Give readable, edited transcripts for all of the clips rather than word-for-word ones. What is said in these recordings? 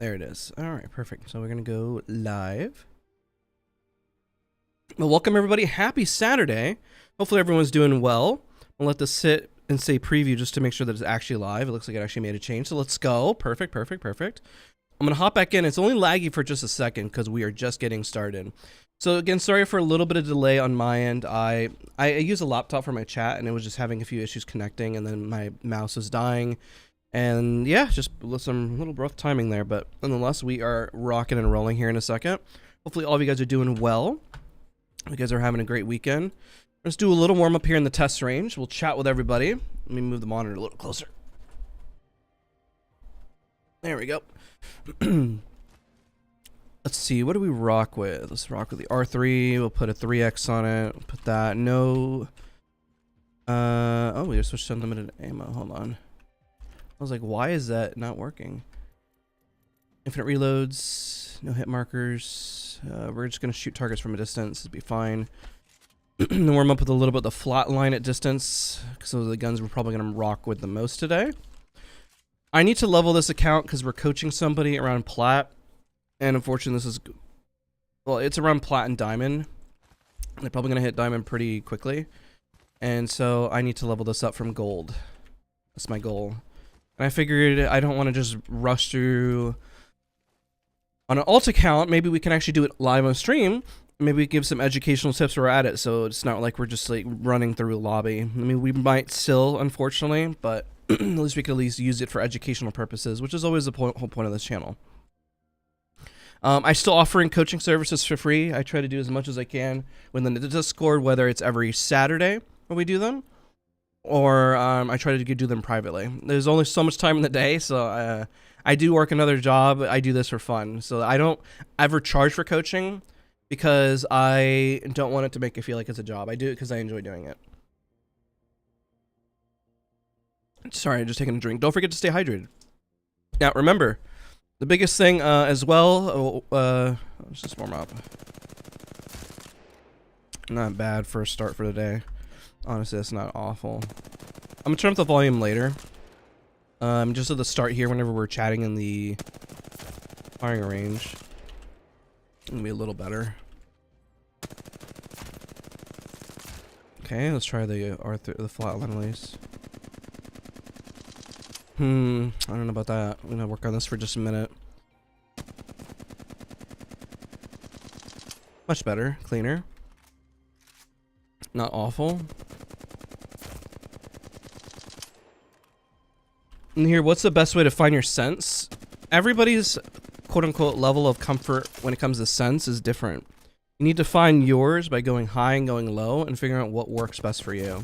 There it is. All right, perfect. So we're going to go live. Well, welcome everybody. Happy Saturday. Hopefully everyone's doing well. I'll let this sit and say preview just to make sure that it's actually live. It looks like it actually made a change. So let's go. Perfect, perfect, perfect. I'm going to hop back in. It's only laggy for just a second because we are just getting started. So again, sorry for a little bit of delay on my end. I use a laptop for my chat and it was just having a few issues connecting, and then my mouse was dying. And yeah, just some little rough timing there, but nonetheless, we are rocking and rolling here in a second. Hopefully all of you guys are doing well. You guys are having a great weekend. Let's do a little warm up here in the test range. We'll chat with everybody. Let me move the monitor a little closer. There we go. Let's see, what do we rock with? Let's rock with the R3. We'll put a 3X on it. We'll put that. No. Oh, we just switched to unlimited ammo. Hold on. I was like, why is that not working? Infinite reloads, no hit markers. We're just going to shoot targets from a distance. It'll be fine. Then warm up with a little bit of the flat line at distance, because those are the guns we're probably going to rock with the most today. I need to level this account because we're coaching somebody around plat. And unfortunately, this is, well, it's around plat and diamond. They're probably going to hit diamond pretty quickly. And so I need to level this up from gold. That's my goal. And I figured I don't want to just rush through on an alt account. Maybe we can actually do it live on stream. Maybe we give some educational tips where we're at it, so it's not like we're just like running through a lobby. I mean, we might still, unfortunately, but at least we can at least use it for educational purposes, which is always the whole point of this channel. I'm still offering coaching services for free. I try to do as much as I can within the Discord, whether it's every Saturday when we do them, or I try to do them privately. There's only so much time in the day, so I do work another job. I do this for fun, so I don't ever charge for coaching because I don't want it to make it feel like it's a job. I do it because I enjoy doing it. Sorry, I'm just taking a drink. Don't forget to stay hydrated. Now, remember, the biggest thing as well, let's just warm up. Not bad for a start for the day. Honestly, that's not awful. I'm gonna turn up the volume later. Just at the start here, whenever we're chatting in the firing range, it's gonna be a little better. Okay, let's try the the flatline release. I don't know about that. I'm gonna work on this for just a minute. Much better, cleaner. Not awful. And here, what's the best way to find your sense? Everybody's quote-unquote level of comfort when it comes to sense is different. You need to find yours by going high and going low and figuring out what works best for you.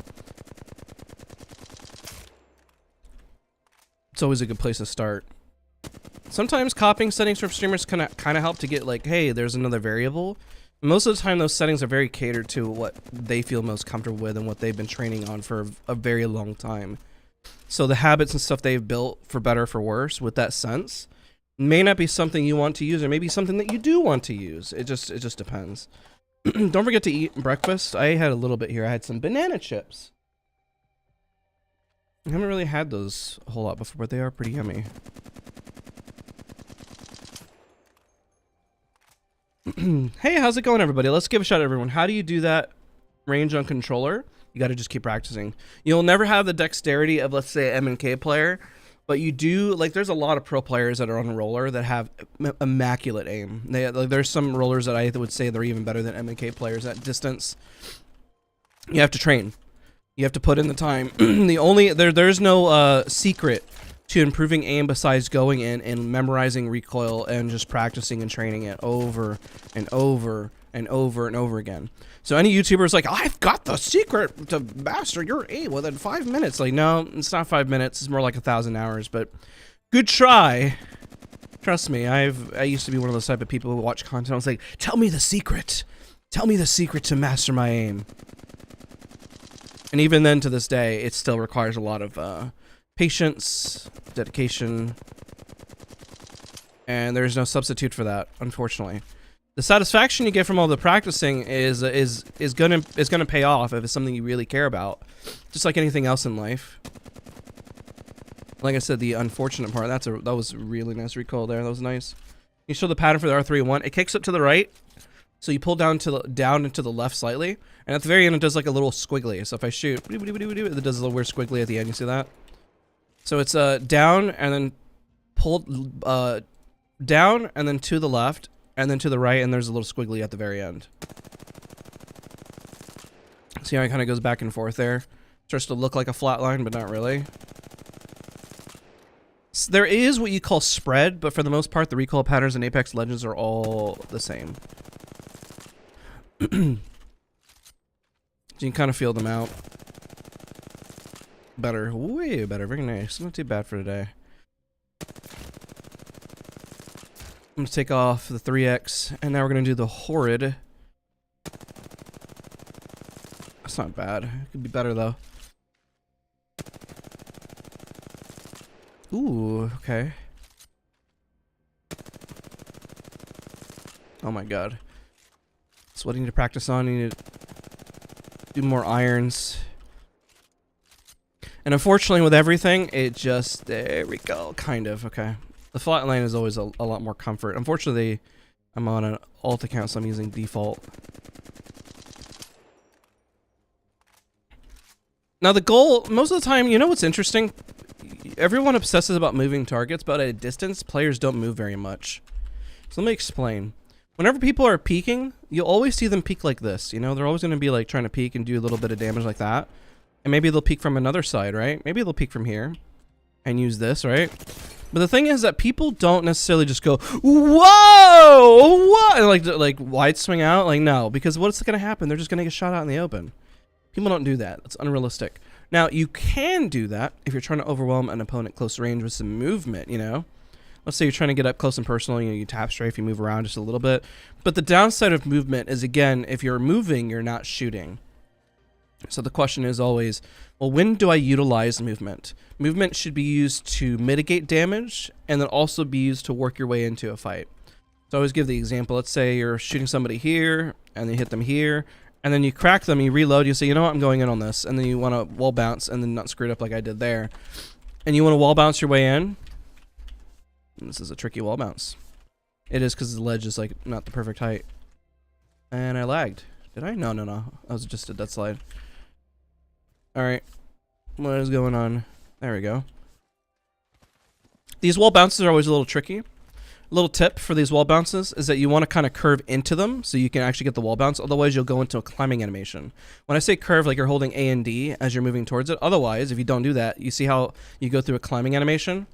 It's always a good place to start. Sometimes copying settings from streamers kind of help to get like, hey, there's another variable. Most of the time, those settings are very catered to what they feel most comfortable with and what they've been training on for a very long time. So the habits and stuff they've built, for better or for worse, with that sense, may not be something you want to use, or maybe something that you do want to use. It just depends. Don't forget to eat breakfast. I had a little bit here. I had some banana chips. I haven't really had those a whole lot before, but they are pretty yummy. Hey, how's it going, everybody? Let's give a shout out, everyone. How do you do that range on controller? You got to just keep practicing. You'll never have the dexterity of, let's say, an M&K player, but you do, like, there's a lot of pro players that are on roller that have immaculate aim. There's some rollers that I would say they're even better than M&K players at distance. You have to train. You have to put in the time. There's no secret to improving aim besides going in and memorizing recoil and just practicing and training it over and over and over and over again. So any YouTuber's like, I've got the secret to master your aim within 5 minutes. Like, no, it's not 5 minutes. It's more like 1,000 hours, but good try. Trust me, I used to be one of those type of people who watch content. I was like, tell me the secret. Tell me the secret to master my aim. And even then, to this day, it still requires a lot of patience, dedication, and there's no substitute for that, unfortunately. The satisfaction you get from all the practicing is gonna pay off if it's something you really care about, just like anything else in life. Like I said, the unfortunate part, that was a really nice recoil there. That was nice. You show the pattern for the R3-1. It kicks up to the right, so you pull down into the left slightly, and at the very end it does like a little squiggly. So if I shoot, it does a little weird squiggly at the end. You see that? So it's down and then pulled down and then to the left and then to the right, and there's a little squiggly at the very end. See how it kind of goes back and forth there? Starts to look like a flat line, but not really. So there is what you call spread, but for the most part, the recoil patterns in Apex Legends are all the same. So you can kind of feel them out. Better. Way better. Very nice. Not too bad for today. I'm going to take off the 3X, and now we're going to do the horrid. That's not bad. It could be better, though. Ooh, okay. Oh my god. That's what I need to practice on. I need to do more irons. And unfortunately with everything, it just... There we go. Kind of. Okay. The flat line is always a lot more comfort. Unfortunately, I'm on an alt account, so I'm using default. Now the goal, most of the time, you know what's interesting? Everyone obsesses about moving targets, but at a distance, players don't move very much. So let me explain. Whenever people are peeking, you'll always see them peek like this. You know, they're always going to be like trying to peek and do a little bit of damage like that. And maybe they'll peek from another side, right? Maybe they'll peek from here and use this, right? But the thing is that people don't necessarily just go, whoa, what? And like wide swing out. Like, no, because what's going to happen? They're just going to get shot out in the open. People don't do that. It's unrealistic. Now, you can do that if you're trying to overwhelm an opponent close range with some movement, you know? Let's say you're trying to get up close and personal, you tap strafe, you move around just a little bit. But the downside of movement is, again, if you're moving, you're not shooting. So the question is always, well, when do I utilize movement? Movement should be used to mitigate damage and then also be used to work your way into a fight. So I always give the example. Let's say you're shooting somebody here and you hit them here. And then you crack them, you reload, you say, you know what, I'm going in on this. And then you want to wall bounce and then not screw it up like I did there. And you want to wall bounce your way in. And this is a tricky wall bounce. It is because the ledge is like not the perfect height. And I lagged. Did I? No. That was just a dead slide. Alright. What is going on? There we go. These wall bounces are always a little tricky. Little tip for these wall bounces is that you want to kind of curve into them so you can actually get the wall bounce. Otherwise, you'll go into a climbing animation. When I say curve, like you're holding A and D as you're moving towards it. Otherwise, if you don't do that, you see how you go through a climbing animation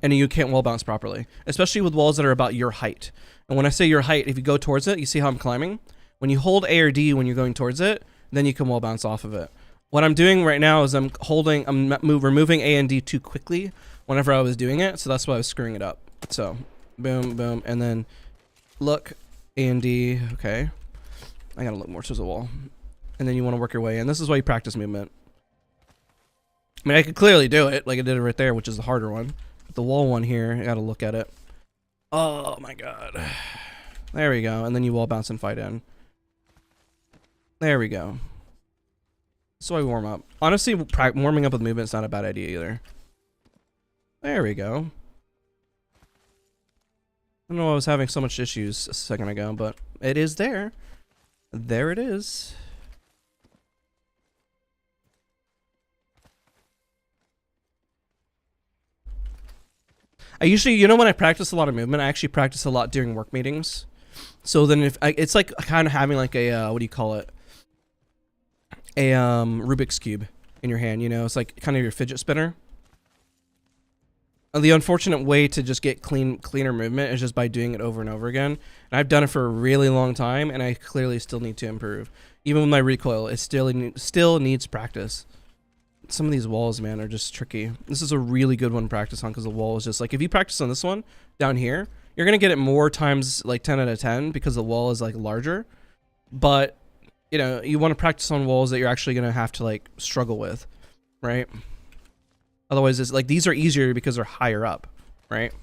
and you can't wall bounce properly, especially with walls that are about your height. And when I say your height, if you go towards it, you see how I'm climbing? When you hold A or D when you're going towards it, then you can wall bounce off of it. What I'm doing right now is I'm removing A and D too quickly whenever I was doing it, so that's why I was screwing it up. So... boom, boom, and then look, A and D, okay. I gotta look more towards the wall. And then you want to work your way in. This is why you practice movement. I mean, I could clearly do it, like I did it right there, which is the harder one. But the wall one here, I gotta look at it. Oh my god. There we go, and then you wall bounce and fight in. There we go. So I warm up. Honestly, warming up with movement is not a bad idea either. There we go. I don't know why I was having so much issues a second ago, but it is there. There it is. I usually, you know, when I practice a lot of movement, I actually practice a lot during work meetings. So then if it's like kind of having like a, what do you call it? A Rubik's Cube in your hand, you know? It's like kind of your fidget spinner. The unfortunate way to just get cleaner movement is just by doing it over and over again. And I've done it for a really long time, and I clearly still need to improve. Even with my recoil, it still needs practice. Some of these walls, man, are just tricky. This is a really good one to practice on because the wall is just like, if you practice on this one down here, you're going to get it more times like 10 out of 10 because the wall is like larger. But, you know, you want to practice on walls that you're actually going to have to like struggle with, right? Otherwise, it's like these are easier because they're higher up, right?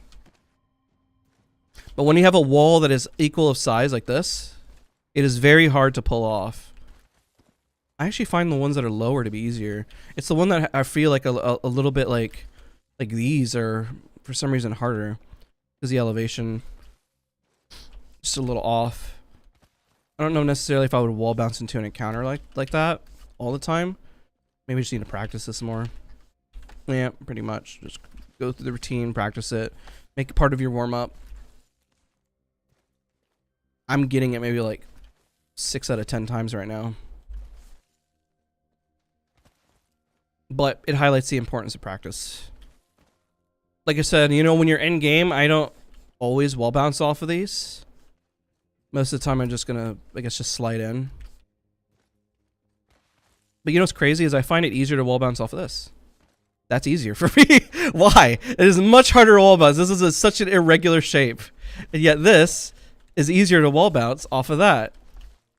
But when you have a wall that is equal of size like this, it is very hard to pull off. I actually find the ones that are lower to be easier. It's the one that I feel like a little bit like Like these are for some reason harder because the elevation just a little off. I don't know necessarily if I would wall bounce into an encounter like that all the time. Maybe I just need to practice this more. Yeah, pretty much. Just go through the routine, practice it, make it part of your warm up. I'm getting it maybe like 6 out of 10 times right now. But it highlights the importance of practice. Like I said, you know, when you're in game, I don't always wall bounce off of these. Most of the time I'm just gonna, I guess, just slide in. But you know what's crazy is I find it easier to wall bounce off of this. That's easier for me. Why? It is much harder to wall bounce. This is such an irregular shape. And yet this is easier to wall bounce off of that.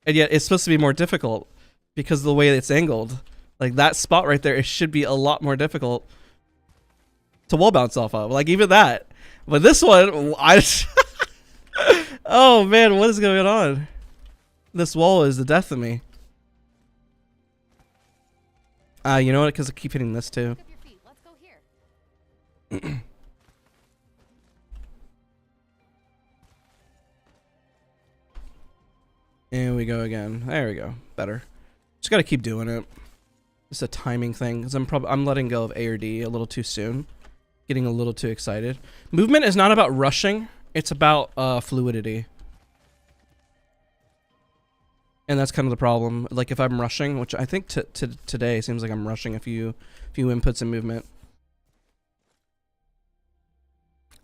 And yet it's supposed to be more difficult because of the way it's angled. Like that spot right there, it should be a lot more difficult to wall bounce off of. Like even that. But this one, oh man, what is going on? This wall is the death of me. You know what? Because I keep hitting this too. Let's go here. And we go again. There we go. Better. Just gotta keep doing it. It's a timing thing because I'm letting go of A or D a little too soon. Getting a little too excited. Movement is not about rushing. It's about fluidity. And that's kind of the problem. Like if I'm rushing, which I think today seems like I'm rushing a few inputs in movement.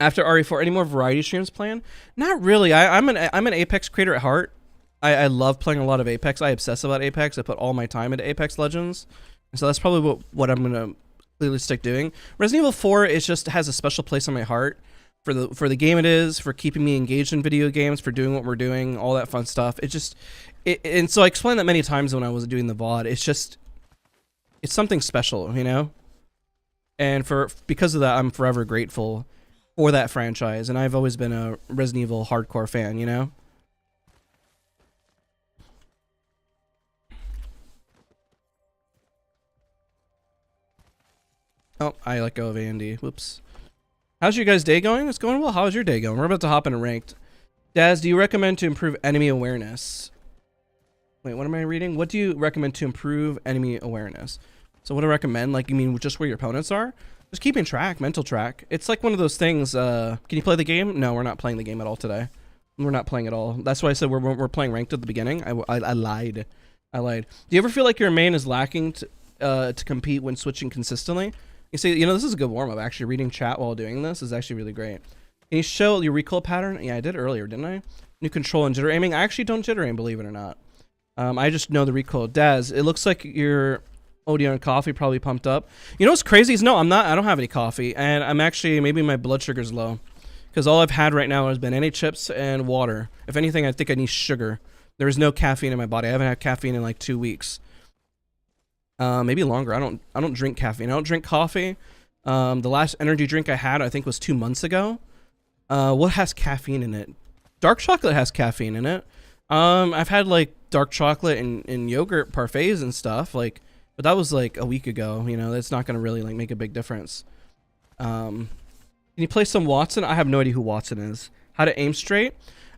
After RE4, any more variety streams planned? Not really. I'm an Apex creator at heart. I love playing a lot of Apex. I obsess about Apex. I put all my time into Apex Legends. And so that's probably what I'm gonna clearly stick doing. Resident Evil 4 has a special place in my heart for the game it is, for keeping me engaged in video games, for doing what we're doing, all that fun stuff. And so I explained that many times when I was doing the VOD. It's something special, you know? And because of that, I'm forever grateful for that franchise. And I've always been a Resident Evil hardcore fan, you know? Oh, I let go of A&D. Whoops. How's your guys' day going? It's going well. How's your day going? We're about to hop into ranked. Daz, do you recommend to improve enemy awareness? Wait, what am I reading? What do you recommend to improve enemy awareness? So what do I recommend? Like, you mean just where your opponents are? Just keeping track, mental track. It's like one of those things. Can you play the game? No, we're not playing the game at all today. We're not playing at all. That's why I said we're playing ranked at the beginning. I lied. I lied. Do you ever feel like your main is lacking to compete when switching consistently? You see, you know, this is a good warm-up. Actually, reading chat while doing this is actually really great. Can you show your recoil pattern? Yeah, I did earlier, didn't I? New control and jitter aiming. I actually don't jitter aim, believe it or not. I just know the recoil. Daz, it looks like your Odeon and coffee probably pumped up. You know what's crazy is, no, I'm not. I don't have any coffee, and I'm actually, maybe my blood sugar's low, because all I've had right now has been NA chips and water. If anything, I think I need sugar. There is no caffeine in my body. I haven't had caffeine in like 2 weeks. Maybe longer. I don't drink caffeine. I don't drink coffee. The last energy drink I had, I think, was 2 months ago. What has caffeine in it? Dark chocolate has caffeine in it. I've had like dark chocolate and yogurt parfaits and stuff, like, but that was like a week ago. You know, that's not gonna really like make a big difference. Can you play some Watson? I have no idea who Watson is. How to aim straight?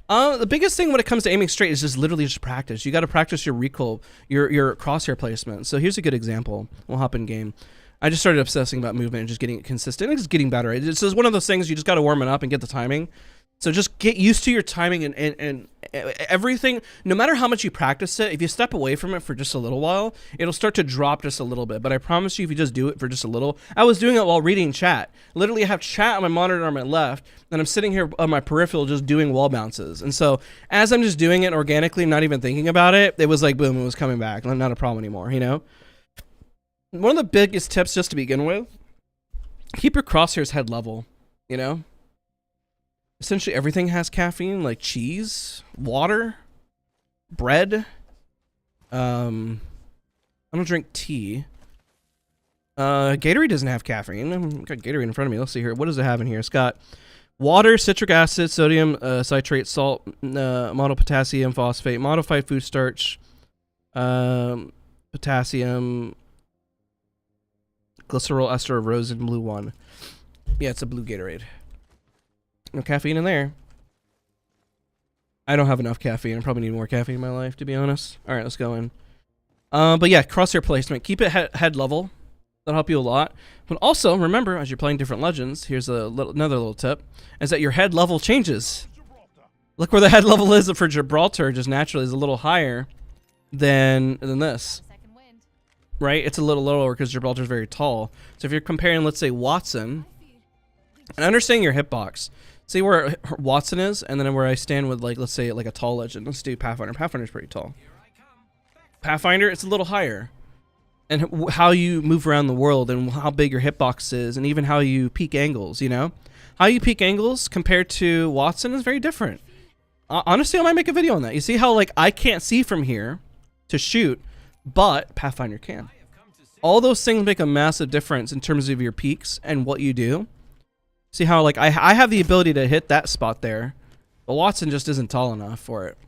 The biggest thing when it comes to aiming straight is just literally just practice. You got to practice your recoil, your crosshair placement. So here's a good example. We'll hop in game. I just started obsessing about movement and just getting it consistent. It's getting better. It's just one of those things you just got to warm it up and get the timing. So just get used to your timing and everything. No matter how much you practice it, if you step away from it for just a little while, it'll start to drop just a little bit. But I promise you, if you just do it for just a little, I was doing it while reading chat. Literally, I have chat on my monitor on my left, and I'm sitting here on my peripheral just doing wall bounces. And so as I'm just doing it organically, not even thinking about it, it was like, boom, it was coming back. Not a problem anymore, you know? One of the biggest tips just to begin with, keep your crosshairs head level, you know? Essentially everything has caffeine, like cheese, water, bread. I don't drink tea. Gatorade doesn't have caffeine. I've got Gatorade in front of me. Let's see here. What does it have in here? It's got water, citric acid, sodium citrate, salt, monopotassium phosphate, modified food starch, potassium, glycerol ester of rose and blue one. Yeah, it's a blue Gatorade. No caffeine in there. I don't have enough caffeine. I probably need more caffeine in my life, to be honest. All right, let's go in. But yeah, crosshair placement. Keep it head level. That'll help you a lot. But also, remember, as you're playing different legends, here's another little tip, is that your head level changes. Look where the head level is for Gibraltar, just naturally is a little higher than this. Right? It's a little lower because Gibraltar is very tall. So if you're comparing, let's say, Watson, and understanding your hitbox, see where Watson is, and then where I stand with, like, let's say, like a tall legend. Let's do Pathfinder. Pathfinder's pretty tall. Pathfinder, it's a little higher. And how you move around the world, and how big your hitbox is, and even how you peak angles, you know? How you peak angles compared to Watson is very different. Honestly, I might make a video on that. You see how, like, I can't see from here to shoot, but Pathfinder can. All those things make a massive difference in terms of your peaks and what you do. See how, like, I have the ability to hit that spot there, but Watson just isn't tall enough for it.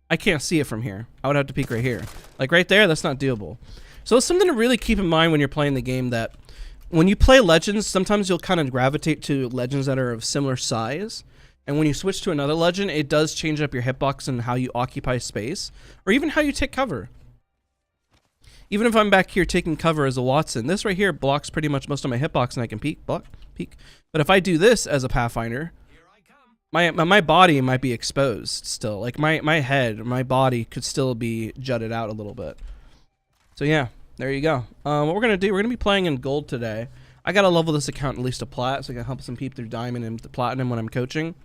I can't see it from here. I would have to peek right here. Like, right there, that's not doable. So it's something to really keep in mind when you're playing the game, that when you play Legends, sometimes you'll kind of gravitate to Legends that are of similar size. And when you switch to another Legend, it does change up your hitbox and how you occupy space, or even how you take cover. Even if I'm back here taking cover as a Watson, this right here blocks pretty much most of my hitbox, and I can peek. But if I do this as a Pathfinder, my body might be exposed still. Like my head, my body could still be jutted out a little bit. So yeah, there you go. What we're gonna do, we're gonna be playing in gold today. I gotta level this account at least to plat, so I can help some people through diamond and platinum when I'm coaching.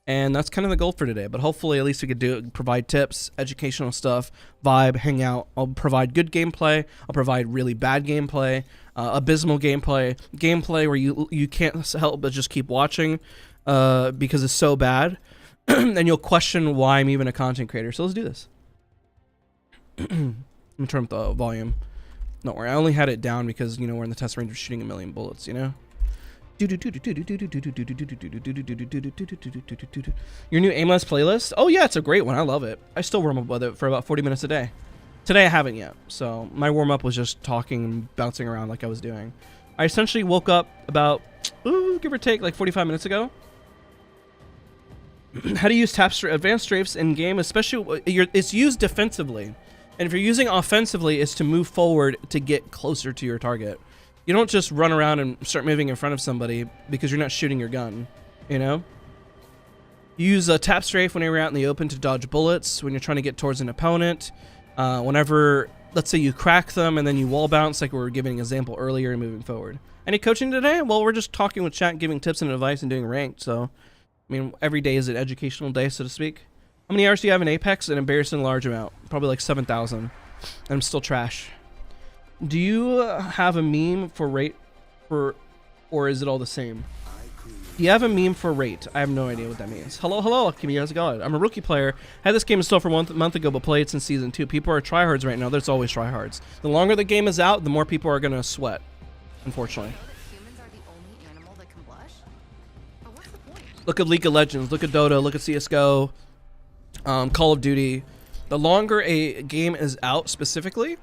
And that's kind of the goal for today. But hopefully, at least we could provide tips, educational stuff, vibe, hang out. I'll provide good gameplay. I'll provide really bad gameplay, abysmal gameplay, gameplay where you can't help but just keep watching because it's so bad, and you'll question why I'm even a content creator. So let's do this. Let me turn up the volume. Don't worry, I only had it down because, you know, we're in the test range of shooting 1,000,000 bullets, you know? Your new aimless playlist? Oh yeah, it's a great one. I love it. I still warm up with it for about 40 minutes a day. Today I haven't yet, so my warm-up was just talking and bouncing around like I was doing. I essentially woke up about, give or take, like 45 minutes ago. How to use advanced strafes in game, especially, it's used defensively. And if you're using offensively, it's to move forward to get closer to your target. You don't just run around and start moving in front of somebody because you're not shooting your gun, you know? You use a tap strafe when you're out in the open to dodge bullets, when you're trying to get towards an opponent. Whenever, let's say you crack them and then you wall bounce, like we were giving an example earlier, and moving forward. Any coaching today? Well, we're just talking with chat, giving tips and advice, and doing ranked. So, I mean, every day is an educational day, so to speak. How many hours do you have in Apex? An embarrassing large amount. Probably like 7,000. And I'm still trash. Do you have a meme for rate or is it all the same? Do you have a meme for rate? I have no idea what that means. Hello, Kimi, how's it going? I'm a rookie player. Had this game installed for a month ago, but played it since season 2. People are tryhards right now. There's always tryhards. The longer the game is out, the more people are gonna sweat, unfortunately. Humans are the only animal that can blush? Or what's the point? Look at League of Legends, look at Dota, look at CSGO, Call of Duty. The longer a game is out specifically,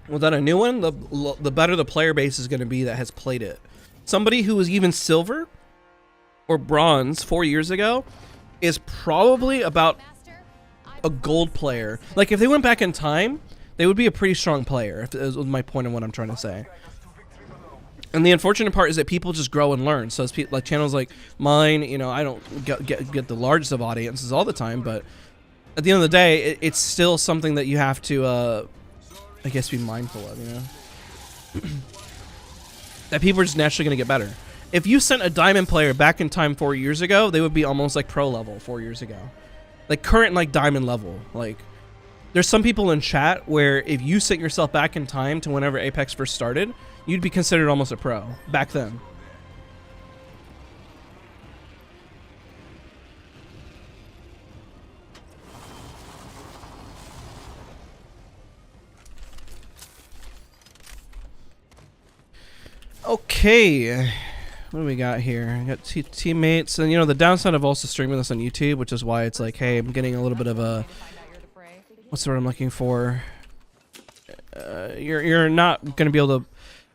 without a new one, the better the player base is going to be that has played it. Somebody who was even silver or bronze 4 years ago is probably about a gold player. Like, if they went back in time, they would be a pretty strong player, if is my point of what I'm trying to say. And the unfortunate part is that people just grow and learn. So it's like channels like mine, you know, I don't get the largest of audiences all the time, but at the end of the day, it's still something that you have to, I guess, be mindful of, you know? That people are just naturally going to get better. If you sent a diamond player back in time 4 years ago, they would be almost like pro level 4 years ago. Like current, like diamond level. Like, there's some people in chat where if you sent yourself back in time to whenever Apex first started, you'd be considered almost a pro back then. Okay, what do we got here? I got teammates, and you know, the downside of also streaming this on YouTube, which is why it's like, hey, I'm getting a little bit of a, what's the word I'm looking for? You're not going to be able to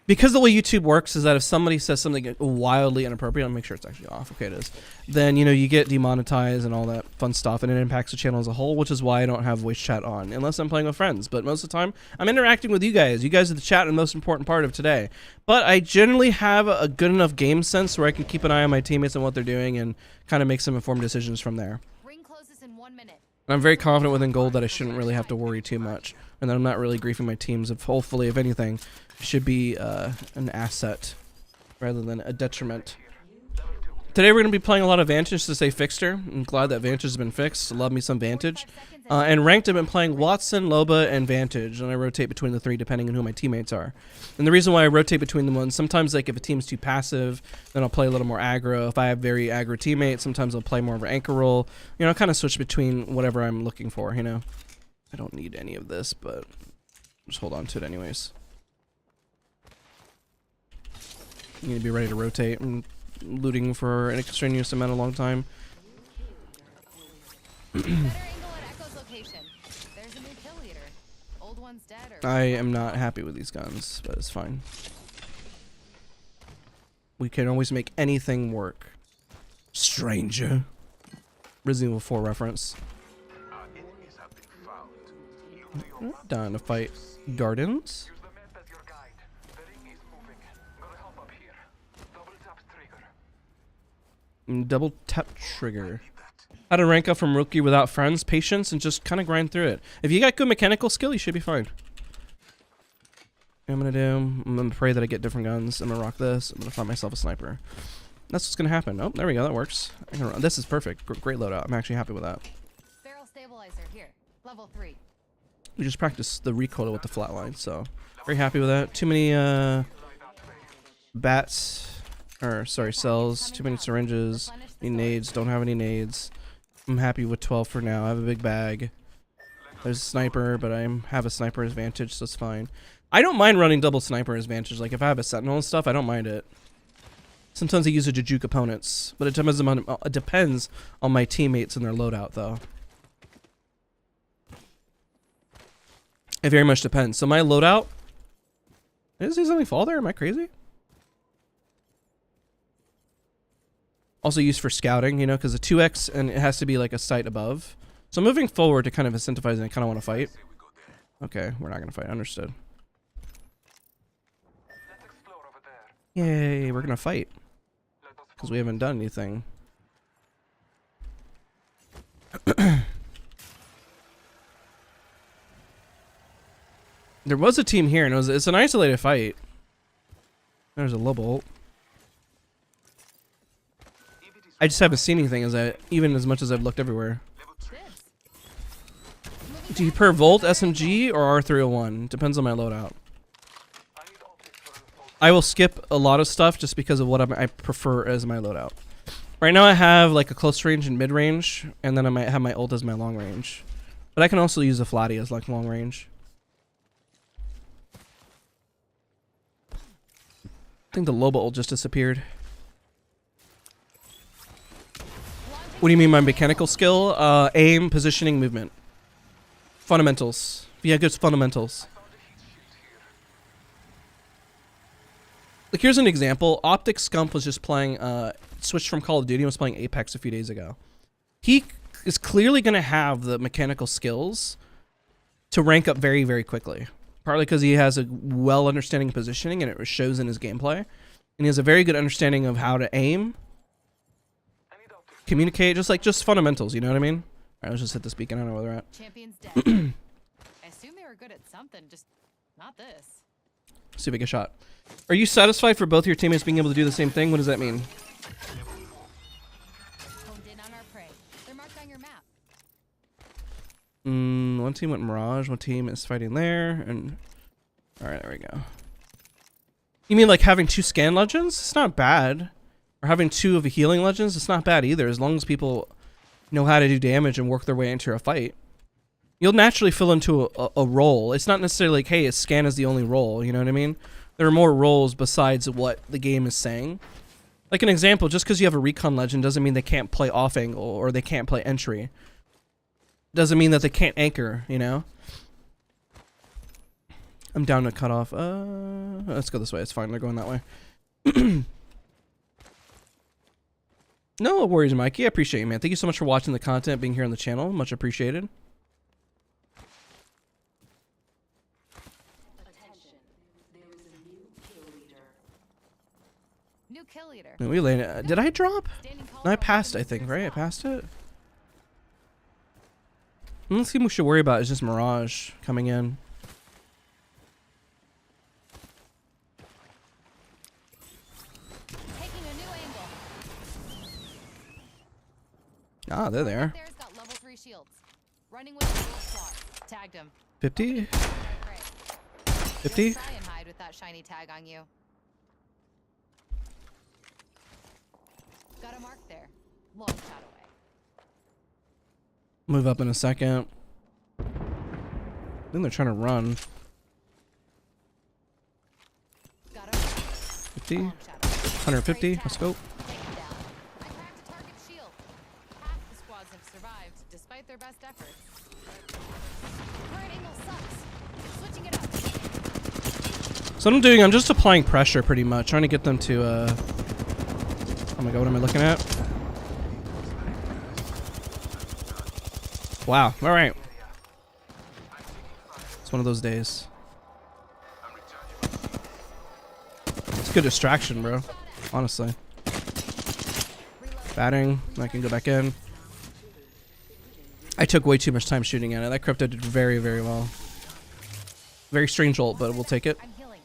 Because the way YouTube works is that if somebody says something wildly inappropriate, I'll make sure it's actually off. Okay, it is. Then, you know, you get demonetized and all that fun stuff, and it impacts the channel as a whole, which is why I don't have voice chat on, unless I'm playing with friends. But most of the time, I'm interacting with you guys. You guys are the chat and the most important part of today. But I generally have a good enough game sense where I can keep an eye on my teammates and what they're doing and kind of make some informed decisions from there. Ring closes in 1 minute. And I'm very confident within gold that I shouldn't really have to worry too much, and that I'm not really griefing my teams. If hopefully, if anything, should be an asset rather than a detriment. Today we're going to be playing a lot of Vantage to stay fixed her. I'm glad that Vantage has been fixed. Love me some Vantage. And ranked, I've been playing Watson, Loba, and Vantage, and I rotate between the three depending on who my teammates are. And the reason why I rotate between them ones, sometimes like if a team's too passive, then I'll play a little more aggro. If I have very aggro teammates, sometimes I'll play more of an anchor role. You know, kind of switch between whatever I'm looking for, you know. I don't need any of this, but just hold on to it anyways. You need to be ready to rotate. I'm looting for an extraneous amount of long time. Better angle at Echo's location. There's a new kill leader. Old one's dead or I am not happy with these guns, but it's fine. We can always make anything work. Stranger. Resident Evil 4 reference. Done to fight gardens. Double tap trigger. How to rank up from rookie without friends, patience, and just kind of grind through it. If you got good mechanical skill, you should be fine. What I'm gonna pray that I get different guns. I'm gonna rock this. I'm gonna find myself a sniper. That's what's gonna happen. Oh, there we go. That works. This is perfect. Great loadout. I'm actually happy with that. barrel stabilizer here. Level 3. We just practiced the recoil with the flatline, so very happy with that. Too many bats. Or, sorry, cells, too many syringes, need nades, don't have any nades. I'm happy with 12 for now. I have a big bag. There's a sniper, but I have a sniper as Vantage, so it's fine. I don't mind running double sniper as Vantage. Like, if I have a sentinel and stuff, I don't mind it. Sometimes I use it to juke opponents, but it depends on my teammates and their loadout, though. It very much depends. So my loadout... Does he something fall there? Am I crazy? Also used for scouting, you know, because the 2x and it has to be like a sight above. So moving forward to kind of incentivize and I kind of want to fight. Okay, we're not going to fight. Understood. Yay, we're going to fight. Because we haven't done anything. There was a team here and it's an isolated fight. There's a low bolt. I just haven't seen anything even as much as I've looked everywhere. Do you prefer Volt, SMG, or R301? Depends on my loadout. I will skip a lot of stuff just because of what I prefer as my loadout. Right now I have like a close range and mid range, and then I might have my ult as my long range. But I can also use a flatty as like long range. I think the Loba ult just disappeared. What do you mean by mechanical skill? Aim, positioning, movement. Fundamentals. Yeah, good fundamentals. Like, here's an example. Optic Scump was just playing, switched from Call of Duty and was playing Apex a few days ago. He is clearly going to have the mechanical skills to rank up very, very quickly. Partly because he has a well understanding of positioning and it shows in his gameplay. And he has a very good understanding of how to aim. Communicate, just fundamentals, you know what I mean? Alright, let's just hit this beacon. I don't know where they're at. Champion's dead. I assume they were good at something, just not this. See if I get shot. Are you satisfied for both your teammates being able to do the same thing? What does that mean? Honed in on our prey. They're marked on your map. One team went Mirage, one team is fighting there, and... Alright, there we go. You mean like having 2 scan legends? It's not bad. Or having 2 of the healing legends, it's not bad either, as long as people know how to do damage and work their way into a fight. You'll naturally fill into a role. It's not necessarily like, hey, a scan is the only role, you know what I mean? There are more roles besides what the game is saying. Like an example, just because you have a recon legend doesn't mean they can't play off angle or they can't play entry. Doesn't mean that they can't anchor, you know? I'm down to cut off. Let's go this way. It's fine. They're going that way. No worries, Mikey. I appreciate you, man. Thank you so much for watching the content, being here on the channel. Much appreciated. New kill leader. No, we landed. Did I drop? No, I passed, I think, right? I passed it? The only thing we should worry about is just Mirage coming in. Taking a new angle. Ah, they're there. There's got level 3 shields. Running with the gold claw. Tagged him. 50? Great. 50? Try and hide with that shiny tag on you. Got a mark there. Long shot away. Move up in a second. Then they're trying to run. Got a 50? long shot away. 150? Let's go. Take him down. I cracked a target shield. Half the squads have survived, despite their best efforts. Current angle sucks. Switching it up. So what I'm doing, I'm just applying pressure pretty much. Trying to get them to, oh my god, what am I looking at? Wow, alright. It's one of those days. It's a good distraction, bro. Honestly. Batting, I can go back in. I took way too much time shooting at it. That crypto did very, very well. Very strange ult, but we'll take it. I'm healing.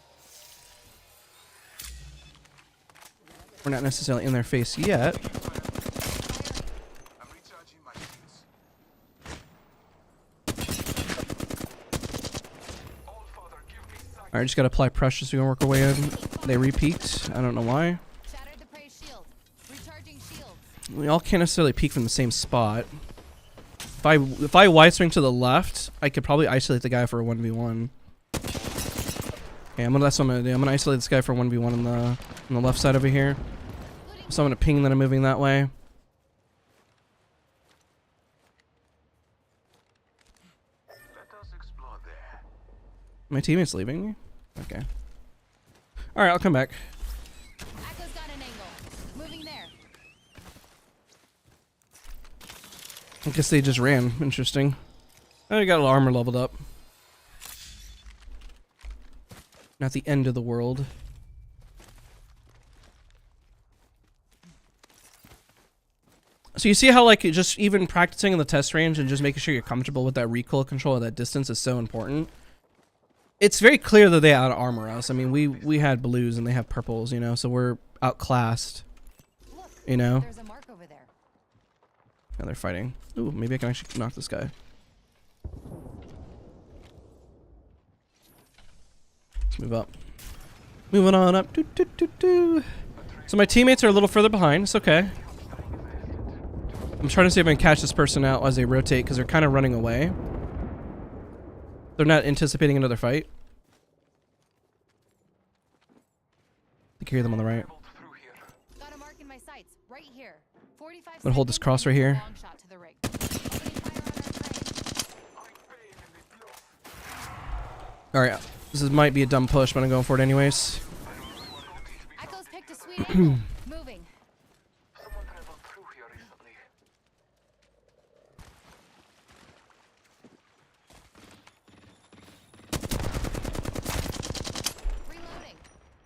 We're not necessarily in their face yet. Alright, just gotta apply pressure so we can work our way in. They re-peeked. I don't know why. Shattered the prey shield. Recharging shields. We all can't necessarily peek from the same spot. If I wide swing to the left, I could probably isolate the guy for a 1v1. Okay, that's what I'm gonna do. I'm gonna isolate this guy for 1v1 on the left side over here. So I'm gonna ping that I'm moving that way. My teammate's leaving me? Okay. Alright, I'll come back. Echo's got an angle. Moving there. I guess they just ran. Interesting. Oh, I got a little armor leveled up. Not the end of the world. So you see how, like, just even practicing in the test range and just making sure you're comfortable with that recoil control at that distance is so important. It's very clear that they out-armor us. I mean, we had blues and they have purples, you know, so we're outclassed, Look, you know? there's a mark over there. Now they're fighting. Ooh, maybe I can actually knock this guy. Let's move up. Moving on up. Doo, doo, doo, doo. So my teammates are a little further behind. It's okay. I'm trying to see if I can catch this person out as they rotate because they're kind of running away. They're not anticipating another fight. I can hear them on the right. Got a mark in my sights, right here. 45 I'm gonna hold this seconds cross right and here. long shot to the rig. Opening fire on our train. Alright, this might be a dumb push, but I'm going for it anyways. Echo's picked a sweet angle. Moving. Reloading.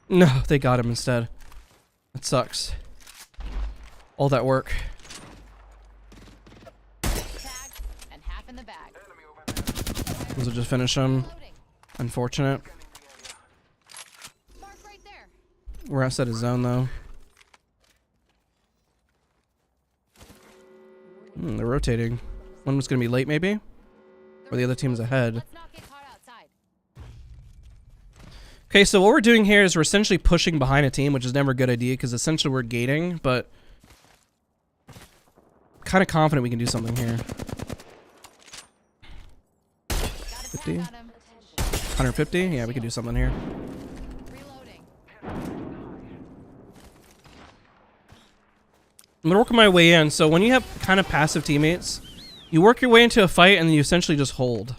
No, they got him instead. That sucks. All that work. Tag and half in the bag. This will just finish him. Reloading. Unfortunate. Mark right there. We're outside of zone though. They're rotating. One was gonna be late maybe? Or the other team's ahead. Let's not get caught outside. Okay, so what we're doing here is we're essentially pushing behind a team, which is never a good idea because essentially we're gating, but kind of confident we can do something here. Got a 50? tag on him. 150? Yeah, we can do something here. Reloading. I'm gonna work my way in. So when you have kind of passive teammates, you work your way into a fight and then you essentially just hold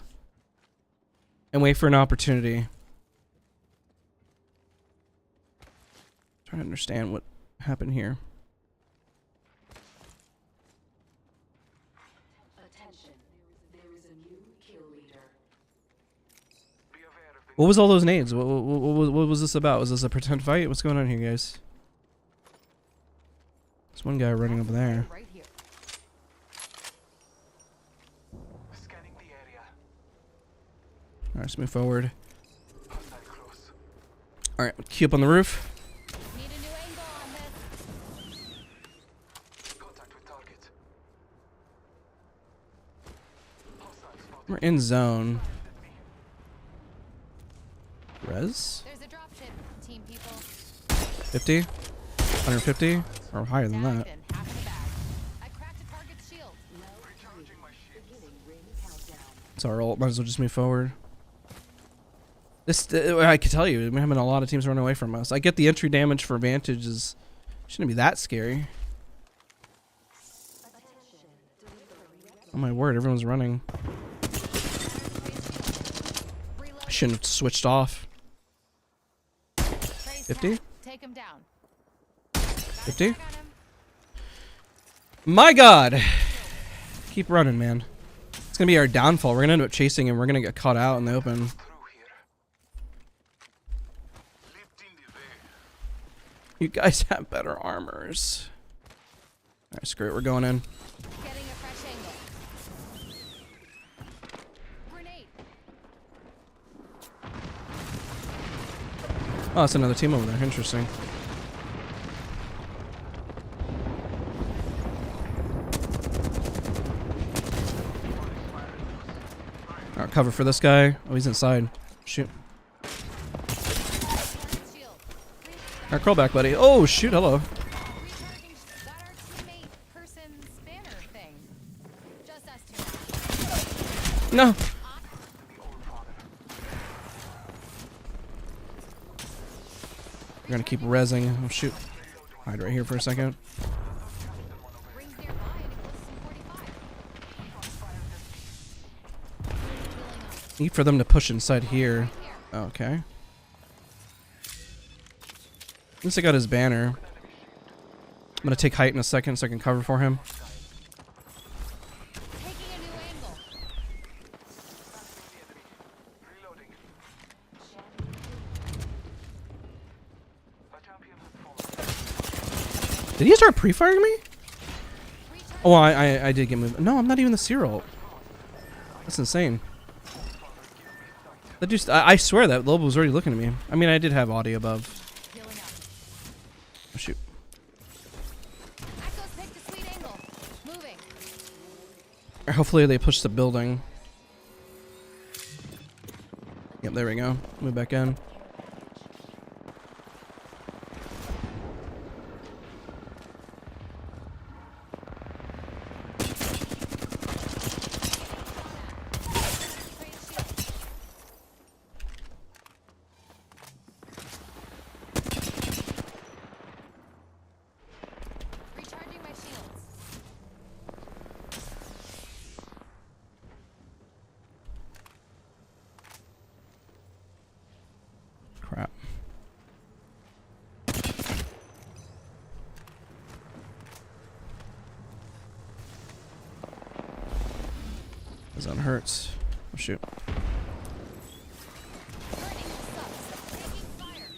and wait for an opportunity. Trying to understand what happened here. Attention. There is a new kill leader. What was all those nades? What was this about? Was this a pretend fight? What's going on here, guys? There's one guy running over there. Right here. Scanning the area. Alright, let's move forward. Alright, queue up on the roof. Need a new angle on this. Contact with target. Hostile spotted. We're in zone. Res? There's a dropship, team people. 50? 150? Or higher than Downed that. and half in the bag. I cracked a target's shield. Recharging my shields. Beginning ring countdown. It's our ult. Might as well just move forward. This, I can tell you, we're having a lot of teams running away from us. I get the entry damage for Vantage is shouldn't be that scary. Oh my word, everyone's running. I shouldn't have switched off. 50? Take him down. 50? My god! Keep running, man. It's gonna be our downfall. We're gonna end up chasing him. We're gonna get caught out in the open. Through here. Lifting the veil. You guys have better armors. Alright, screw it. We're going in. Getting a fresh angle. Grenade. Oh, that's another team over there. Interesting. Alright, cover for this guy. Oh, he's inside. Shoot. Target's shield. Alright, crawl back, buddy. Oh, shoot. Hello. Recharging. Got our teammate person spanner thing. Just us two. No. We're gonna keep rezzing. Oh, shoot. Hide right here for a second. Rings nearby and it goes to 45. Need for them to push inside here. Oh, okay. At least I got his banner. I'm gonna take height in a second so I can cover for him. Taking a new angle. Reloading. A champion has fallen. Did he start pre-firing me? Recharge. Oh, I did get moved. No, I'm not even the serial. That's insane. That just, I swear that Lobo was already looking at me. I mean, I did have audio above. Healing up. Oh, shoot. Echo's picked a sweet angle. Moving. Hopefully they push the building. Yep, there we go. Move back in. Trade shield. Recharging my shields. Crap. This one hurts. Oh, shoot. Burning sucks. Taking fire.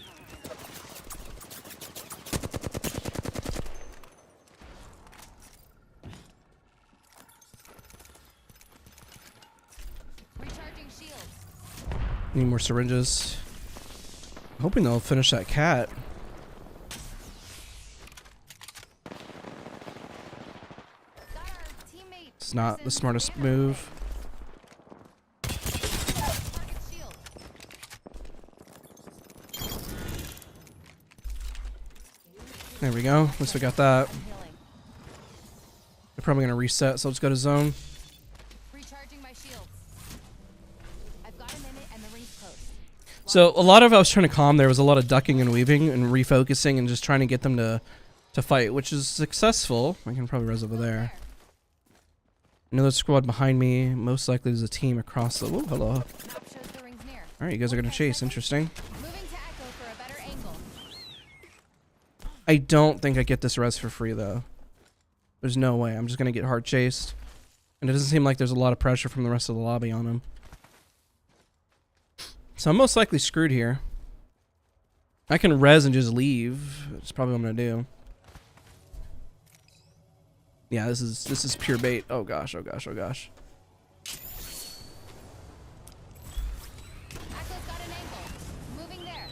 Recharging shields. Need more syringes. I'm hoping they'll finish that cat. Got our teammate. It's not the person smartest spanner move. thing. Target shield. There we go. At least we got that. I'm healing. They're probably gonna reset, so let's go to zone. Recharging my shields. I've got a minute and the ring's close. So a lot of I was trying to calm. There was a lot of ducking and weaving and refocusing and just trying to get them to fight, which is successful. I can probably res over there. Another squad behind me. Most likely there's a team across the. Oh, hello. Map shows the ring's near. All right, you guys are gonna chase. Interesting. Moving to Echo for a better angle. I don't think I get this res for free though. There's no way. I'm just gonna get hard chased. And it doesn't seem like there's a lot of pressure from the rest of the lobby on him. So I'm most likely screwed here. I can res and just leave. That's probably what I'm gonna do. Yeah, this is pure bait. Oh gosh, oh gosh, oh gosh. Echo's got an angle. Moving there.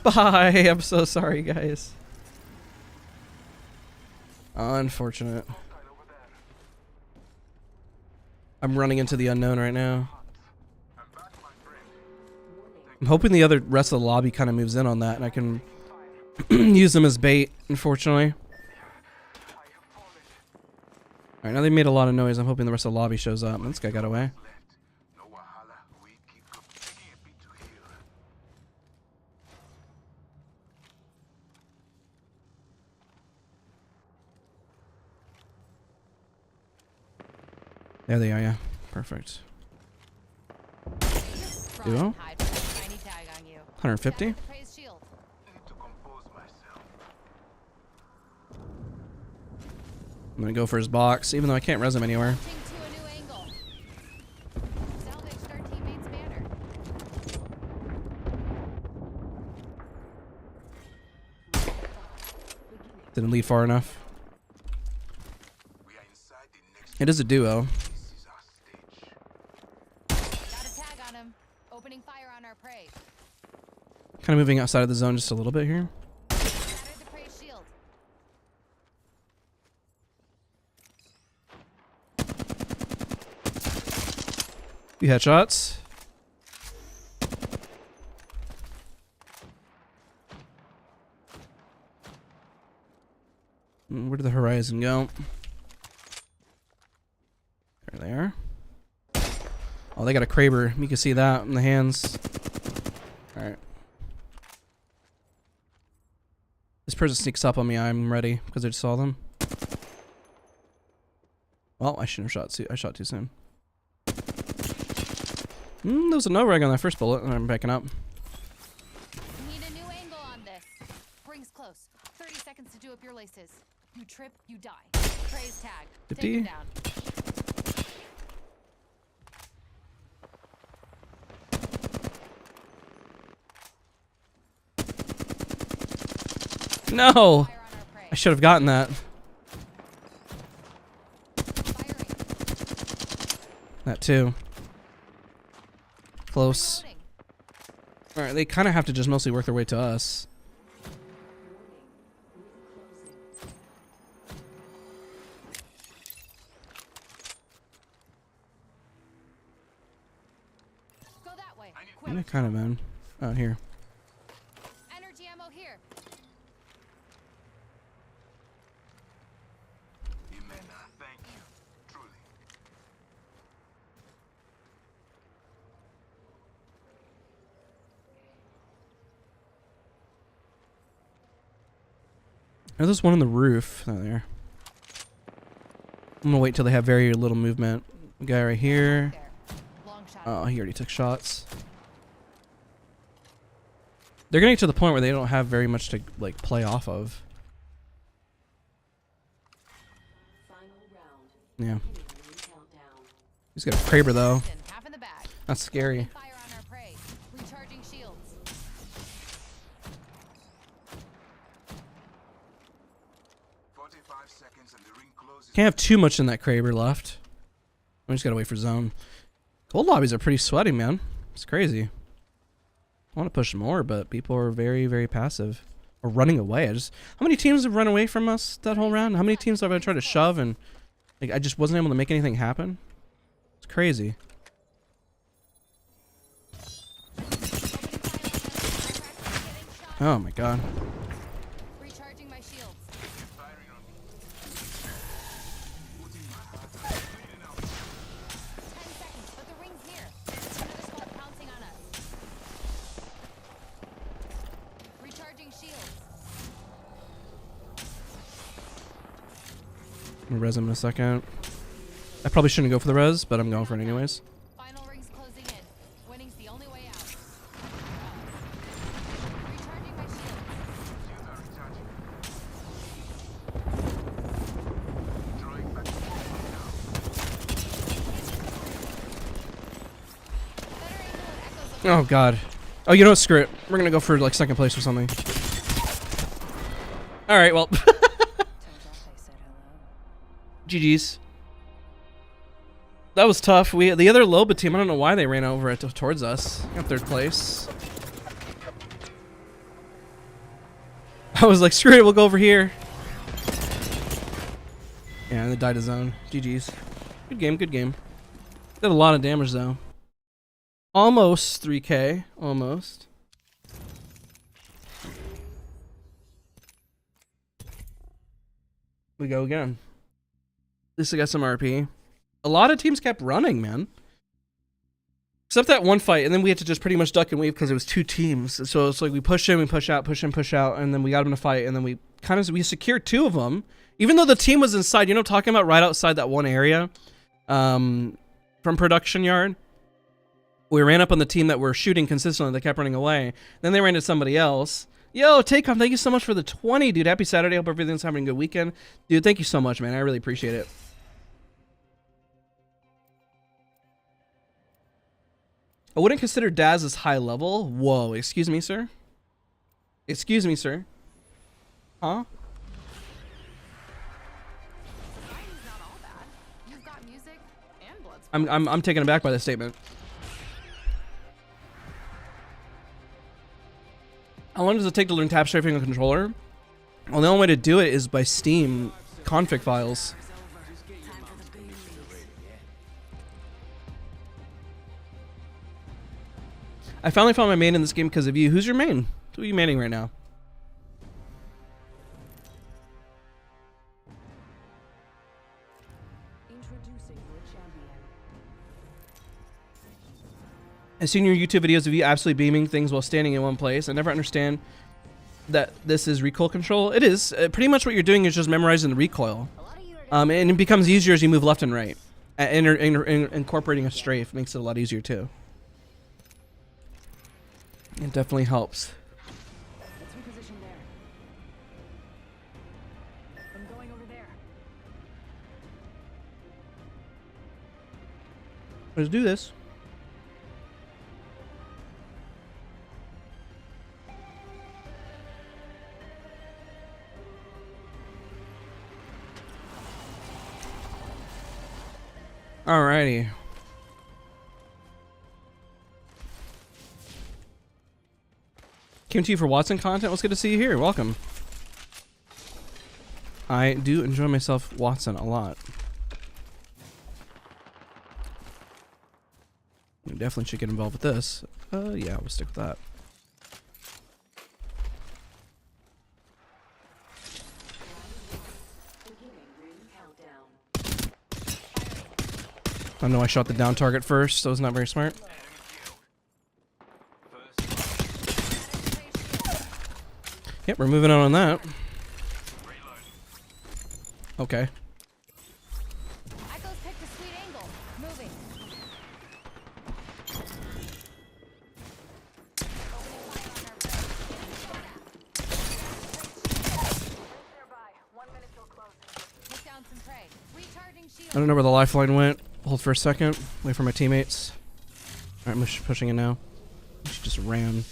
Bye. I'm so sorry, guys. Unfortunate. Hostile over there. I'm running into the unknown right now. I'm back, my friend. I'm hoping the rest of the lobby kind of moves in on that and I can use them as bait, unfortunately. Alright, now they made a lot of noise. I'm hoping the rest of the lobby shows up. This guy got away. No wahala. We keep taking a bit to heal. There they are, yeah. Perfect. Try Duo? and hide from the tiny tag on you. 150? Down with the praise shield. Need to compose myself. I'm gonna go for his box, even though I can't res him anywhere. Switching to a new angle. Salvaged our teammate's banner. Didn't lead far enough. We are inside the next. It is a duo. This is our stage. Got a tag on him. Opening fire on our prey. Kind of moving outside of the zone just a little bit here. Shattered the praise shield. Few headshots. Where did the horizon go? There they are. Oh, they got a Kraber. You can see that in the hands. Alright. This person sneaks up on me. I'm ready because I just saw them. Well, I shouldn't have shot too. I shot too soon. There was a no reg on that first bullet, and I'm backing up. Need a new angle on this. Rings close. 30 seconds to do up your laces. You trip, you die. Praise tag. Take 50? him down. No! Fire on our prey. I should have gotten that. Firing. That too. Close. Reloading. Alright, they kind of have to just mostly work their way to us. Go that way. Yeah, kind of, man. Oh, here. Energy ammo here. Imena, thank you. Truly. Oh, there's one on the roof. Oh, there. I'm gonna wait till they have very little movement. Guy right here. There. Long shot. Oh, he already took shots. They're getting to the point where they don't have very much to like play off of. Final round. Yeah. Enemy countdown. He's got a Kraber though. Half in the bag. That's scary. Opening fire on our prey. Recharging shields. 45 seconds and the ring closes. Can't have too much in that Kraber left. We just gotta wait for zone. Gold lobbies are pretty sweaty, man. It's crazy. I want to push more, but people are very, very passive. Or running away. How many teams have run away from us that whole round? How many teams have I tried to shove and like I just wasn't able to make anything happen? It's crazy. Oh my god. Recharging my shields. Firing on me. Putting my heart out. Bleeding out. 10 seconds, but the ring's near. Another squad pouncing on us. Recharging shields. I'm gonna res him in a second. I probably shouldn't go for the res, but I'm going for it anyways. Final rings closing in. Winning's the only way out. Recharging my shields. Shields are recharging. Oh god. Oh, you know what? Screw it. We're gonna go for like second place or something. All right. Well. GG's. That was tough. The other Loba team, I don't know why they ran over it towards us. Got third place. I was like, screw it, we'll go over here. Yeah, and they died a zone. GG's. Good game, good game. Did a lot of damage though. Almost 3K. Almost. We go again. At least I got some RP. A lot of teams kept running, man. Except that one fight, and then we had to just pretty much duck and weave because it was 2 teams. So it's like we push in, we push out, push in, push out, and then we got them in a fight, and then we secured 2 of them. Even though the team was inside, you know, talking about right outside that one area from production yard. We ran up on the team that were shooting consistently. They kept running away. Then they ran to somebody else. Yo, Takeoff, thank you so much for the 20, dude. Happy Saturday. Hope everything's having a good weekend. Dude, thank you so much, man. I really appreciate it. I wouldn't consider Daz as high level. Whoa, excuse me, sir? Excuse me, sir? Huh? Society's not all bad. You've got music and blood. I'm taken aback by this statement. How long does it take to learn tap strafing on a controller? Well, the only way to do it is by Steam config files. I finally found my main in this game because of you. Who's your main? Who are you maining right now? Introducing your champion. I've seen your YouTube videos of you absolutely beaming things while standing in one place. I never understand that this is recoil control. It is. Pretty much what you're doing is just memorizing the recoil. And it becomes easier as you move left and right. Incorporating a strafe makes it a lot easier too. It definitely helps. Let's reposition there. I'm going over there. Let's do this. Alrighty. Came to you for Watson content. Well, it's good to see you here. Welcome. I do enjoy myself Watson a lot. You definitely should get involved with this. Yeah, we'll stick with that. I know I shot the down target first. That was not very smart. Yep, we're moving on that. Okay. Echo's picked a sweet angle. Moving. Take down some prey. Recharging shield. I don't know where the lifeline went. Hold for a second. Wait for my teammates. Alright, I'm pushing in now. She just ran.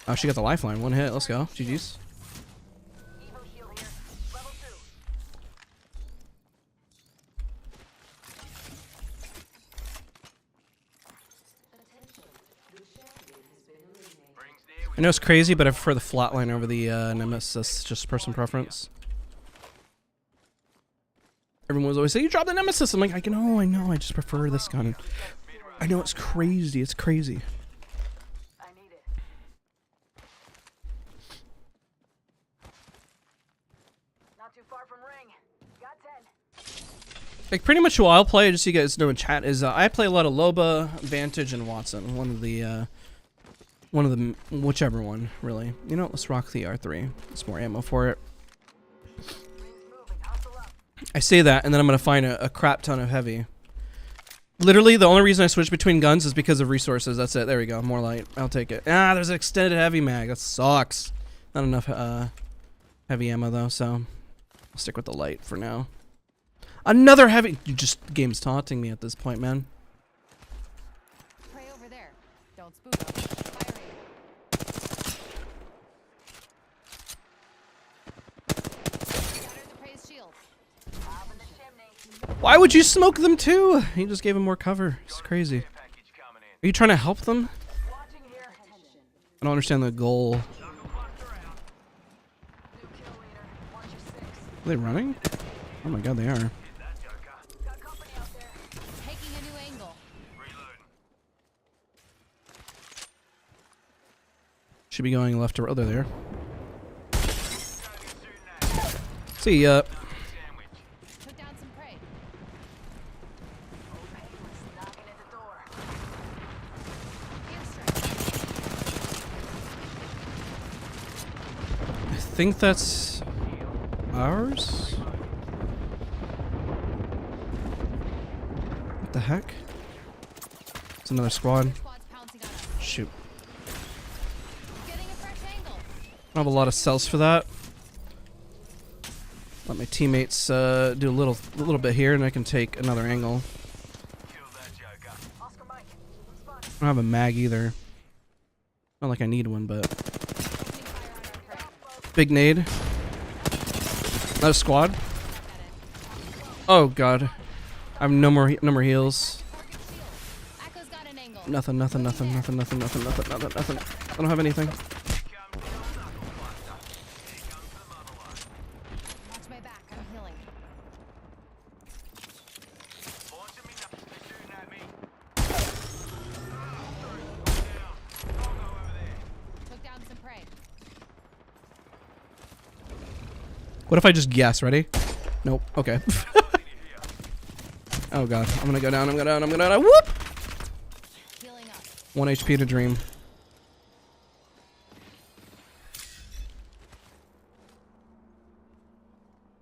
Oh, she got the lifeline. One hit. Let's go. GG's. I know it's crazy, but I prefer the flatline over the Nemesis. Just person preference. Everyone's always saying, you dropped the Nemesis. I'm like, I know. I just prefer this gun. I know it's crazy. It's crazy. Like pretty much who I'll play, just so you guys know in chat, is I play a lot of Loba, Vantage, and Watson. One of the whichever one, really. You know, let's rock the R3. There's more ammo for it. I say that, and then I'm gonna find a crap ton of heavy. Literally, the only reason I switch between guns is because of resources. That's it. There we go. More light. I'll take it. Ah, there's an extended heavy mag. That sucks. Not enough heavy ammo though, so I'll stick with the light for now. Another heavy. The game's taunting me at this point, man. Don't spook 'em. Firing. Shattered the praise shield. Why would you smoke them too? He just gave him more cover. It's crazy. Are you trying to help them? I don't understand the goal. Are they running? Oh my god, they are. Taking a new angle. Should be going left or other there. See ya. Took down some prey. I think that's ours? What the heck? It's another squad. Squad's pouncing on us. Shoot. Getting a fresh angle. I don't have a lot of cells for that. Let my teammates do a little bit here, and I can take another angle. I don't have a mag either. Not like I need one, but Opening fire on our prey. big nade. Another squad. Oh god, I have no more heals. Target shield. Echo's got an angle. Nothing. I don't have anything. Watch my back. I'm healing. Took down some prey. What if I just guess? Ready? Nope. Okay. Oh god, I'm gonna go down. Whoop! Healing up. 1 HP to dream.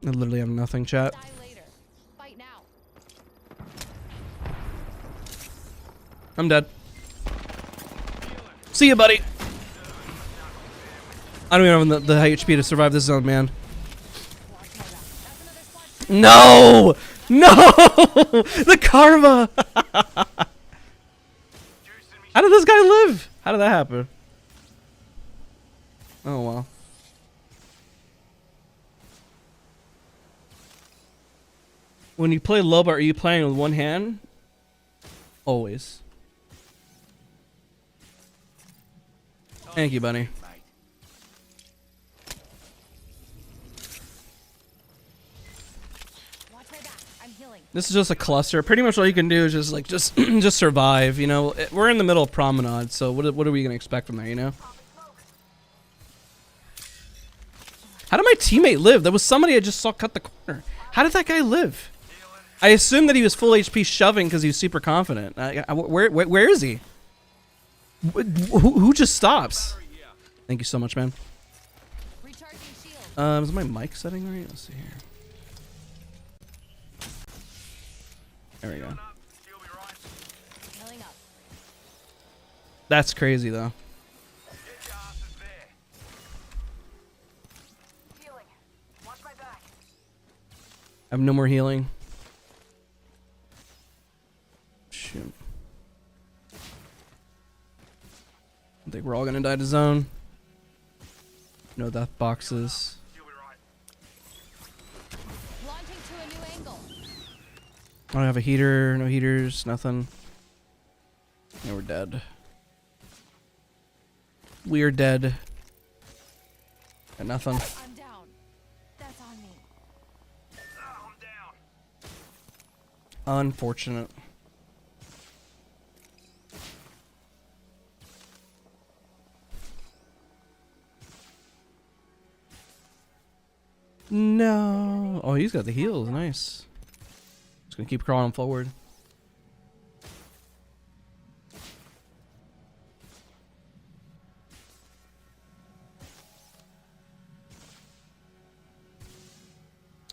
I literally have nothing, chat. Die later. Fight now. I'm dead. See you, buddy. I don't even have the high HP to survive this zone, man. Watch my back. That's another squad. No! No! The karma! How did this guy live? How did that happen? Oh, well. When you play Loba, are you playing with one hand? Always. Thank you, buddy. Watch my back. I'm healing. This is just a cluster. Pretty much all you can do is just like just survive. You know, we're in the middle of Promenade, so what are we gonna expect from there? You know. How did my teammate live? There was somebody I just saw cut the corner. How did that guy live? I assumed that he was full HP shoving because he was super confident. Where is he? Who just stops? Thank you so much, man. Recharging shield. Is my mic setting right? Let's see here. There we go. Healing up. That's crazy though. I have no more healing. Shoot. I think we're all gonna die to zone. No death boxes. Launching to a new angle. I don't have a heater, no heaters, nothing. Yeah, we're dead. We're dead. Got nothing. I'm down. That's on me. Unfortunate. No. Oh, he's got the heals. Nice. Just gonna keep crawling forward.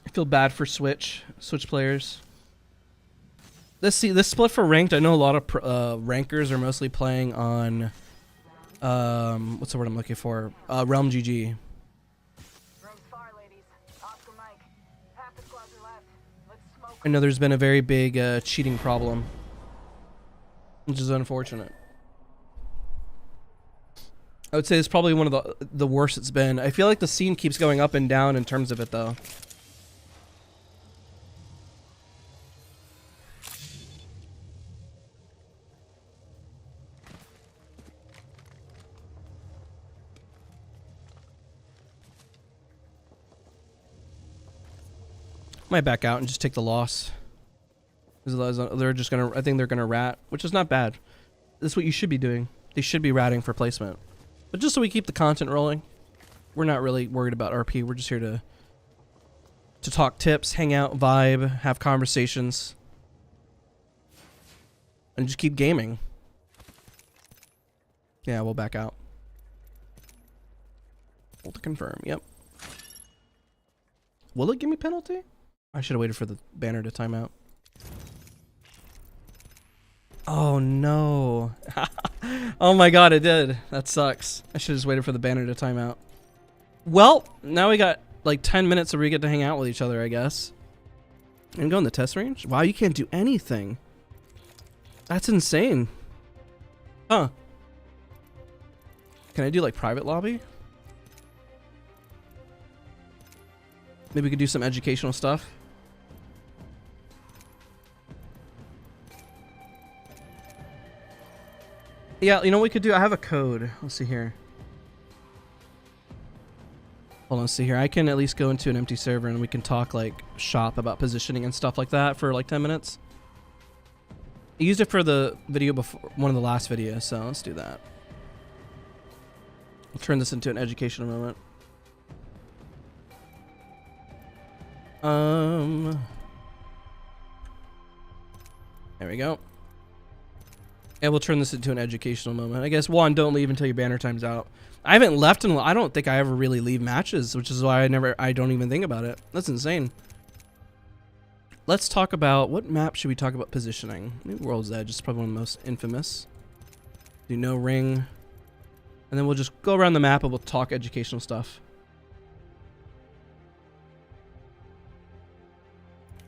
I feel bad for Switch players. This split for ranked. I know a lot of rankers are mostly playing on what's the word I'm looking for? Realm GG. I know there's been a very big cheating problem, which is unfortunate. I would say it's probably one of the worst it's been. I feel like the scene keeps going up and down in terms of it, though. Might back out and just take the loss. They're just gonna. I think they're gonna rat, which is not bad. That's what you should be doing. They should be ratting for placement, but just so we keep the content rolling. We're not really worried about RP. We're just here to talk tips, hang out, vibe, have conversations, and just keep gaming. Yeah, we'll back out. Hold to confirm. Yep. Will it give me penalty? I should have waited for the banner to time out. Oh no. Oh my god, it did. That sucks. I should have just waited for the banner to time out. Well, now we got like 10 minutes where we get to hang out with each other, I guess. And go in the test range? Wow, you can't do anything. That's insane. Huh. Can I do like private lobby? Maybe we could do some educational stuff. Yeah, you know what we could do? I have a code. Let's see here. Hold on, let's see here. I can at least go into an empty server and we can talk like shop about positioning and stuff like that for like 10 minutes. I used it for the video before, one of the last videos, so let's do that. I'll turn this into an educational moment. There we go. And we'll turn this into an educational moment. I guess one, don't leave until your banner time's out. I haven't left in. I don't think I ever really leave matches, which is why I don't even think about it. That's insane. Let's talk about what map should we talk about positioning? Maybe World's Edge is probably one of the most infamous. Do no ring, and then we'll just go around the map and we'll talk educational stuff.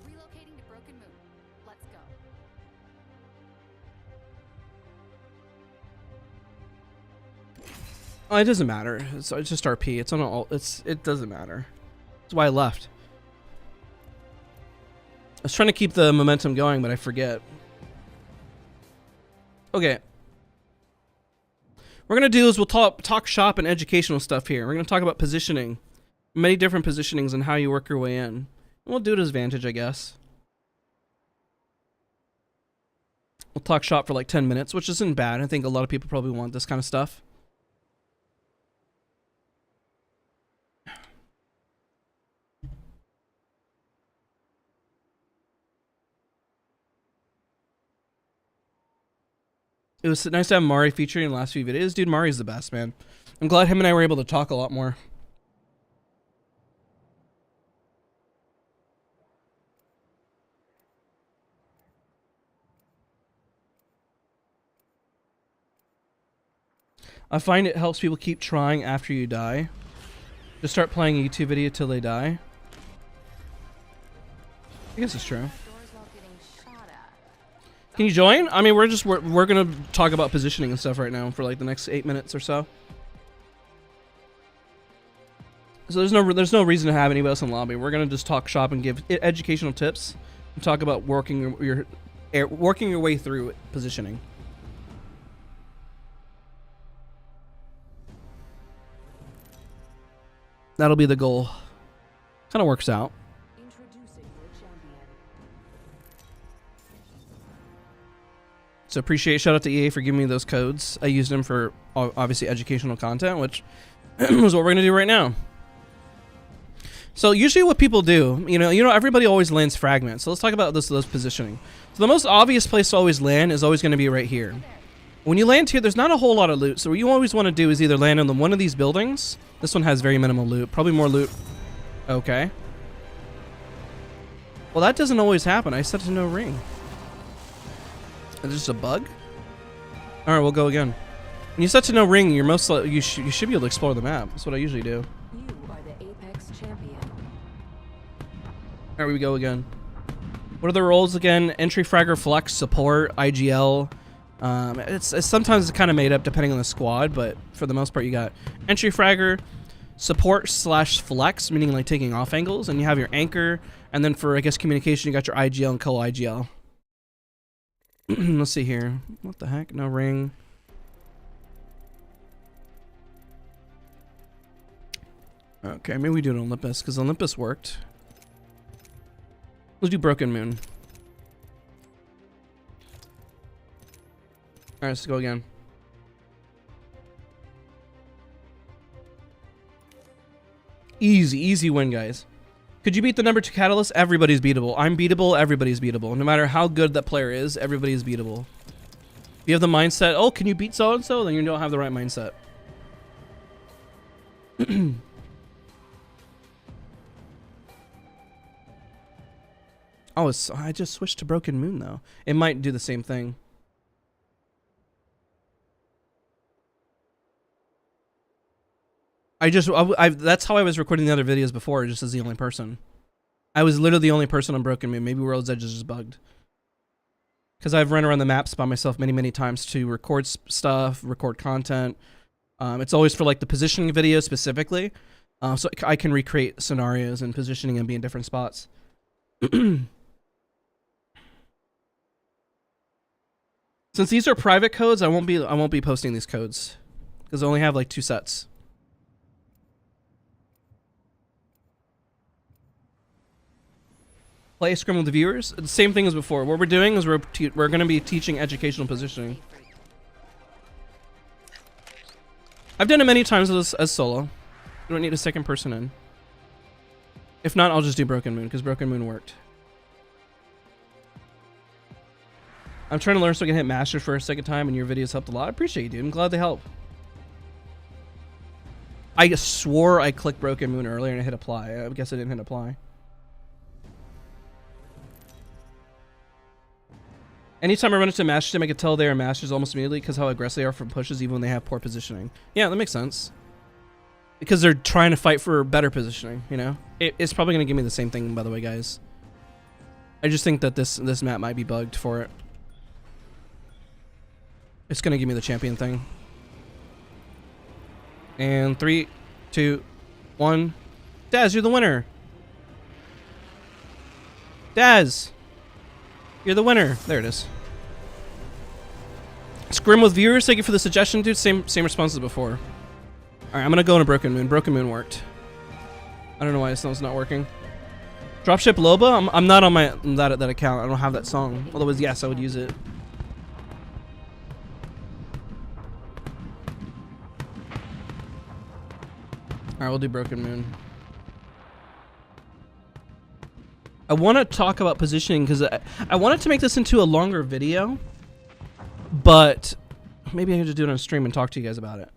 Relocating to Broken Moon. Let's go. Oh, it doesn't matter. It's just RP. It's on all. It doesn't matter. That's why I left. I was trying to keep the momentum going, but I forget. Okay. We're gonna do is we'll talk shop and educational stuff here. We're gonna talk about positioning, many different positionings, and how you work your way in. And we'll do it as Vantage, I guess. We'll talk shop for like 10 minutes, which isn't bad. I think a lot of people probably want this kind of stuff. It was nice to have Mari featuring in the last few videos. Dude, Mari's the best, man. I'm glad him and I were able to talk a lot more. I find it helps people keep trying after you die. Just start playing a YouTube video till they die. I guess it's true. Doors while getting shot at. Can you join? I mean, we're gonna talk about positioning and stuff right now for like the next 8 minutes or so. So there's no reason to have anybody else in the lobby. We're gonna just talk shop and give educational tips and talk about working your way through positioning. That'll be the goal. Kind of works out. Introducing your champion. So shout out to EA for giving me those codes. I used them for obviously educational content, which is what we're gonna do right now. So usually what people do, you know, everybody always lands fragments. So let's talk about those positioning. So the most obvious place to always land is always going to be right here. When you land here, there's not a whole lot of loot. So what you always want to do is either land on one of these buildings. This one has very minimal loot, probably more loot. Okay. Well, that doesn't always happen. I set to no ring. Is this just a bug? All right, we'll go again. When you set to no ring, you should be able to explore the map. That's what I usually do. You are the Apex champion. All right, we go again. What are the roles again? Entry, fragger, flex, support, IGL, It's sometimes kind of made up depending on the squad, but for the most part you got entry fragger, support slash flex, meaning like taking off angles, and you have your anchor, and then for I guess communication you got your IGL and co-IGL. Let's see here. What the heck? No ring. Okay, maybe we do it on Olympus, because Olympus worked. Let's do Broken Moon. Alright, let's go again. Easy win, guys. Could you beat the number 2 Catalyst? Everybody's beatable. I'm beatable, everybody's beatable. No matter how good that player is, everybody's beatable. If you have the mindset, oh, can you beat so-and-so? Then you don't have the right mindset. Oh, I just switched to Broken Moon, though. It might do the same thing. That's how I was recording the other videos before, just as the only person. I was literally the only person on Broken Moon. Maybe World's Edge is just bugged. Because I've run around the maps by myself many times to record stuff, record content. It's always for like the positioning video specifically. So I can recreate scenarios and positioning and be in different spots. Since these are private codes, I won't be posting these codes. Because I only have like 2 sets. Play a scrim with the viewers. The same thing as before. What we're doing is we're going to be teaching educational positioning. I've done it many times as solo. You don't need a second person in. If not, I'll just do Broken Moon because Broken Moon worked. I'm trying to learn so I can hit Master for a second time, and your videos helped a lot. I appreciate you, dude. I'm glad they help. I swore I clicked Broken Moon earlier and I hit apply. I guess I didn't hit apply. Anytime I run into a Master team, I can tell they are Masters almost immediately because how aggressive they are from pushes even when they have poor positioning. Yeah, that makes sense. Because they're trying to fight for better positioning, you know? It's probably going to give me the same thing, by the way, guys. I just think that this map might be bugged for it. It's going to give me the champion thing. And 3, 2, 1. Daz, you're the winner. Daz. You're the winner. There it is. Scrim with viewers. Thank you for the suggestion, dude. Same response as before. Alright, I'm gonna go into Broken Moon. Broken Moon worked. I don't know why this song's not working. Dropship Loba? I'm not on my that account. I don't have that song. Otherwise, yes, I would use it. Alright, we'll do Broken Moon. I want to talk about positioning because I wanted to make this into a longer video, but maybe I can just do it on stream and talk to you guys about it.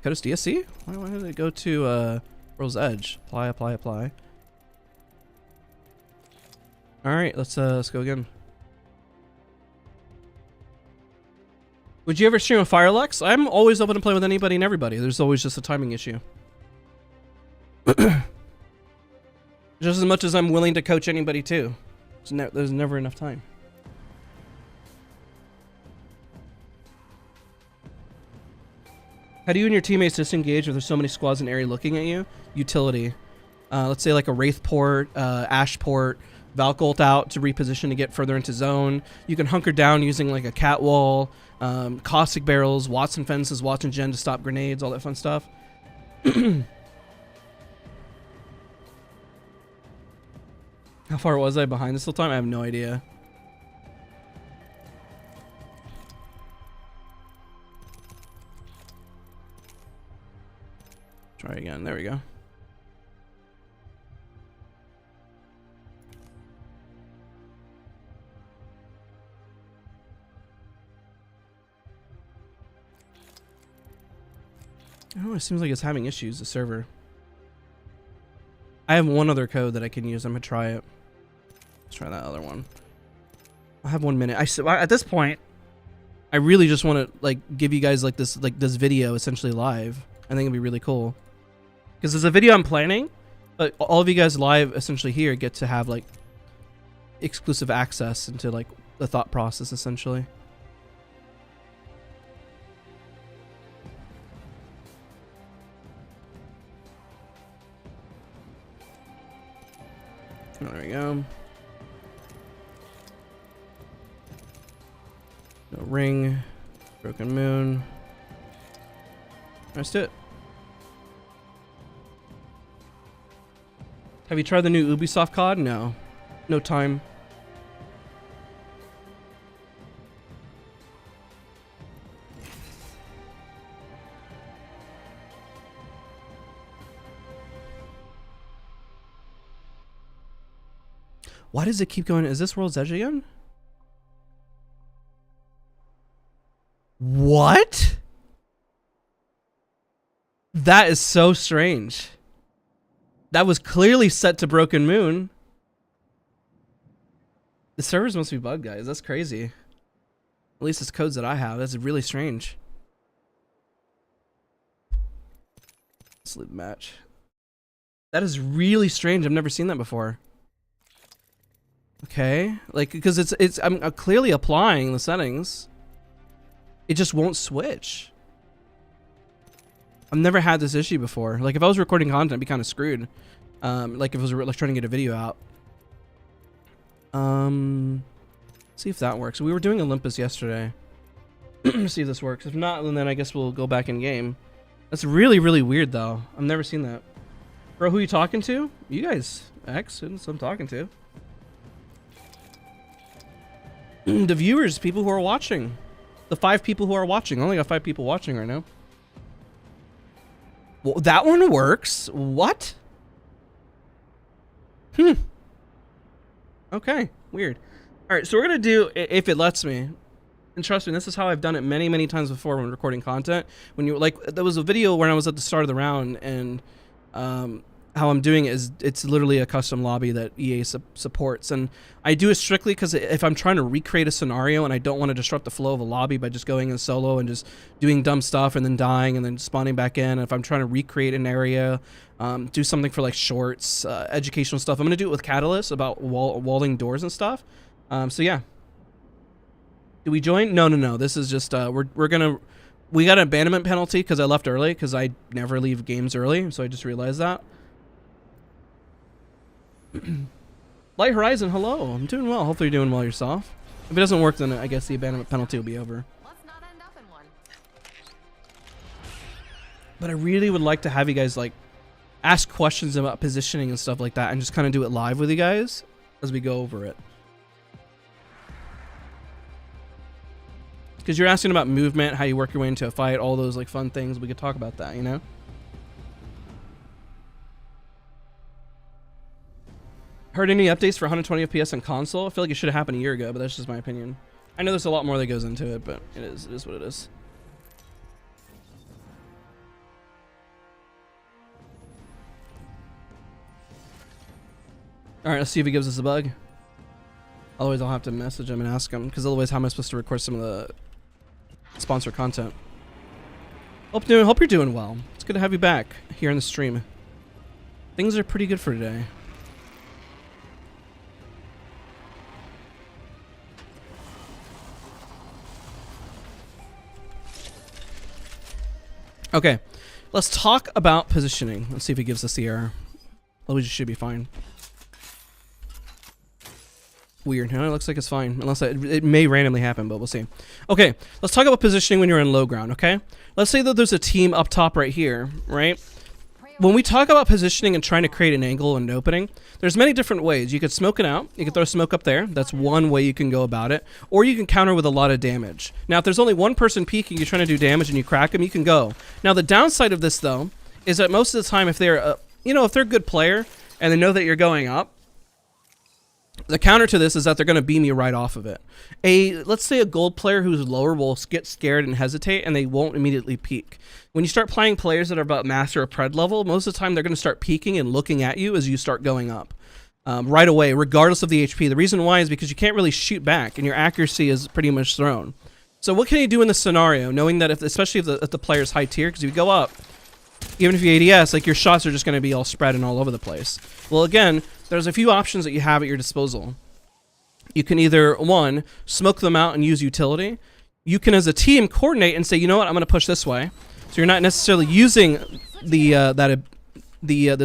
Codus DSC? Why did it go to World's Edge? Apply. Alright, let's go again. Would you ever stream a Firelux? I'm always open to play with anybody and everybody. There's always just a timing issue. Just as much as I'm willing to coach anybody too. There's never enough time. How do you and your teammates disengage if there's so many squads in area looking at you? Utility. Let's say like a Wraith port, Ash port, Valk ult out to reposition to get further into zone. You can hunker down using like a cat wall, caustic barrels, Watson fences, Watson gen to stop grenades, all that fun stuff. How far was I behind this whole time? I have no idea. Try again. There we go. Oh, it seems like it's having issues, the server. I have one other code that I can use. I'm gonna try it. Let's try that other one. I have 1 minute. At this point, I really just want to like give you guys like this video essentially live. I think it'd be really cool because there's a video I'm planning, but all of you guys live essentially here get to have like exclusive access into like the thought process essentially. Oh, there we go. No ring, broken moon. That's it. Have you tried the new Ubisoft COD? No. No time. Why does it keep going? Is this World's Edge again? What? That is so strange. That was clearly set to Broken Moon. The servers must be bugged, guys. That's crazy. At least it's codes that I have. That's really strange. Let's leave the match. That is really strange. I've never seen that before. Okay, like because I'm clearly applying the settings. It just won't switch. I've never had this issue before. Like if I was recording content, I'd be kind of screwed. Like if I was like trying to get a video out. See if that works. We were doing Olympus yesterday. See if this works. If not, then I guess we'll go back in game. That's really, really weird though. I've never seen that. Bro, who are you talking to? You guys, X, who's I'm talking to. The viewers, people who are watching. The 5 people who are watching. I only got 5 people watching right now. Well, that one works. What? Okay, weird. All right, so we're gonna do, if it lets me, and trust me, this is how I've done it many, many times before when recording content. When you like, there was a video when I was at the start of the round, and how I'm doing it is it's literally a custom lobby that EA supports, and I do it strictly because if I'm trying to recreate a scenario and I don't want to disrupt the flow of a lobby by just going in solo and just doing dumb stuff and then dying and then spawning back in. If I'm trying to recreate an area, do something for like shorts, educational stuff, I'm gonna do it with Catalyst about walling doors and stuff. So yeah. Do we join? No. This is just we got an abandonment penalty because I left early because I never leave games early, so I just realized that. Light Horizon, hello. I'm doing well. Hopefully you're doing well yourself. If it doesn't work, then I guess the abandonment penalty will be over. Let's not end up in one. But I really would like to have you guys like ask questions about positioning and stuff like that, and just kind of do it live with you guys as we go over it. Because you're asking about movement, how you work your way into a fight, all those like fun things. We could talk about that, you know? Heard any updates for 120 FPS on console? I feel like it should have happened a year ago, but that's just my opinion. I know there's a lot more that goes into it, but it is what it is. Alright, let's see if he gives us a bug. Otherwise I'll have to message him and ask him, because otherwise how am I supposed to record some of the sponsored content? Hope you're doing well. It's good to have you back here in the stream. Things are pretty good for today. Okay, let's talk about positioning. Let's see if he gives us the error. Well, we should be fine. Weird, huh? It looks like it's fine. Unless it may randomly happen, but we'll see. Okay, let's talk about positioning when you're in low ground, okay? Let's say that there's a team up top right here, right? When we talk about positioning and trying to create an angle and an opening, there's many different ways. You could smoke it out. You could throw smoke up there. That's one way you can go about it. Or you can counter with a lot of damage. Now, if there's only one person peeking, you're trying to do damage and you crack them, you can go. Now, the downside of this, though, is that most of the time, if they're, if they're a good player and they know that you're going up, the counter to this is that they're going to beam you right off of it. Let's say a gold player who's lower will get scared and hesitate, and they won't immediately peek. When you start playing players that are about master or pred level, most of the time they're going to start peeking and looking at you as you start going up right away, regardless of the HP. The reason why is because you can't really shoot back, and your accuracy is pretty much thrown. So what can you do in this scenario, knowing that especially if the player's high tier, because if you go up, even if you ADS, like your shots are just going to be all spread and all over the place. Well, again, there's a few options that you have at your disposal. You can either, one, smoke them out and use utility. You can, as a team, coordinate and say, you know what, I'm going to push this way. So you're not necessarily using the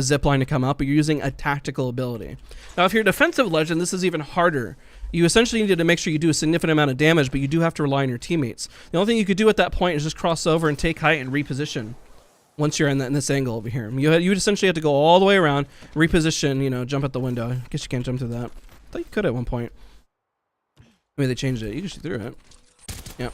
zip line to come up, but you're using a tactical ability. Now, if you're a defensive legend, this is even harder. You essentially need to make sure you do a significant amount of damage, but you do have to rely on your teammates. The only thing you could do at that point is just cross over and take height and reposition. Once you're in this angle over here, you would essentially have to go all the way around, reposition, you know, jump out the window. I guess you can't jump through that. I thought you could at one point. Maybe they changed it. You can shoot through it. Yeah.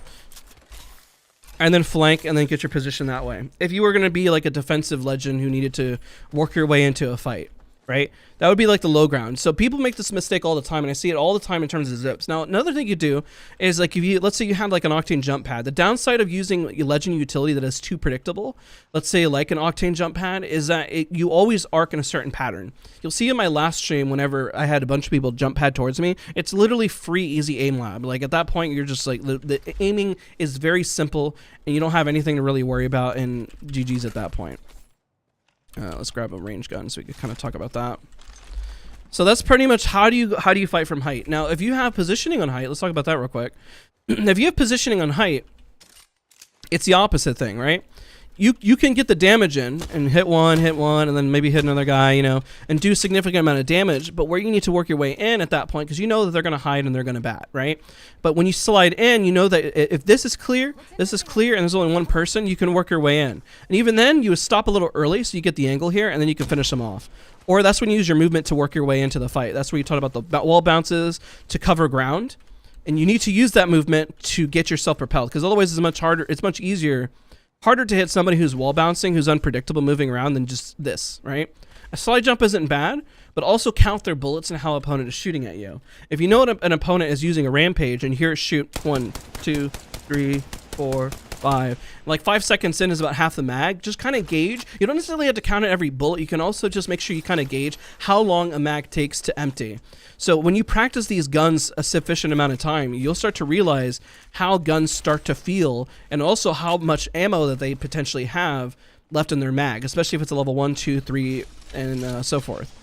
And then flank, and then get your position that way. If you were going to be like a defensive legend who needed to work your way into a fight, right? That would be like the low ground. So people make this mistake all the time, and I see it all the time in terms of zips. Now, another thing you do is, like, if you, let's say you have like an Octane jump pad. The downside of using a legend utility that is too predictable, let's say like an Octane jump pad, is that you always arc in a certain pattern. You'll see in my last stream, whenever I had a bunch of people jump pad towards me, it's literally free, easy aim lab. Like at that point, you're just like, the aiming is very simple, and you don't have anything to really worry about, and GG's at that point. Let's grab a range gun so we can kind of talk about that. So that's pretty much how do you fight from height. Now, if you have positioning on height, let's talk about that real quick. If you have positioning on height, it's the opposite thing, right? You can get the damage in and hit one, and then maybe hit another guy, you know, and do a significant amount of damage. But where you need to work your way in at that point, because you know that they're going to hide and they're going to bat, right? But when you slide in, you know that if this is clear, and there's only one person, you can work your way in. And even then, you would stop a little early so you get the angle here, and then you can finish them off. Or that's when you use your movement to work your way into the fight. That's where you talk about the wall bounces to cover ground. And you need to use that movement to get yourself propelled, because otherwise it's much harder. It's much harder to hit somebody who's wall bouncing, who's unpredictable moving around, than just this, right? A slide jump isn't bad, but also count their bullets and how an opponent is shooting at you. If you know an opponent is using a rampage and you hear it shoot 1, 2, 3, 4, 5, like 5 seconds in is about half the mag, just kind of gauge. You don't necessarily have to count at every bullet. You can also just make sure you kind of gauge how long a mag takes to empty. So when you practice these guns a sufficient amount of time, you'll start to realize how guns start to feel, and also how much ammo that they potentially have left in their mag, especially if it's a level 1, 2, 3, and so forth.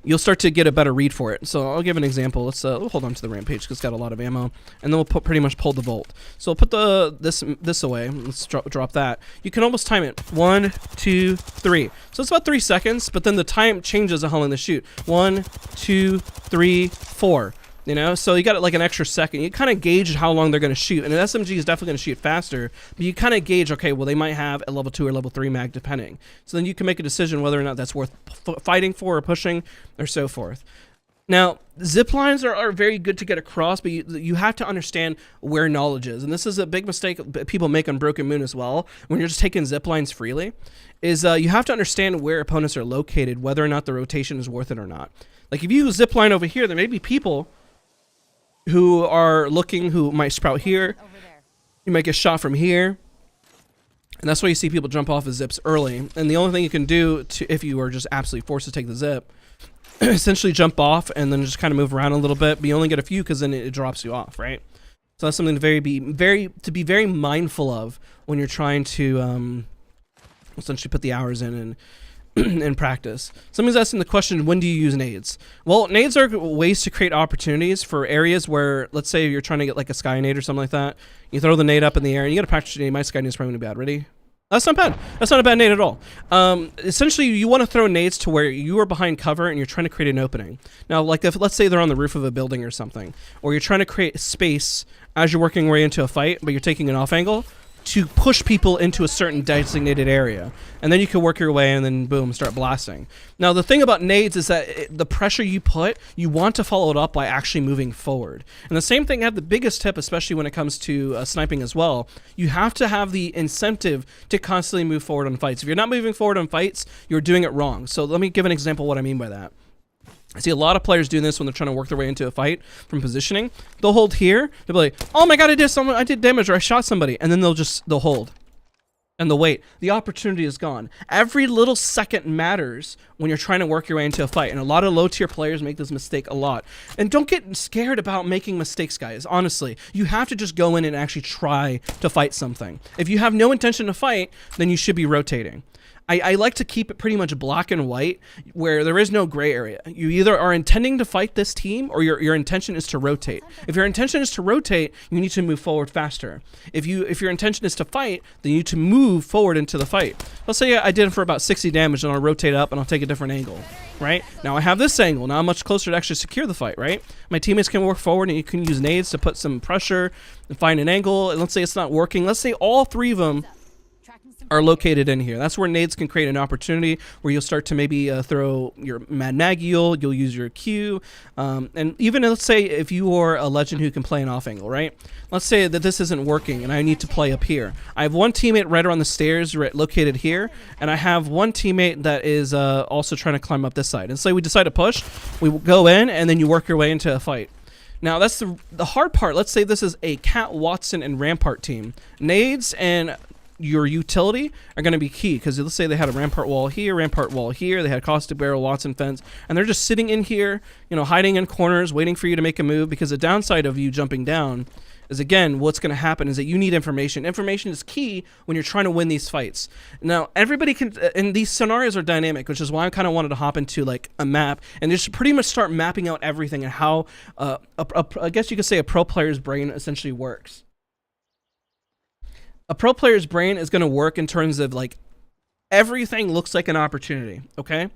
You'll start to get a better read for it. So I'll give an example. Let's we'll hold on to the rampage because it's got a lot of ammo, and then we'll pretty much pull the volt. So we'll put this away. Let's drop that. You can almost time it. 1, 2, 3. So it's about 3 seconds, but then the time changes on how long they shoot. 1, 2, 3, 4. You know, so you got it like an extra second. You kind of gauge how long they're going to shoot, and an SMG is definitely going to shoot faster. But you kind of gauge, okay, well, they might have a level 2 or level 3 mag, depending. So then you can make a decision whether or not that's worth fighting for or pushing, or so forth. Now, zip lines are very good to get across, but you have to understand where knowledge is, and this is a big mistake people make on Broken Moon as well. When you're just taking zip lines freely, is you have to understand where opponents are located, whether or not the rotation is worth it or not. Like if you zip line over here, there may be people who are looking, who might sprout here. You might get shot from here. And that's why you see people jump off of zips early. And the only thing you can do if you are just absolutely forced to take the zip, essentially jump off and then just kind of move around a little bit. But you only get a few because then it drops you off, right? So that's something to be very mindful of when you're trying to essentially put the hours in and in practice. Somebody's asking the question, when do you use nades? Well, nades are ways to create opportunities for areas where, let's say you're trying to get like a sky nade or something like that. You throw the nade up in the air and you got to practice your nade. My sky nade is probably going to be bad. Ready? That's not bad. That's not a bad nade at all. Essentially, you want to throw nades to where you are behind cover and you're trying to create an opening. Now, like if let's say they're on the roof of a building or something, or you're trying to create space as you're working your way into a fight, but you're taking an off angle to push people into a certain designated area, and then you can work your way and then boom, start blasting. Now the thing about nades is that the pressure you put, you want to follow it up by actually moving forward. And the same thing, I have the biggest tip, especially when it comes to sniping as well. You have to have the incentive to constantly move forward on fights. If you're not moving forward on fights, you're doing it wrong. So let me give an example of what I mean by that. I see a lot of players doing this when they're trying to work their way into a fight from positioning. They'll hold here. They'll be like, oh my god, I did damage, or I shot somebody. And then they'll hold. And they'll wait. The opportunity is gone. Every little second matters when you're trying to work your way into a fight. And a lot of low tier players make this mistake a lot. And don't get scared about making mistakes, guys. Honestly, you have to just go in and actually try to fight something. If you have no intention to fight, then you should be rotating. I like to keep it pretty much black and white, where there is no gray area. You either are intending to fight this team, or your intention is to rotate. If your intention is to rotate, you need to move forward faster. If your intention is to fight, then you need to move forward into the fight. Let's say I did it for about 60 damage, and I'll rotate up and I'll take a different angle, right? Now I have this angle. Now I'm much closer to actually secure the fight, right? My teammates can work forward, and you can use nades to put some pressure and find an angle. And let's say it's not working. Let's say all three of them are located in here. That's where nades can create an opportunity where you'll start to maybe throw your Mad Magiel, you'll use your Q, and even let's say if you are a legend who can play an off angle, right? Let's say that this isn't working and I need to play up here. I have one teammate right around the stairs located here, and I have one teammate that is also trying to climb up this side. And say we decide to push, we go in, and then you work your way into a fight. Now that's the hard part. Let's say this is a Cat, Watson, and Rampart team. Nades and your utility are going to be key, because let's say they had a rampart wall here, they had caustic barrel, Watson fence, and they're just sitting in here, you know, hiding in corners, waiting for you to make a move, because the downside of you jumping down is, again, what's going to happen is that you need information. Information is key when you're trying to win these fights. Now, everybody can, and these scenarios are dynamic, which is why I kind of wanted to hop into like a map and just pretty much start mapping out everything and how, I guess you could say, a pro player's brain essentially works. A pro player's brain is going to work in terms of like everything looks like an opportunity, okay?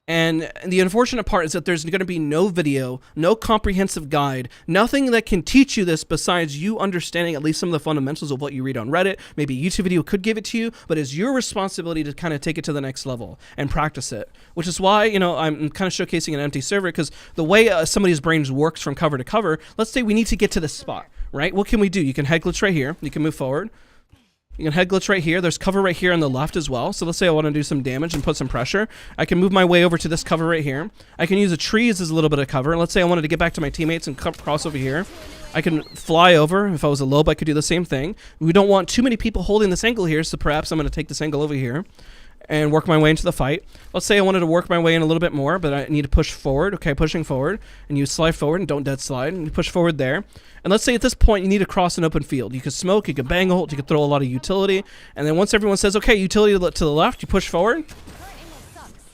And the unfortunate part is that there's going to be no video, no comprehensive guide, nothing that can teach you this besides you understanding at least some of the fundamentals of what you read on Reddit. Maybe a YouTube video could give it to you, but it's your responsibility to kind of take it to the next level and practice it, which is why, you know, I'm kind of showcasing an empty server, because the way somebody's brain works from cover to cover, let's say we need to get to this spot, right? What can we do? You can head glitch right here. You can move forward. You can head glitch right here. There's cover right here on the left as well. So let's say I want to do some damage and put some pressure. I can move my way over to this cover right here. I can use the trees as a little bit of cover. Let's say I wanted to get back to my teammates and cross over here. I can fly over. If I was a lobe, I could do the same thing. We don't want too many people holding this angle here, so perhaps I'm going to take this angle over here and work my way into the fight. Let's say I wanted to work my way in a little bit more, but I need to push forward. Okay, pushing forward, and you slide forward and don't dead slide, and you push forward there. And let's say at this point you need to cross an open field. You could smoke, you could bang ult, you could throw a lot of utility, and then once everyone says, okay, utility to the left, you push forward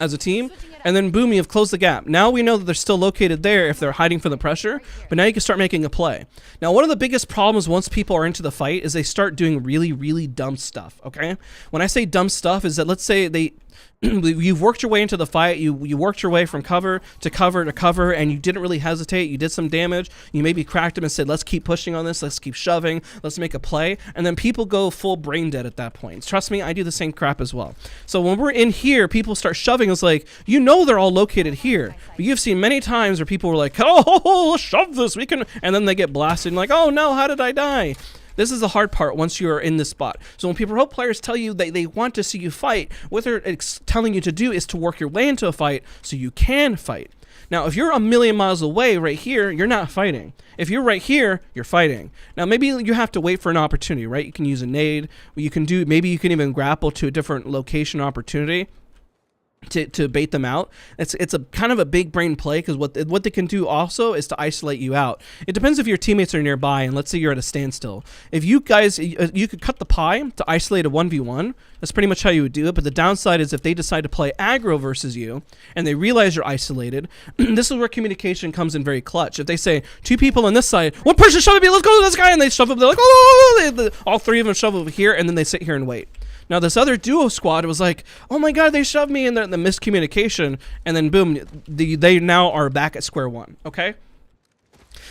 as a team, and then boom, you've closed the gap. Now we know that they're still located there if they're hiding from the pressure, but now you can start making a play. Now, one of the biggest problems once people are into the fight is they start doing really, really dumb stuff, okay? When I say dumb stuff is that, let's say you've worked your way into the fight, you worked your way from cover to cover to cover, and you didn't really hesitate, you did some damage, you maybe cracked them and said, let's keep pushing on this, let's keep shoving, let's make a play, and then people go full brain dead at that point. Trust me, I do the same crap as well. So when we're in here, people start shoving, it's like, you know they're all located here, but you've seen many times where people were like, oh, let's shove this, we can, and then they get blasted and like, oh no, how did I die? This is the hard part once you're in this spot. So when pro players tell you that they want to see you fight, what they're telling you to do is to work your way into a fight so you can fight. Now, if you're a million miles away right here, you're not fighting. If you're right here, you're fighting. Now, maybe you have to wait for an opportunity, right? You can use a nade. You can do, maybe you can even grapple to a different location opportunity to bait them out. It's a kind of a big brain play, because what they can do also is to isolate you out. It depends if your teammates are nearby, and let's say you're at a standstill. If you guys, you could cut the pie to isolate a 1v1. That's pretty much how you would do it, but the downside is if they decide to play aggro versus you and they realize you're isolated, this is where communication comes in very clutch. If they say two people on this side, one person shove me, let's go to this guy, and they shove up, they're like, oh, all three of them shove over here, and then they sit here and wait. Now this other duo squad was like, oh my god, they shoved me, and the miscommunication, and then boom, they now are back at square one, okay?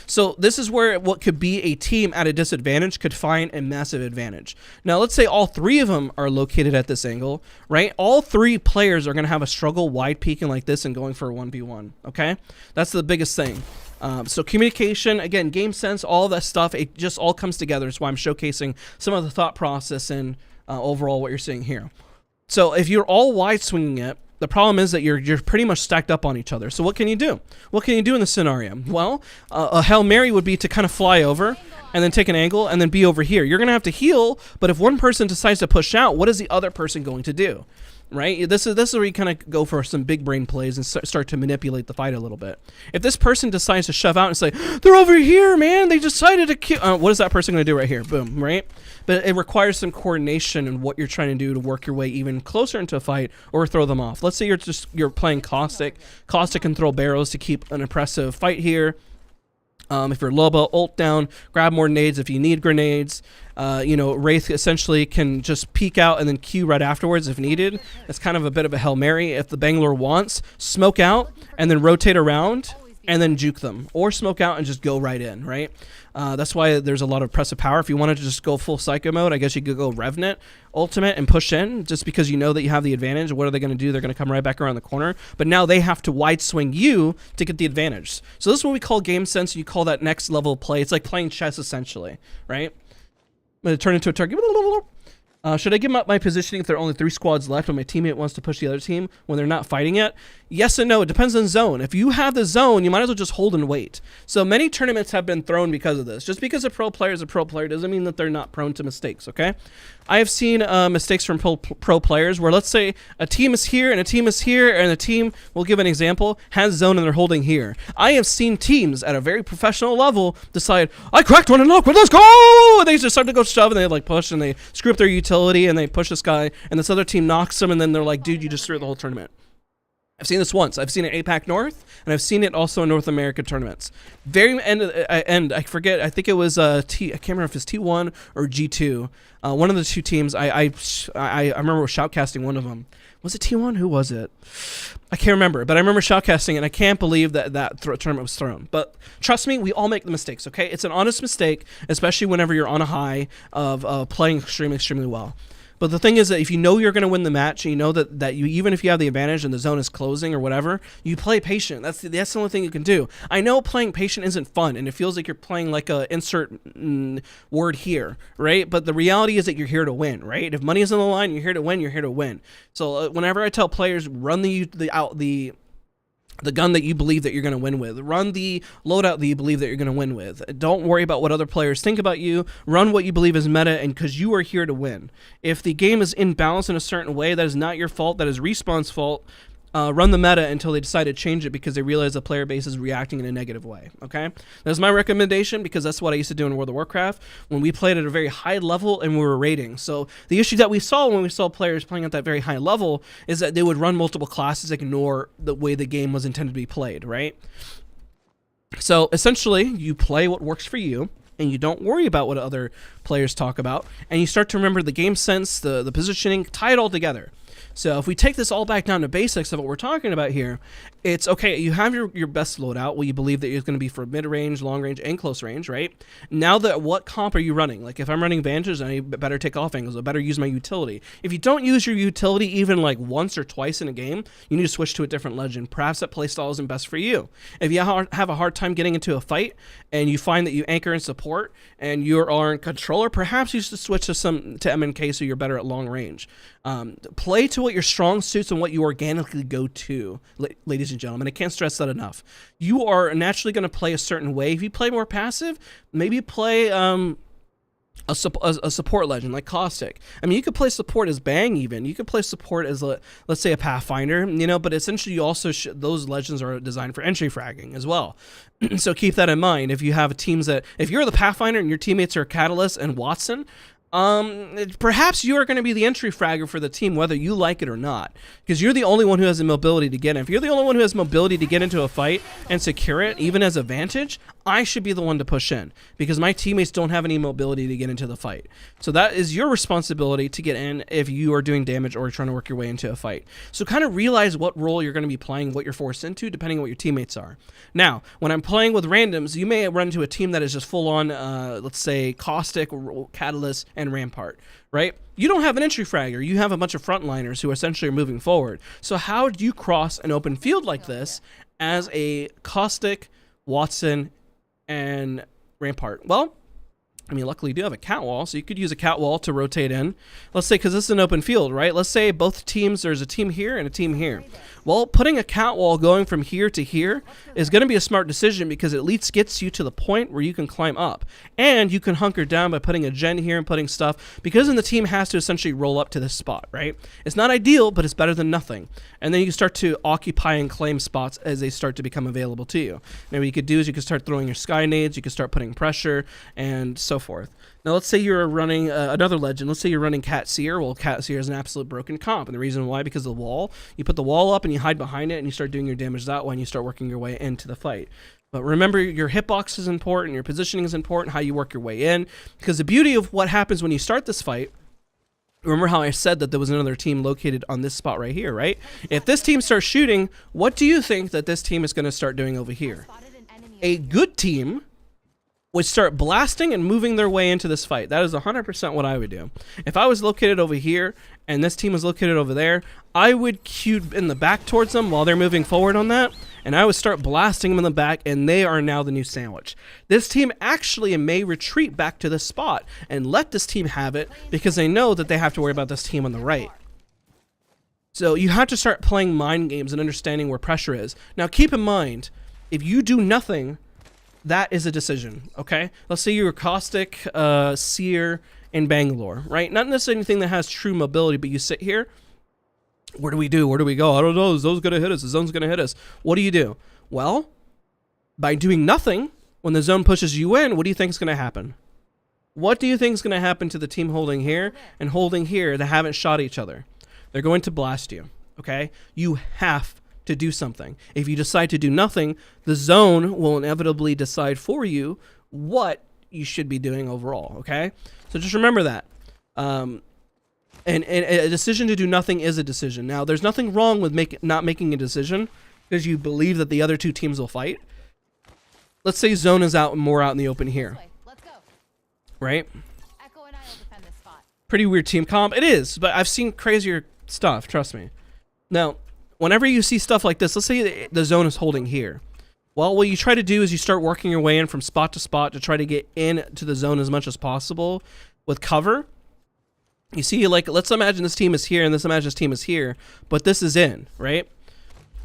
So this is where what could be a team at a disadvantage could find a massive advantage. Now let's say all three of them are located at this angle, right? All three players are going to have a struggle wide peeking like this and going for a 1v1, okay? That's the biggest thing. So communication, again, game sense, all of that stuff, it just all comes together. That's why I'm showcasing some of the thought process and overall what you're seeing here. So if you're all wide swinging it, the problem is that you're pretty much stacked up on each other. So what can you do? What can you do in this scenario? Well, a Hail Mary would be to kind of fly over and then take an angle and then be over here. You're going to have to heal, but if one person decides to push out, what is the other person going to do? right? This is where you kind of go for some big brain plays and start to manipulate the fight a little bit. If this person decides to shove out and say, they're over here, man, they decided to kill, what is that person going to do right here? Boom, right? But it requires some coordination in what you're trying to do to work your way even closer into a fight or throw them off. Let's say you're playing Caustic. Caustic can throw barrels to keep an impressive fight here. If you're Loba, ult down, grab more nades if you need grenades. Wraith essentially can just peek out and then Q right afterwards if needed. It's kind of a bit of a Hail Mary. If the Bangler wants, smoke out and then rotate around and then juke them. Or smoke out and just go right in, right? That's why there's a lot of pressive power. If you wanted to just go full Psycho mode, I guess you could go Revenant Ultimate and push in just because you know that you have the advantage. What are they going to do? They're going to come right back around the corner. But now they have to wide swing you to get the advantage. So this is what we call game sense. You call that next level play. It's like playing chess essentially, right? I'm going to turn into a target. Should I give up my positioning if there are only 3 squads left and my teammate wants to push the other team when they're not fighting yet? Yes and no. It depends on zone. If you have the zone, you might as well just hold and wait. So many tournaments have been thrown because of this. Just because a pro player is a pro player doesn't mean that they're not prone to mistakes, okay? I have seen mistakes from pro players where, let's say, a team is here and a team is here, and a team, we'll give an example, has zone and they're holding here. I have seen teams at a very professional level decide, I cracked one and knocked one, let's go! And they just start to go shove and they like push and they screw up their utility and they push this guy and this other team knocks them and then they're like, dude, you just threw the whole tournament. I've seen this once. I've seen it APAC North, and I've seen it also in North America tournaments. Very end, I forget. I think it was I can't remember if it's T1 or G2. One of the two teams. I remember shoutcasting one of them. Was it T1? Who was it? I can't remember, but I remember shoutcasting, and I can't believe that tournament was thrown. But trust me, we all make the mistakes. Okay, it's an honest mistake, especially whenever you're on a high of playing extremely well. But the thing is that if you know you're going to win the match, and you know that you, even if you have the advantage and the zone is closing or whatever, you play patient. That's the only thing you can do. I know playing patient isn't fun, and it feels like you're playing like a insert word here, right? But the reality is that you're here to win, right? If money is on the line, you're here to win. You're here to win. So whenever I tell players, run the gun that you believe that you're going to win with. Run the loadout that you believe that you're going to win with. Don't worry about what other players think about you. Run what you believe is meta, and because you are here to win. If the game is imbalanced in a certain way, that is not your fault. That is Respawn's fault. Run the meta until they decide to change it because they realize the player base is reacting in a negative way, okay? That's my recommendation because that's what I used to do in World of Warcraft when we played at a very high level and we were raiding. So the issue that we saw when we saw players playing at that very high level is that they would run multiple classes, ignore the way the game was intended to be played, right? So essentially, you play what works for you, and you don't worry about what other players talk about, and you start to remember the game sense, the positioning, tie it all together. So if we take this all back down to basics of what we're talking about here, it's okay, you have your best loadout, what you believe that it's going to be for mid-range, long-range, and close range, right? Now that what comp are you running? Like if I'm running Vantage, I better take off angles, I better use my utility. If you don't use your utility even like once or twice in a game, you need to switch to a different legend. Perhaps that playstyle isn't best for you. If you have a hard time getting into a fight and you find that you anchor in support and you are in controller, perhaps you should switch to MNK so you're better at long range. Play to what your strong suits and what you organically go to, ladies and gentlemen. I can't stress that enough. You are naturally going to play a certain way. If you play more passive, maybe play a support legend like Caustic. I mean, you could play support as Bang even. You could play support as, let's say, a Pathfinder, you know, but essentially you also those legends are designed for entry fragging as well. So keep that in mind. If you have teams if you're the Pathfinder and your teammates are Catalyst and Watson, perhaps you are going to be the entry fragger for the team, whether you like it or not, because you're the only one who has the mobility to get in. If you're the only one who has mobility to get into a fight and secure it, even as a Vantage, I should be the one to push in because my teammates don't have any mobility to get into the fight. So that is your responsibility to get in if you are doing damage or trying to work your way into a fight. So kind of realize what role you're going to be playing, what you're forced into, depending on what your teammates are. Now, when I'm playing with randoms, you may run into a team that is just full on, let's say, Caustic, Catalyst, and Rampart, right? You don't have an entry fragger. You have a bunch of frontliners who essentially are moving forward. So how do you cross an open field like this as a Caustic, Watson, and Rampart? Well, I mean, luckily you do have a cat wall, so you could use a cat wall to rotate in. Let's say, because this is an open field, right? Let's say both teams, there's a team here and a team here. Well, putting a cat wall going from here to here is going to be a smart decision because it at least gets you to the point where you can climb up. And you can hunker down by putting a gen here and putting stuff, because then the team has to essentially roll up to this spot, right? It's not ideal, but it's better than nothing. And then you can start to occupy and claim spots as they start to become available to you. Now what you could do is you could start throwing your sky nades, you could start putting pressure, and so forth. Now, let's say you're running another legend. Let's say you're running Cat Seer. Well, Cat Seer is an absolute broken comp. And the reason why, because of the wall. You put the wall up and you hide behind it and you start doing your damage that way and you start working your way into the fight. But remember, your hitbox is important, your positioning is important, how you work your way in. Because the beauty of what happens when you start this fight, remember how I said that there was another team located on this spot right here, right? If this team starts shooting, what do you think that this team is going to start doing over here? A good team would start blasting and moving their way into this fight. That is 100% what I would do. If I was located over here and this team was located over there, I would queue in the back towards them while they're moving forward on that, and I would start blasting them in the back, and they are now the new sandwich. This team actually may retreat back to this spot and let this team have it because they know that they have to worry about this team on the right. So you have to start playing mind games and understanding where pressure is. Now keep in mind, if you do nothing, that is a decision, okay? Let's say you're Caustic, Seer, and Bangalore, right? Not necessarily anything that has true mobility, but you sit here. Where do we do? Where do we go? I don't know. The zone's going to hit us. The zone's going to hit us. What do you do? Well, by doing nothing, when the zone pushes you in, what do you think is going to happen? What do you think is going to happen to the team holding here and holding here that haven't shot each other? They're going to blast you, okay? You have to do something. If you decide to do nothing, the zone will inevitably decide for you what you should be doing overall, okay? So just remember that. And a decision to do nothing is a decision. Now, there's nothing wrong with not making a decision because you believe that the other two teams will fight. Let's say zone is more out in the open here. Let's go. Right? Echo and I will defend this spot. Pretty weird team comp. It is, but I've seen crazier stuff, trust me. Now, whenever you see stuff like this, let's say the zone is holding here. Well, what you try to do is you start working your way in from spot to spot to try to get into the zone as much as possible with cover. You see, like, let's imagine this team is here and let's imagine this team is here, but this is in, right?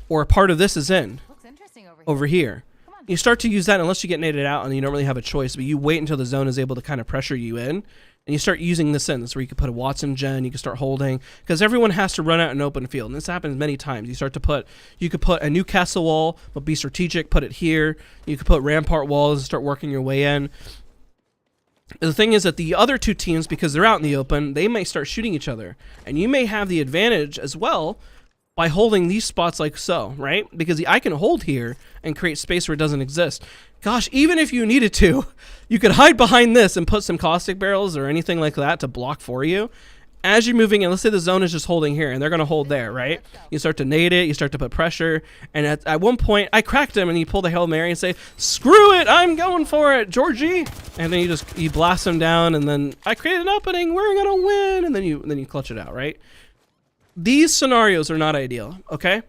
Or a part of this is in. Looks interesting over here. You start to use that unless you get naded out and you don't really have a choice, but you wait until the zone is able to kind of pressure you in. And you start using this in. That's where you can put a Watson gen, you can start holding, because everyone has to run out in open field. And this happens many times. You could put a Newcastle wall, but be strategic, put it here. You could put rampart walls and start working your way in. The thing is that the other two teams, because they're out in the open, they may start shooting each other. And you may have the advantage as well by holding these spots like so, right? Because I can hold here and create space where it doesn't exist. Gosh, even if you needed to, you could hide behind this and put some caustic barrels or anything like that to block for you. As you're moving in, let's say the zone is just holding here and they're going to hold there, right? You start to nade it, you start to put pressure, and at one point, I cracked him and you pull the Hail Mary and say, screw it, I'm going for it, Georgie! And then you blast him down, and then I created an opening, we're going to win, and then you clutch it out, right? These scenarios are not ideal, okay?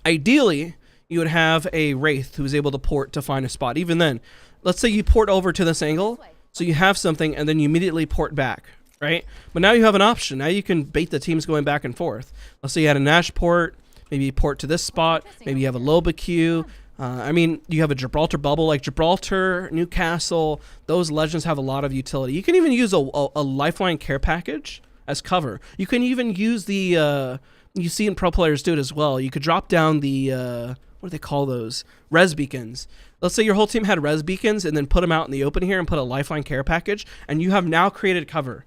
Ideally, you would have a Wraith who's able to port to find a spot. Even then, let's say you port over to this angle, so you have something, and then you immediately port back, right? But now you have an option. Now you can bait the teams going back and forth. Let's say you had a Nash port, maybe you port to this spot, maybe you have a Loba queue. I mean, you have a Gibraltar bubble, like Gibraltar, Newcastle. Those legends have a lot of utility. You can even use a lifeline care package as cover. You can even use the, you see in pro players do it as well. You could drop down the, what do they call those? Res beacons. Let's say your whole team had res beacons and then put them out in the open here and put a lifeline care package, and you have now created cover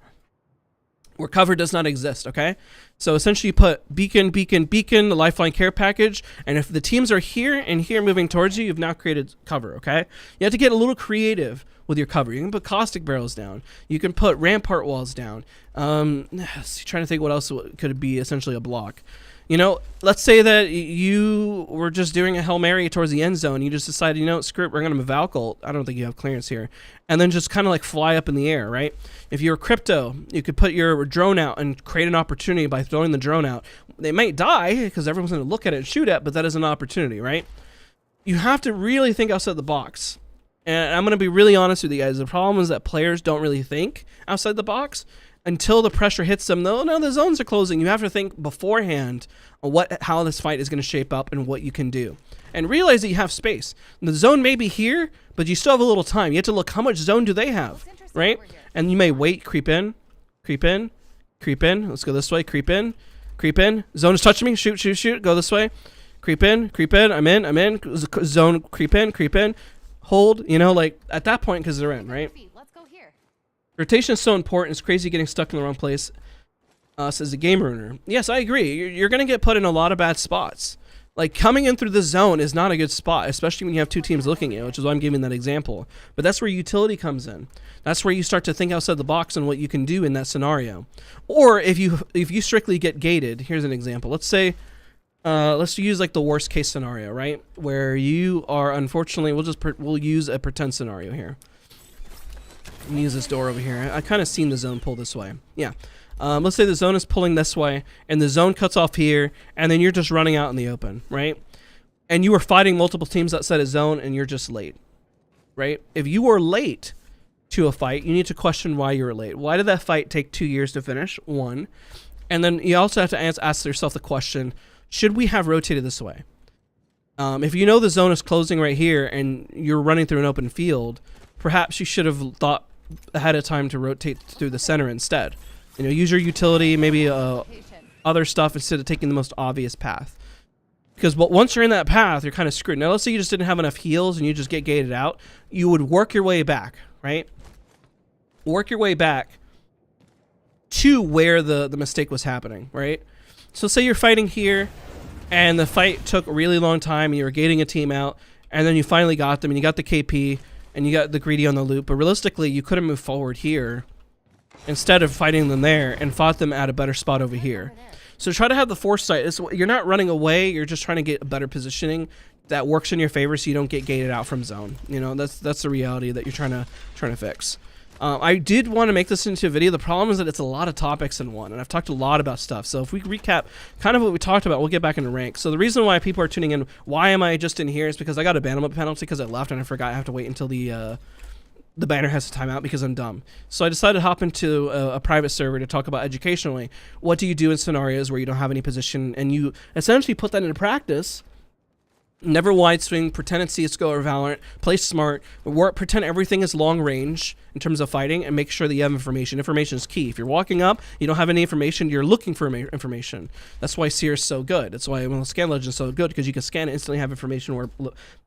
where cover does not exist, okay? So essentially you put beacon, beacon, beacon, the lifeline care package, and if the teams are here and here moving towards you, you've now created cover, okay? You have to get a little creative with your cover. You can put caustic barrels down. You can put rampart walls down. Trying to think what else could be essentially a block. You know, let's say that you were just doing a Hail Mary towards the end zone. You just decided, you know, screw it, we're going to Valcult. I don't think you have clearance here. And then just kind of like fly up in the air, right? If you're crypto, you could put your drone out and create an opportunity by throwing the drone out. They might die because everyone's going to look at it and shoot at, but that is an opportunity, right? You have to really think outside the box. And I'm going to be really honest with you guys. The problem is that players don't really think outside the box until the pressure hits them. No, the zones are closing. You have to think beforehand on how this fight is going to shape up and what you can do. And realize that you have space. The zone may be here, but you still have a little time. You have to look how much zone do they have, right? And you may wait, creep in, creep in, creep in. Let's go this way, creep in, creep in. Zone is touching me. Shoot, shoot, shoot. Go this way. Creep in, creep in. I'm in. Zone, creep in, creep in. Hold, you know, like at that point, because they're in, right? Let's go here. Rotation is so important. It's crazy getting stuck in the wrong place, says the game ruiner. Yes, I agree. You're going to get put in a lot of bad spots. Like, coming in through the zone is not a good spot, especially when you have two teams looking at you, which is why I'm giving that example. But that's where utility comes in. That's where you start to think outside the box and what you can do in that scenario. Or if you strictly get gated, here's an example. Let's say, let's use like the worst case scenario, right? Where you are, unfortunately, we'll use a pretend scenario here. Let me use this door over here. I kind of seen the zone pull this way. Yeah. Let's say the zone is pulling this way, and the zone cuts off here, and then you're just running out in the open, right? And you are fighting multiple teams outside a zone, and you're just late, right? If you are late to a fight, you need to question why you were late. Why did that fight take 2 years to finish? One. And then you also have to ask yourself the question, should we have rotated this way? If you know the zone is closing right here, and you're running through an open field, perhaps you should have thought ahead of time to rotate through the center instead. You know, use your utility, maybe other stuff instead of taking the most obvious path. Because once you're in that path, you're kind of screwed. Now, let's say you just didn't have enough heals and you just get gated out. You would work your way back, right? Work your way back to where the mistake was happening, right? So say you're fighting here, and the fight took a really long time, and you were gating a team out, and then you finally got them, and you got the KP, and you got the greedy on the loop. But realistically, you could have moved forward here instead of fighting them there and fought them at a better spot over here. So try to have the foresight. You're not running away. You're just trying to get a better positioning that works in your favor so you don't get gated out from zone. You know, that's the reality that you're trying to fix. I did want to make this into a video. The problem is that it's a lot of topics in one, and I've talked a lot about stuff. So if we recap kind of what we talked about, we'll get back into rank. So the reason why people are tuning in, why am I just in here, is because I got a bannerment penalty because I left and I forgot I have to wait until the banner has to time out because I'm dumb. So I decided to hop into a private server to talk about educationally. What do you do in scenarios where you don't have any position, and you essentially put that into practice? Never wide swing, pretend it's CSGO or Valorant, play smart, pretend everything is long range in terms of fighting, and make sure that you have information. Information is key. If you're walking up, you don't have any information, you're looking for information. That's why Seer is so good. That's why Scan Legend is so good, because you can scan and instantly have information where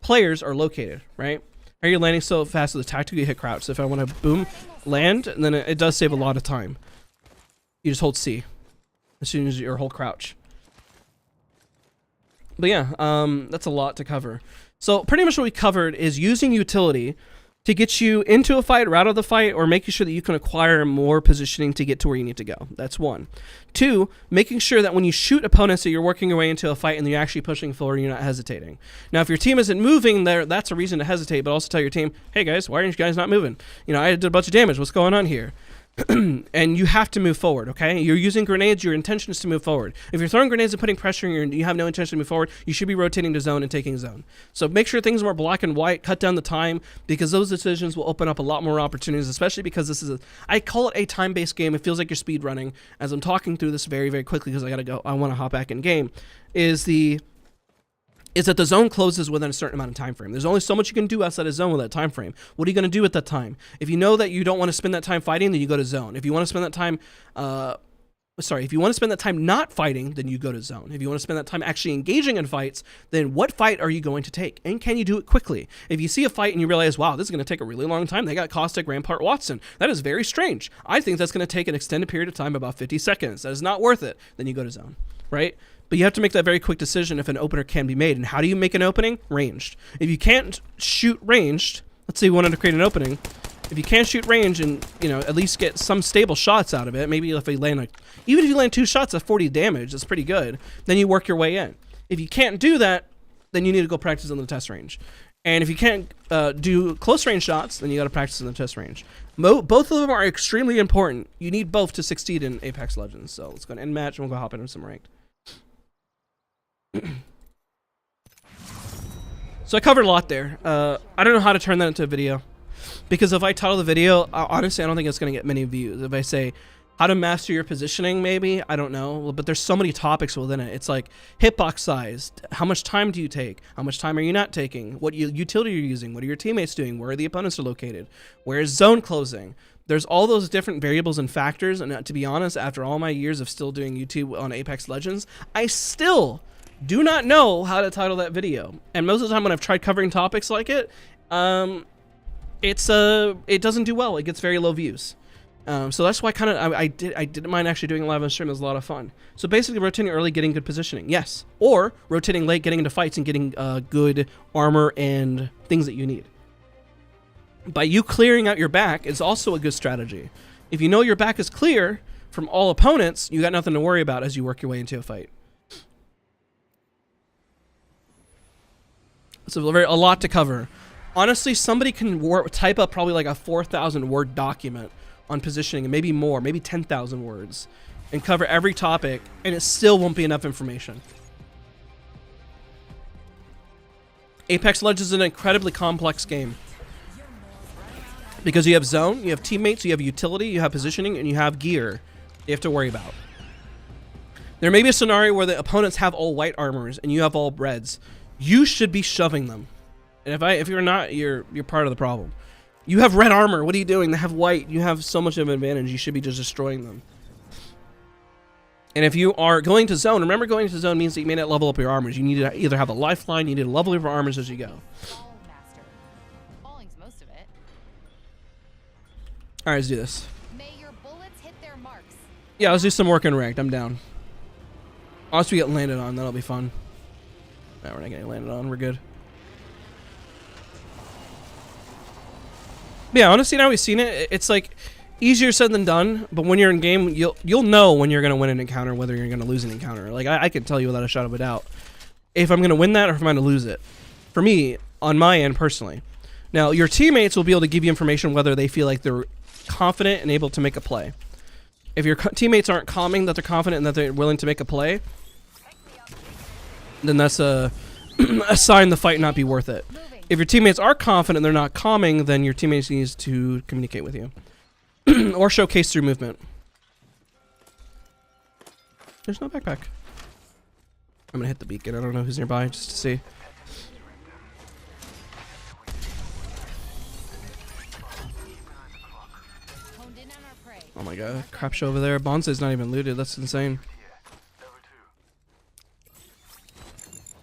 players are located, right? Are you landing so fast with the tactical? You hit crouch. So if I want to boom, land, and then it does save a lot of time. You just hold C as soon as you hold crouch. But yeah, that's a lot to cover. So pretty much what we covered is using utility to get you into a fight or out of the fight, or making sure that you can acquire more positioning to get to where you need to go. That's one. Two, making sure that when you shoot opponents that you're working your way into a fight and you're actually pushing forward and you're not hesitating. Now, if your team isn't moving there, that's a reason to hesitate, but also tell your team, hey guys, why aren't you guys not moving? You know, I did a bunch of damage. What's going on here? And you have to move forward, okay? You're using grenades. Your intention is to move forward. If you're throwing grenades and putting pressure and you have no intention to move forward, you should be rotating to zone and taking zone. So make sure things are more black and white, cut down the time, because those decisions will open up a lot more opportunities, especially because this is I call it a time-based game. It feels like you're speed running. As I'm talking through this very, very quickly because I gotta go, I want to hop back in game, is that the zone closes within a certain amount of time frame. There's only so much you can do outside of zone with that time frame. What are you going to do at that time? If you know that you don't want to spend that time fighting, then you go to zone. If you want to spend that time, if you want to spend that time not fighting, then you go to zone. If you want to spend that time actually engaging in fights, then what fight are you going to take? And can you do it quickly? If you see a fight and you realize, wow, this is going to take a really long time. They got Caustic, Rampart, Watson. That is very strange. I think that's going to take an extended period of time, about 50 seconds. That is not worth it. Then you go to zone, right? But you have to make that very quick decision if an opener can be made. And how do you make an opening? Ranged. If you can't shoot ranged, let's say you wanted to create an opening. If you can't shoot range and, you know, at least get some stable shots out of it, maybe if you land even if you land 2 shots at 40 damage, that's pretty good. Then you work your way in. If you can't do that, then you need to go practice on the test range. And if you can't do close range shots, then you got to practice in the test range. Both of them are extremely important. You need both to succeed in Apex Legends. So let's go and end match, and we'll go hop into some ranked. So I covered a lot there. I don't know how to turn that into a video, because if I title the video, honestly, I don't think it's going to get many views. If I say how to master your positioning, maybe, I don't know. But there's so many topics within it. It's like hitbox size. How much time do you take? How much time are you not taking? What utility you're using? What are your teammates doing? Where are the opponents are located? Where is zone closing? There's all those different variables and factors. And to be honest, after all my years of still doing YouTube on Apex Legends, I still do not know how to title that video. And most of the time when I've tried covering topics like it, it doesn't do well. It gets very low views. So that's why I didn't mind actually doing it live on stream. It was a lot of fun. So basically rotating early, getting good positioning, yes. Or rotating late, getting into fights and getting good armor and things that you need. By you clearing out your back is also a good strategy. If you know your back is clear from all opponents, you got nothing to worry about as you work your way into a fight. It's a lot to cover. Honestly, somebody can type up probably like a 4,000 word document on positioning, and maybe more, maybe 10,000 words, and cover every topic, and it still won't be enough information. Apex Legends is an incredibly complex game, because you have zone, you have teammates, you have utility, you have positioning, and you have gear you have to worry about. There may be a scenario where the opponents have all white armors and you have all reds. You should be shoving them. And if you're not, you're part of the problem. You have red armor. What are you doing? They have white. You have so much of an advantage. You should be just destroying them. And if you are going to zone, remember going to zone means that you may not level up your armors. You need to either have a lifeline, you need to level up your armors as you go. Master. Falling's most of it. All right, let's do this. May your bullets hit their marks. Yeah, let's do some work in ranked. I'm down. Once we get landed on, that'll be fun. No, we're not getting landed on. We're good. But yeah, honestly, now we've seen it. It's like easier said than done. But when you're in game, you'll know when you're gonna win an encounter, whether you're gonna lose an encounter. Like I can tell you without a shadow of a doubt if I'm gonna win that or if I'm gonna lose it. For me, on my end personally. Now, your teammates will be able to give you information whether they feel like they're confident and able to make a play. If your teammates aren't calming that they're confident and that they're willing to make a play, then that's a sign the fight not be worth it. If your teammates are confident and they're not calming, then your teammates needs to communicate with you. Or showcase through movement. There's no backpack. I'm gonna hit the beacon. I don't know who's nearby just to see. Oh my god, crap show over there. Bonsai's not even looted. That's insane.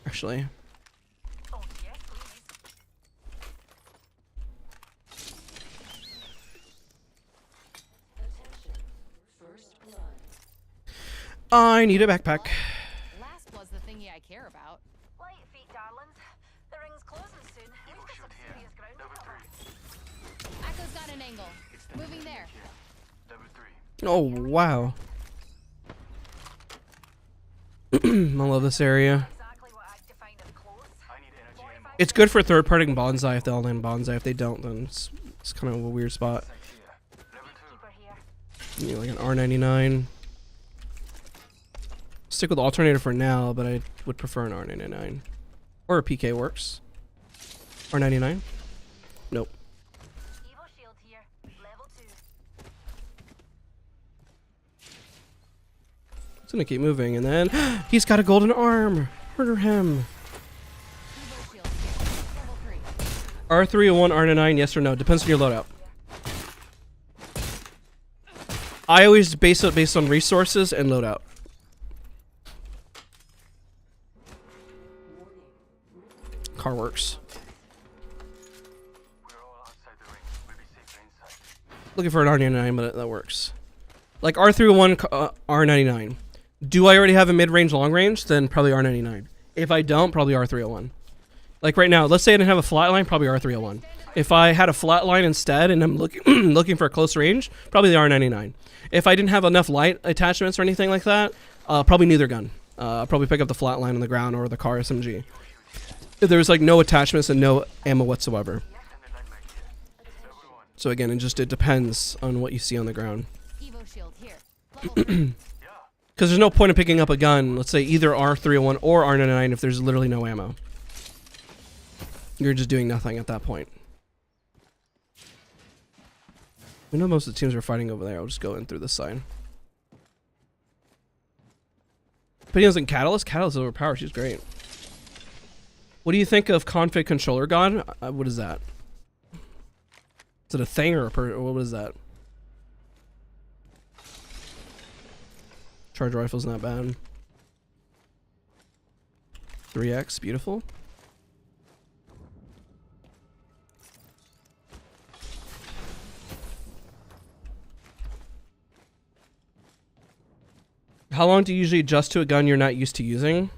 Actually. I need a backpack. Last blood's the thingy I care about. Light feet, darlings. The ring's closing soon. We've got some serious ground to cover. Echo's got an angle. Moving there. Oh, wow. I love this area. Exactly what I'd define as close. It's good for third-party bonsai if they'll land bonsai. If they don't, then it's kind of a weird spot. Keeper here. You know, like an R99. Stick with alternator for now, but I would prefer an R99. Or a PK works. R99? Nope. Evo shield here. Level 2. It's gonna keep moving, and then he's got a golden arm. Murder him. Evo shield here. Level 3. R301, R99, yes or no? Depends on your loadout. I always base it based on resources and loadout. Car works. Looking for an R99, but that works. Like R301, R99. Do I already have a mid-range, long-range? Then probably R99. If I don't, probably R301. Like right now, let's say I didn't have a flatline, probably R301. If I had a flatline instead and I'm looking looking for a close range, probably the R99. If I didn't have enough light attachments or anything like that, probably neither gun. I'll probably pick up the flatline on the ground or the car SMG. If there's like no attachments and no ammo whatsoever. So again, it depends on what you see on the ground. Evo shield here. Level 3. Because there's no point in picking up a gun, let's say either R301 or R99 if there's literally no ammo. You're just doing nothing at that point. We know most of the teams are fighting over there. I'll just go in through this side. Opinions on Catalyst? Catalyst is overpowered. She's great. What do you think of config controller god? What is that? Is it a thing or or what is that? Charge rifle's not bad. 3x, beautiful. How long do you usually adjust to a gun you're not used to using?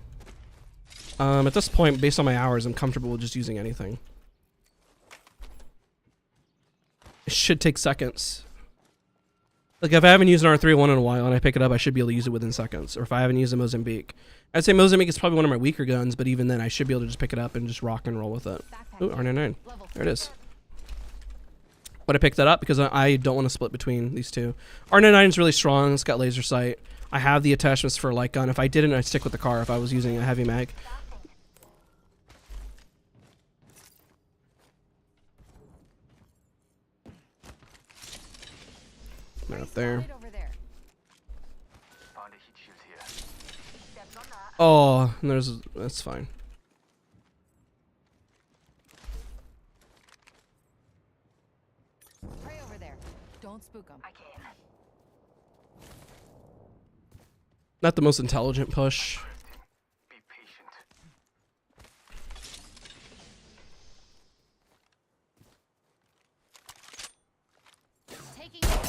At this point, based on my hours, I'm comfortable with just using anything. It should take seconds. Like if I haven't used an R3-1 in a while and I pick it up, I should be able to use it within seconds. Or if I haven't used a Mozambique. I'd say Mozambique is probably one of my weaker guns, but even then I should be able to just pick it up and just rock and roll with it. Ooh, R99. There it is. But I picked that up because I don't want to split between these two. R99 is really strong. It's got laser sight. I have the attachments for a light gun. If I didn't, I'd stick with the car if I was using a heavy mag. They're up there. Oh, and that's fine. Pray over there. Don't spook them. I can. Not the most intelligent push. Be patient.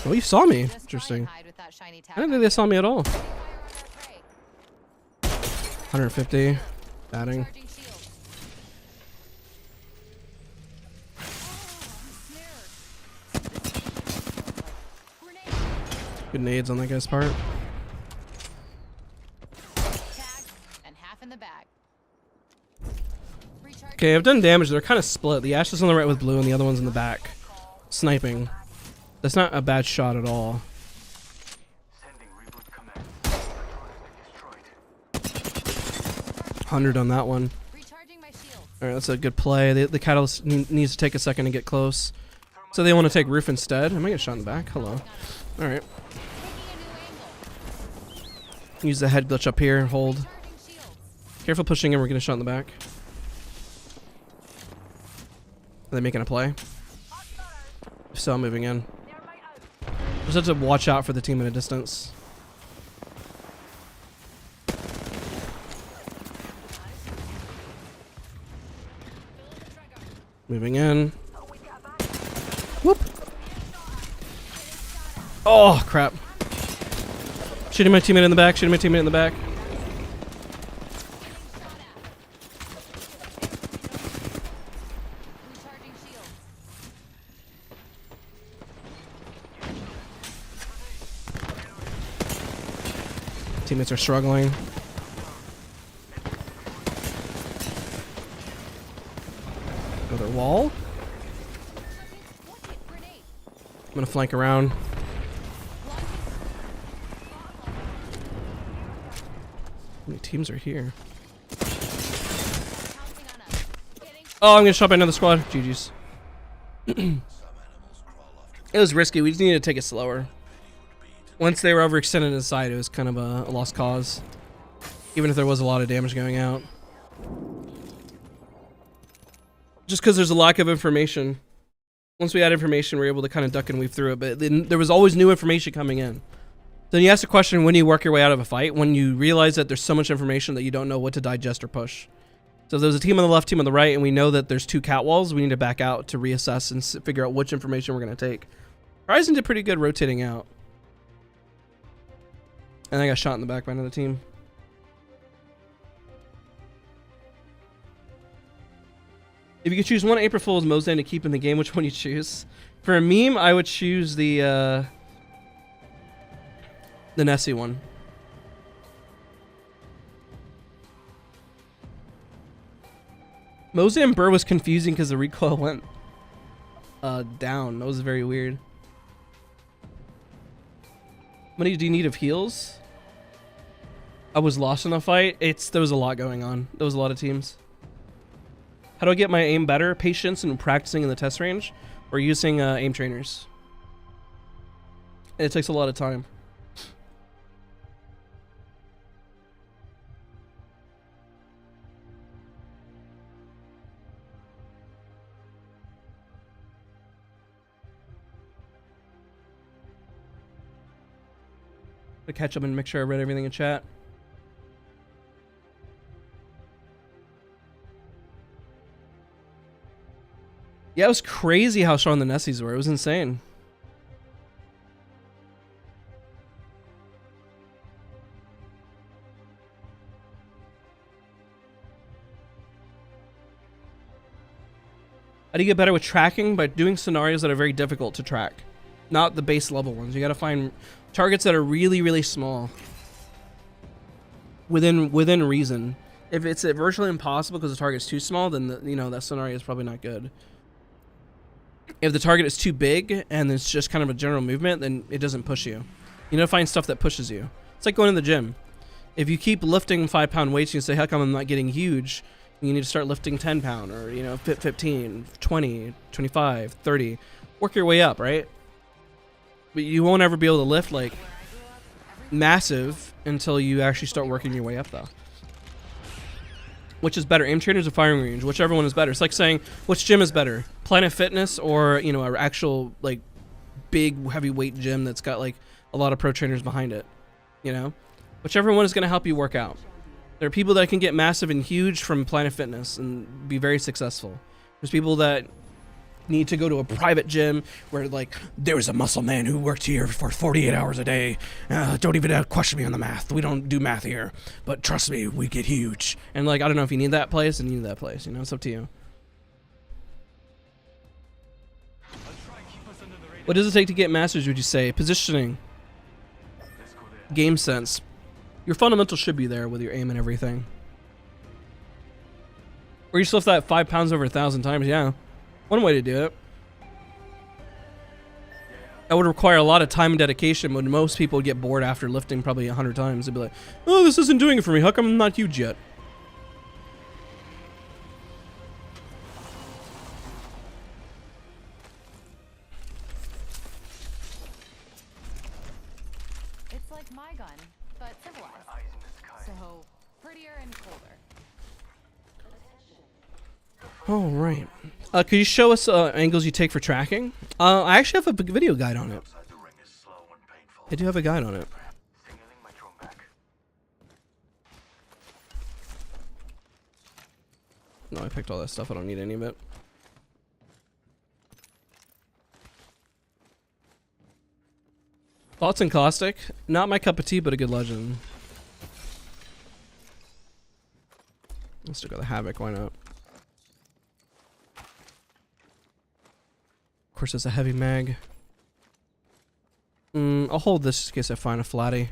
Oh, you saw me. Just try and Interesting. hide with that shiny I didn't think they saw me at all. Fire on our prey. 150. Batting. Charging shields. Oh, I'm snared. Grenade. Good nades on that guy's part. Tag and half in the bag. Recharge. Okay, I've done damage. They're kind of split. The Ash is on the right with blue and the other one's in the back. Sniping. That's not a bad shot at all. Sending reboot command. Destroyed. 100 on that one. Recharging my shields. Alright, that's a good play. The Catalyst needs to take a second to get close. So they want to take roof instead. I might get shot in the back. Hello. Alright. Taking a new angle. Use the head glitch up here. Hold. Charging shields. Careful pushing in. We're getting shot in the back. Are they making a play? If so, I'm moving in. Just have to watch out for the team at a distance. Moving in. Whoop. Oh, crap. Shooting my teammate in the back. Shooting my teammate in the back. Recharging shields. Teammates are struggling. Another wall. Grenade. I'm gonna flank around. How many teams are here? Pouncing on us. Getting Oh, I'm gonna shot by another squad. GG's. It was risky. We just needed to take it slower. Once they were overextended inside, it was kind of a lost cause. Even if there was a lot of damage going out. Just because there's a lack of information. Once we had information, we were able to kind of duck and weave through it. But then there was always new information coming in. Then you ask the question, when do you work your way out of a fight? When you realize that there's so much information that you don't know what to digest or push. So if there's a team on the left, team on the right, and we know that there's two cat walls, we need to back out to reassess and figure out which information we're going to take. Horizon did pretty good rotating out. And I got shot in the back by another team. If you could choose one April Fool's Mozambique to keep in the game, which one you choose? For a meme, I would choose the Nessie one. Mozambique Burr was confusing because the recoil went down. That was very weird. How many do you need of heals? I was lost in the fight. There was a lot going on. There was a lot of teams. How do I get my aim better? Patience and practicing in the test range, or using aim trainers. And it takes a lot of time. To catch up and make sure I read everything in chat. Yeah, it was crazy how strong the Nessies were. It was insane. How do you get better with tracking? By doing scenarios that are very difficult to track. Not the base level ones. You gotta find targets that are really, really small. Within reason. If it's virtually impossible because the target's too small, then that scenario is probably not good. If the target is too big and it's just kind of a general movement, then it doesn't push you. You need to find stuff that pushes you. It's like going to the gym. If you keep lifting 5-pound weights, you say, how come I'm not getting huge? You need to start lifting 10 pound or, 15, 20, 25, 30. Work your way up, right? But you won't ever be able to lift like massive until you actually start working your way up though. Which is better, aim trainers or firing range? Whichever one is better. It's like saying, which gym is better? Planet Fitness or, an actual like big heavyweight gym that's got like a lot of pro trainers behind it, Whichever one is going to help you work out. There are people that can get massive and huge from Planet Fitness and be very successful. There's people that need to go to a private gym where like there was a muscle man who worked here for 48 hours a day. Don't even question me on the math. We don't do math here, but trust me, we get huge. And like, I don't know if you need that place, and you need that place. It's up to you. What does it take to get masters? Would you say positioning, game sense? Your fundamentals should be there with your aim and everything. Or you just lift that 5 pounds over 1,000 times. Yeah. One way to do it. That would require a lot of time and dedication, but most people would get bored after lifting probably 100 times. They'd be like, oh, this isn't doing it for me. How come I'm not huge yet? It's like my gun, but civilized. So, prettier and colder. All right. Could you show us angles you take for tracking? I actually have a big video guide on it. I do have a guide on it. No, I picked all that stuff. I don't need any of it. Thoughts and Caustic? Not my cup of tea, but a good legend. Let's still got the Havoc. Why not? Of course, it's a heavy mag. I'll hold this just in case I find a flatty.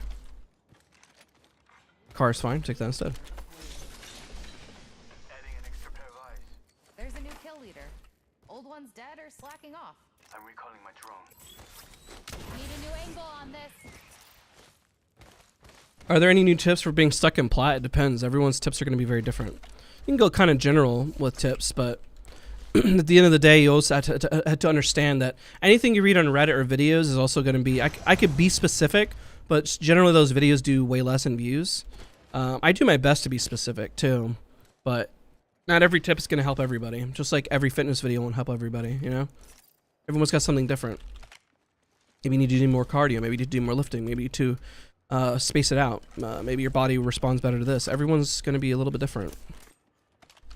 Car's fine. Take that instead. There's a new kill leader. Old one's dead or slacking off. I'm recalling my drone. Need a new angle on this. Are there any new tips for being stuck in plat? It depends. Everyone's tips are going to be very different. You can go kind of general with tips, but at the end of the day, you also have to understand that anything you read on Reddit or videos is also going to be... I could be specific, but generally those videos do way less in views. I do my best to be specific too, but not every tip is going to help everybody. Just like every fitness video won't help everybody, Everyone's got something different. Maybe you need to do more cardio. Maybe you need to do more lifting. Maybe you need to space it out. Maybe your body responds better to this. Everyone's going to be a little bit different.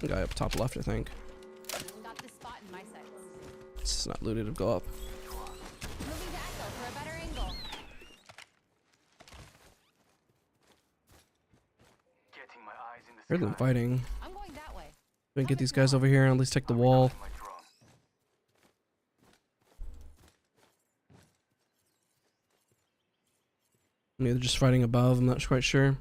Guy up top left, I think. Got this spot in my sights. It's not looted to go up. Moving to Echo for a better angle. Getting my eyes in the Heard them fighting. I'm going that way. Gonna get these guys over here and at least take the wall. my drone. Maybe they're just fighting above. I'm not quite sure.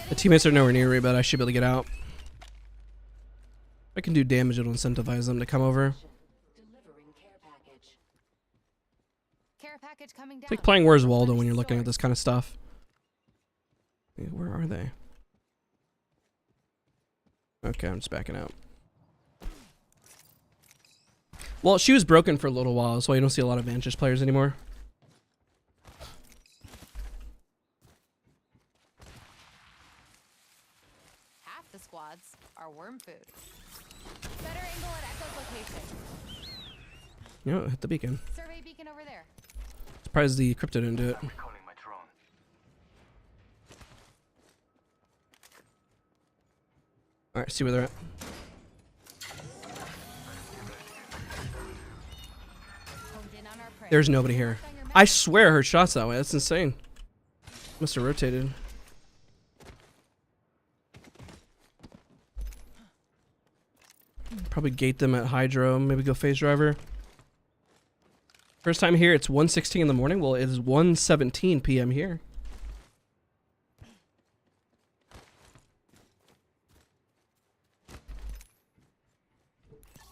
The teammates are nowhere near me, but I should be able to get out. If I can do damage, it'll incentivize them to come over. Delivering care package. Care package coming down. It's like playing Where's Waldo when you're looking at this kind of stuff. Where are they? Okay, I'm just backing out. Well, she was broken for a little while, so you don't see a lot of Vantage players anymore. Half the squads are worm food. Better angle at Echo's location. You know, hit the beacon. Survey beacon over there. Surprised the crypto didn't do it. Recalling my drone. Alright, see where they're at. Honed in on our prey. There's nobody here. On your map. I swear I heard shots that way. That's insane. Must have rotated. Probably gate them at Hydro. Maybe go phase driver. First time here, it's 1:16 in the morning. Well, it is 1:17 p.m. here.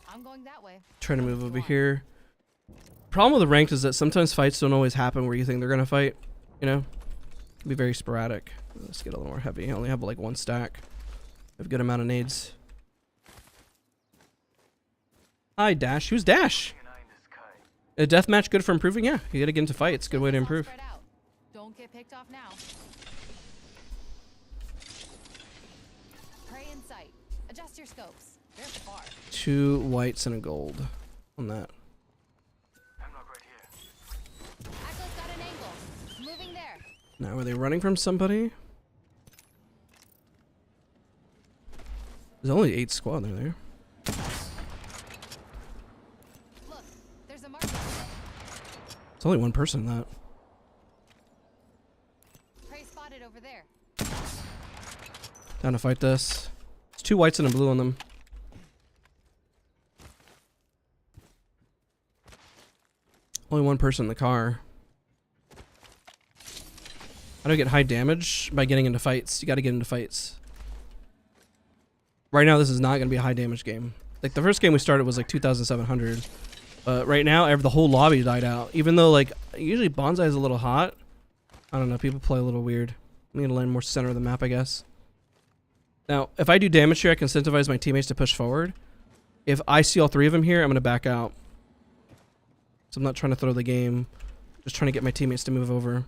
I'm going that way. Trying to move over here. Problem with the ranked is that sometimes fights don't always happen where you think they're gonna fight. You know, be very sporadic. Let's get a little more heavy. I only have like one stack. I have a good amount of nades. Hi, Dash. Who's Dash? An eye in the sky. A deathmatch good for improving? Yeah, you gotta get into fights. Good way to All improve. spread out. Don't get picked off now. Prey in sight. Adjust your scopes. They're far. 2 whites and a gold on that. Hemlock right here. Echo's got an angle. Moving there. Now, are they running from somebody? There's only 8 squad there. Look, there's a marker. It's only one person in that. Prey spotted over there. Down to fight this. It's 2 whites and a blue on them. Only one person in the car. How do I get high damage? By getting into fights. You gotta get into fights. Right now, this is not gonna be a high damage game. Like, the first game we started was like 2,700. But right now, the whole lobby died out. Even though, like, usually Bonsai is a little hot. I don't know, people play a little weird. I need to land more center of the map, I guess. Now, if I do damage here, I can incentivize my teammates to push forward. If I see all 3 of them here, I'm gonna back out. So I'm not trying to throw the game. Just trying to get my teammates to move over.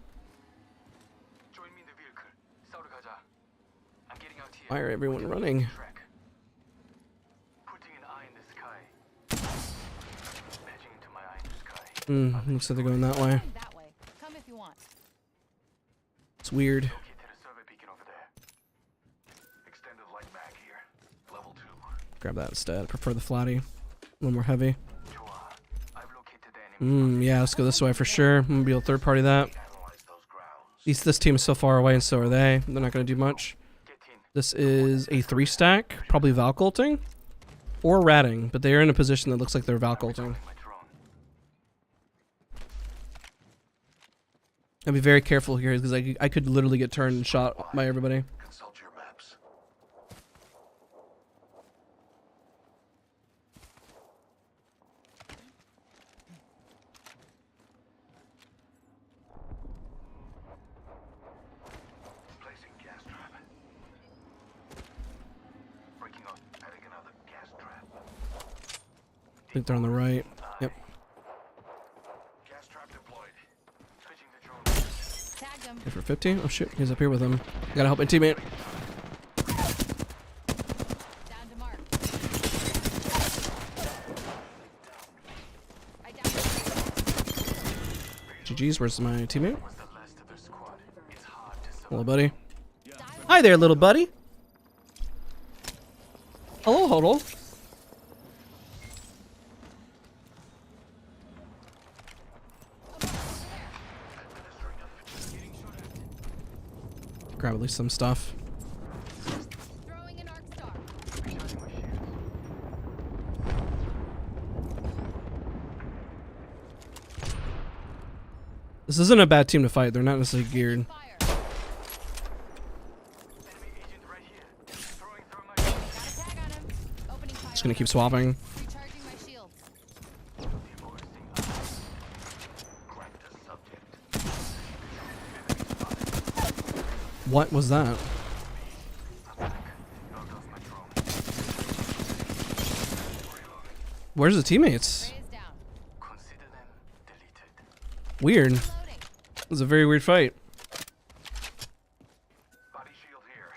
Join me in the vehicle. 싸우러 가자. I'm getting out here. Why are everyone running? Track. Putting an eye in the sky. Patching into my eye in the sky. Looks like they're going that way. Going that way. Come if you want. It's weird. Located a survey beacon over there. Extended light mag here. Level 2. Grab that instead. I prefer the flatty. A little more heavy. 좋아. I've located the enemy. Yeah, let's go this way for sure. I'm gonna be able to third party that. Analyze those grounds. At least this team is so far away and so are they. They're not gonna do much. Get in. This is a 3 stack. Probably Valculting. Or ratting. But they are in a position that looks like they're Valculting. My drone. I'll be very careful here because I could literally get turned and shot by everybody. Consult your maps. Placing gas trap. Breaking up. Adding another gas trap. I think they're on the right. Yep. Gas trap deployed. Switching the drone. Tagged him. Here for 50. Oh shit, he's up here with him. Gotta help my teammate. Down to mark. I downed him. GG's, where's my teammate? Was the last of their squad. It's hard to survive. Hello, buddy. Hi there, little buddy. Hello, Hodl. Grab at least some stuff. Throwing an arc star. Recharging my shields. This isn't a bad team to fight. They're not necessarily geared. Fire. Enemy agent right here. Throwing my shield. Got a tag on him. Opening fire. Just gonna keep swapping. Recharging my shields. Deforesting us. Crack the subject. What was that? I'm back. Knocked off my drone. Where's the teammates? Ray is down. Consider them deleted. Weird. Reloading. It was a very weird fight. Body shield here.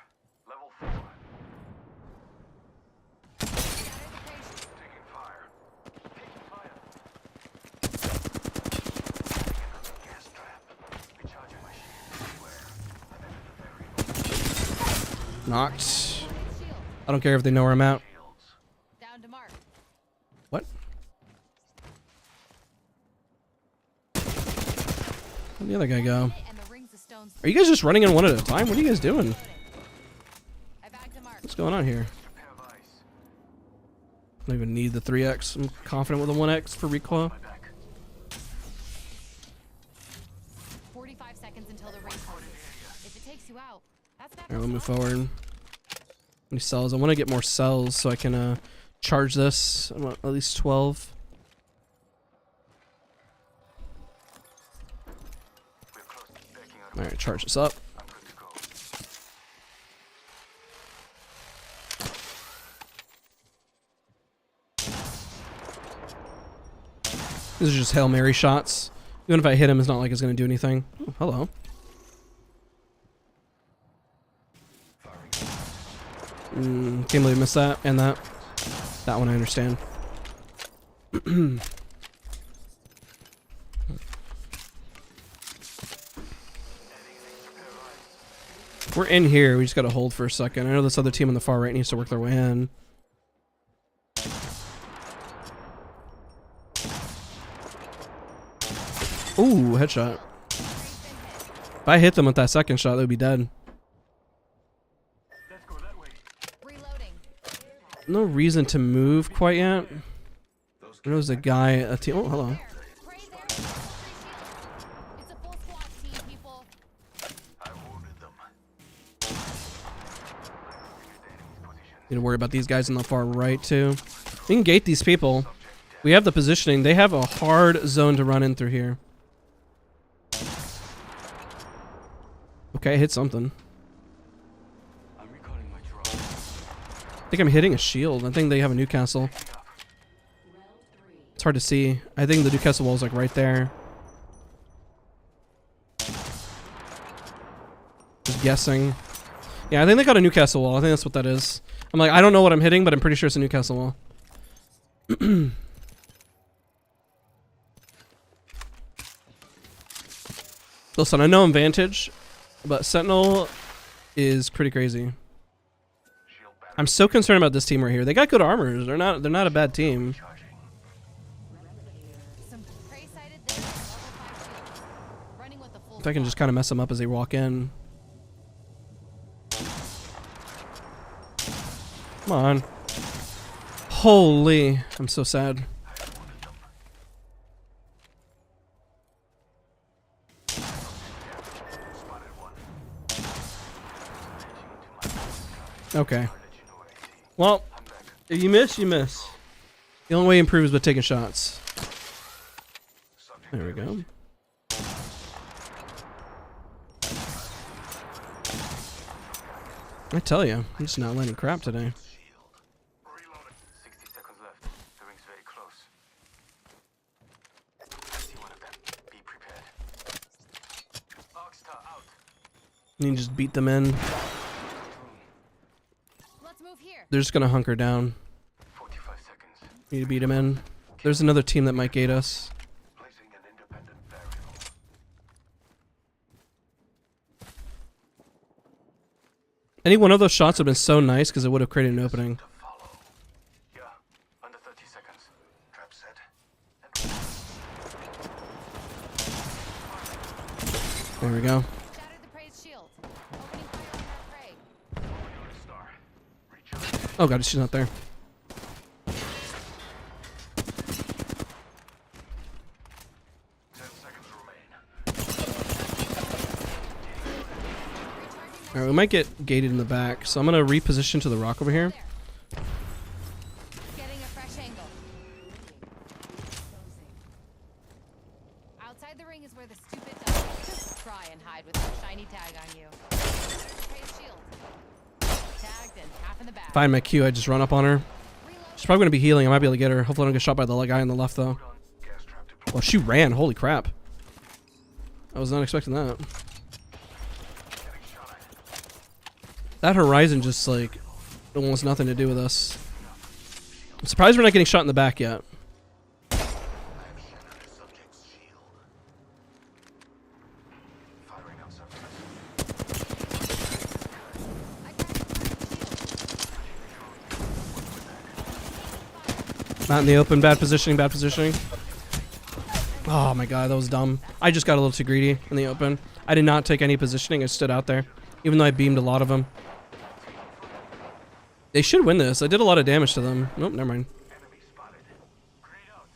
Level 4. Shattered the prey shield. Taking fire. Taking fire. Gas trap. Recharging my shield. Knocked. Shield. I don't care if they know where I'm at. Shields. Down to mark. What? Where'd the other guy go? And the rings of stones. Are you guys just running in one at a time? What are you guys doing? Reloading. I bagged a mark. What's going on here? Pair of eyes. I don't even need the 3x. I'm confident with the 1x for recoil. My back. 45 seconds until the ring closes. If it takes you out, that's back. Alright, we'll move forward. Any cells? I want to get more cells so I can charge this. I want at least 12. We're close to backing out of Alright, charge this up. I'm good to go. These are just Hail Mary shots. Even if I hit him, it's not like it's going to do anything. Oh, hello. Can't believe I missed that and that. That one I understand. We're in here. We just got to hold for a second. I know this other team on the far right needs to work their way in. Ooh, headshot. If I hit them with that second shot, they'd be dead. Let's go that way. Reloading. No reason to move quite yet. There was a guy, a team. Oh, hello. Pray there. It's a full squad team, people. I wounded them. Need to worry about these guys on the far right too. We can gate these people. We have the positioning. They have a hard zone to run in through here. Okay, I hit something. I'm recalling my drone. I think I'm hitting a shield. I think they have a Newcastle. It's hard to see. I think the Newcastle wall is like right there. Just guessing. Yeah, I think they got a Newcastle wall. I think that's what that is. I'm like, I don't know what I'm hitting, but I'm pretty sure it's a Newcastle wall. Listen, I know I'm Vantage, but Sentinel is pretty crazy. I'm so concerned about this team right here. They got good armors. They're not a bad team. Some prey sighted there. Level 5 shields. Running with the full If I can squad. just kind of mess them up as they walk in. Come on. Holy. I'm so sad. Okay. Well, if you miss, you miss. The only way to improve is by taking shots. There we go. I tell you, I'm just not letting crap today. Reloading. 60 seconds left. The ring's very close. I see one of them. Be prepared. Arcstar out. You can just beat them in. Let's move here. They're just gonna hunker down. 45 seconds. Need to beat them in. There's another team that might gate us. Placing an independent variable. Any one of those shots would have been so nice because it would have created an opening. To follow. Yeah. Under 30 seconds. Trap set. And There we go. Shattered the prey's shield. Opening fire on our prey. star. Recharge. Oh god, she's not there. 10 seconds remain. Alright, we might get gated in the back, so I'm gonna reposition to the rock over here. There. Getting a fresh angle. Outside the ring is where the stupid does. Try and hide with that shiny tag on you. There's Prey's shield. Tagged and half in the back. Find my Q, I just run up on her. Reloading. She's probably gonna be healing. I might be able to get her. Hopefully I don't get shot by the guy on the left though. Gas trap deployed. Well, she ran. Holy crap. I was not expecting that. Getting shot at. That horizon just like almost nothing to do with us. I'm surprised we're not getting shot in the back yet. I have shattered the subject's shield. Firing on surface. Not in the open. Bad positioning. Bad positioning. Oh my god, that was dumb. I just got a little too greedy in the open. I did not take any positioning. I stood out there, even though I beamed a lot of them. They should win this. I did a lot of damage to them. Nope, never mind. Enemy spotted. Grenade out.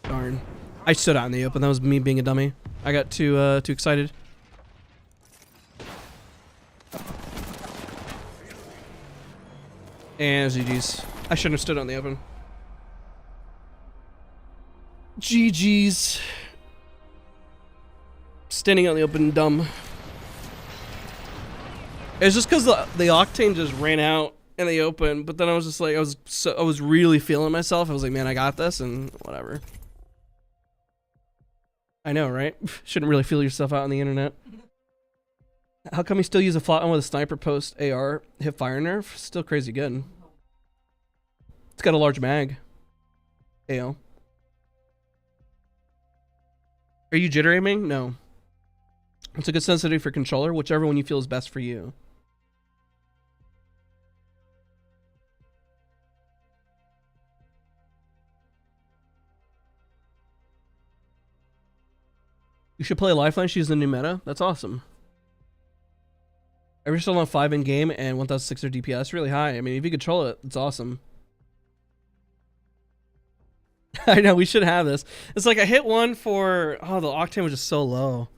Darn. I stood out in the open. That was me being a dummy. I got too excited. And GG's. I shouldn't have stood out in the open. GG's. Standing out in the open, dumb. It's just because the octane just ran out in the open, but then I was just like, I was really feeling myself. I was like, man, I got this, and whatever. I know, right? Shouldn't really feel yourself out on the internet. How come you still use a flat one with a sniper post AR hip fire nerf? Still crazy good. It's got a large mag. AO. Are you jitter aiming? No. It's a good sensitivity for controller, whichever one you feel is best for you. You should play Lifeline. She's the new meta. That's awesome. Every still on 5 in game and 1600 DPS, really high. I mean, if you control it, it's awesome. I know, we should have this. It's like I hit one for, oh, the octane was just so low.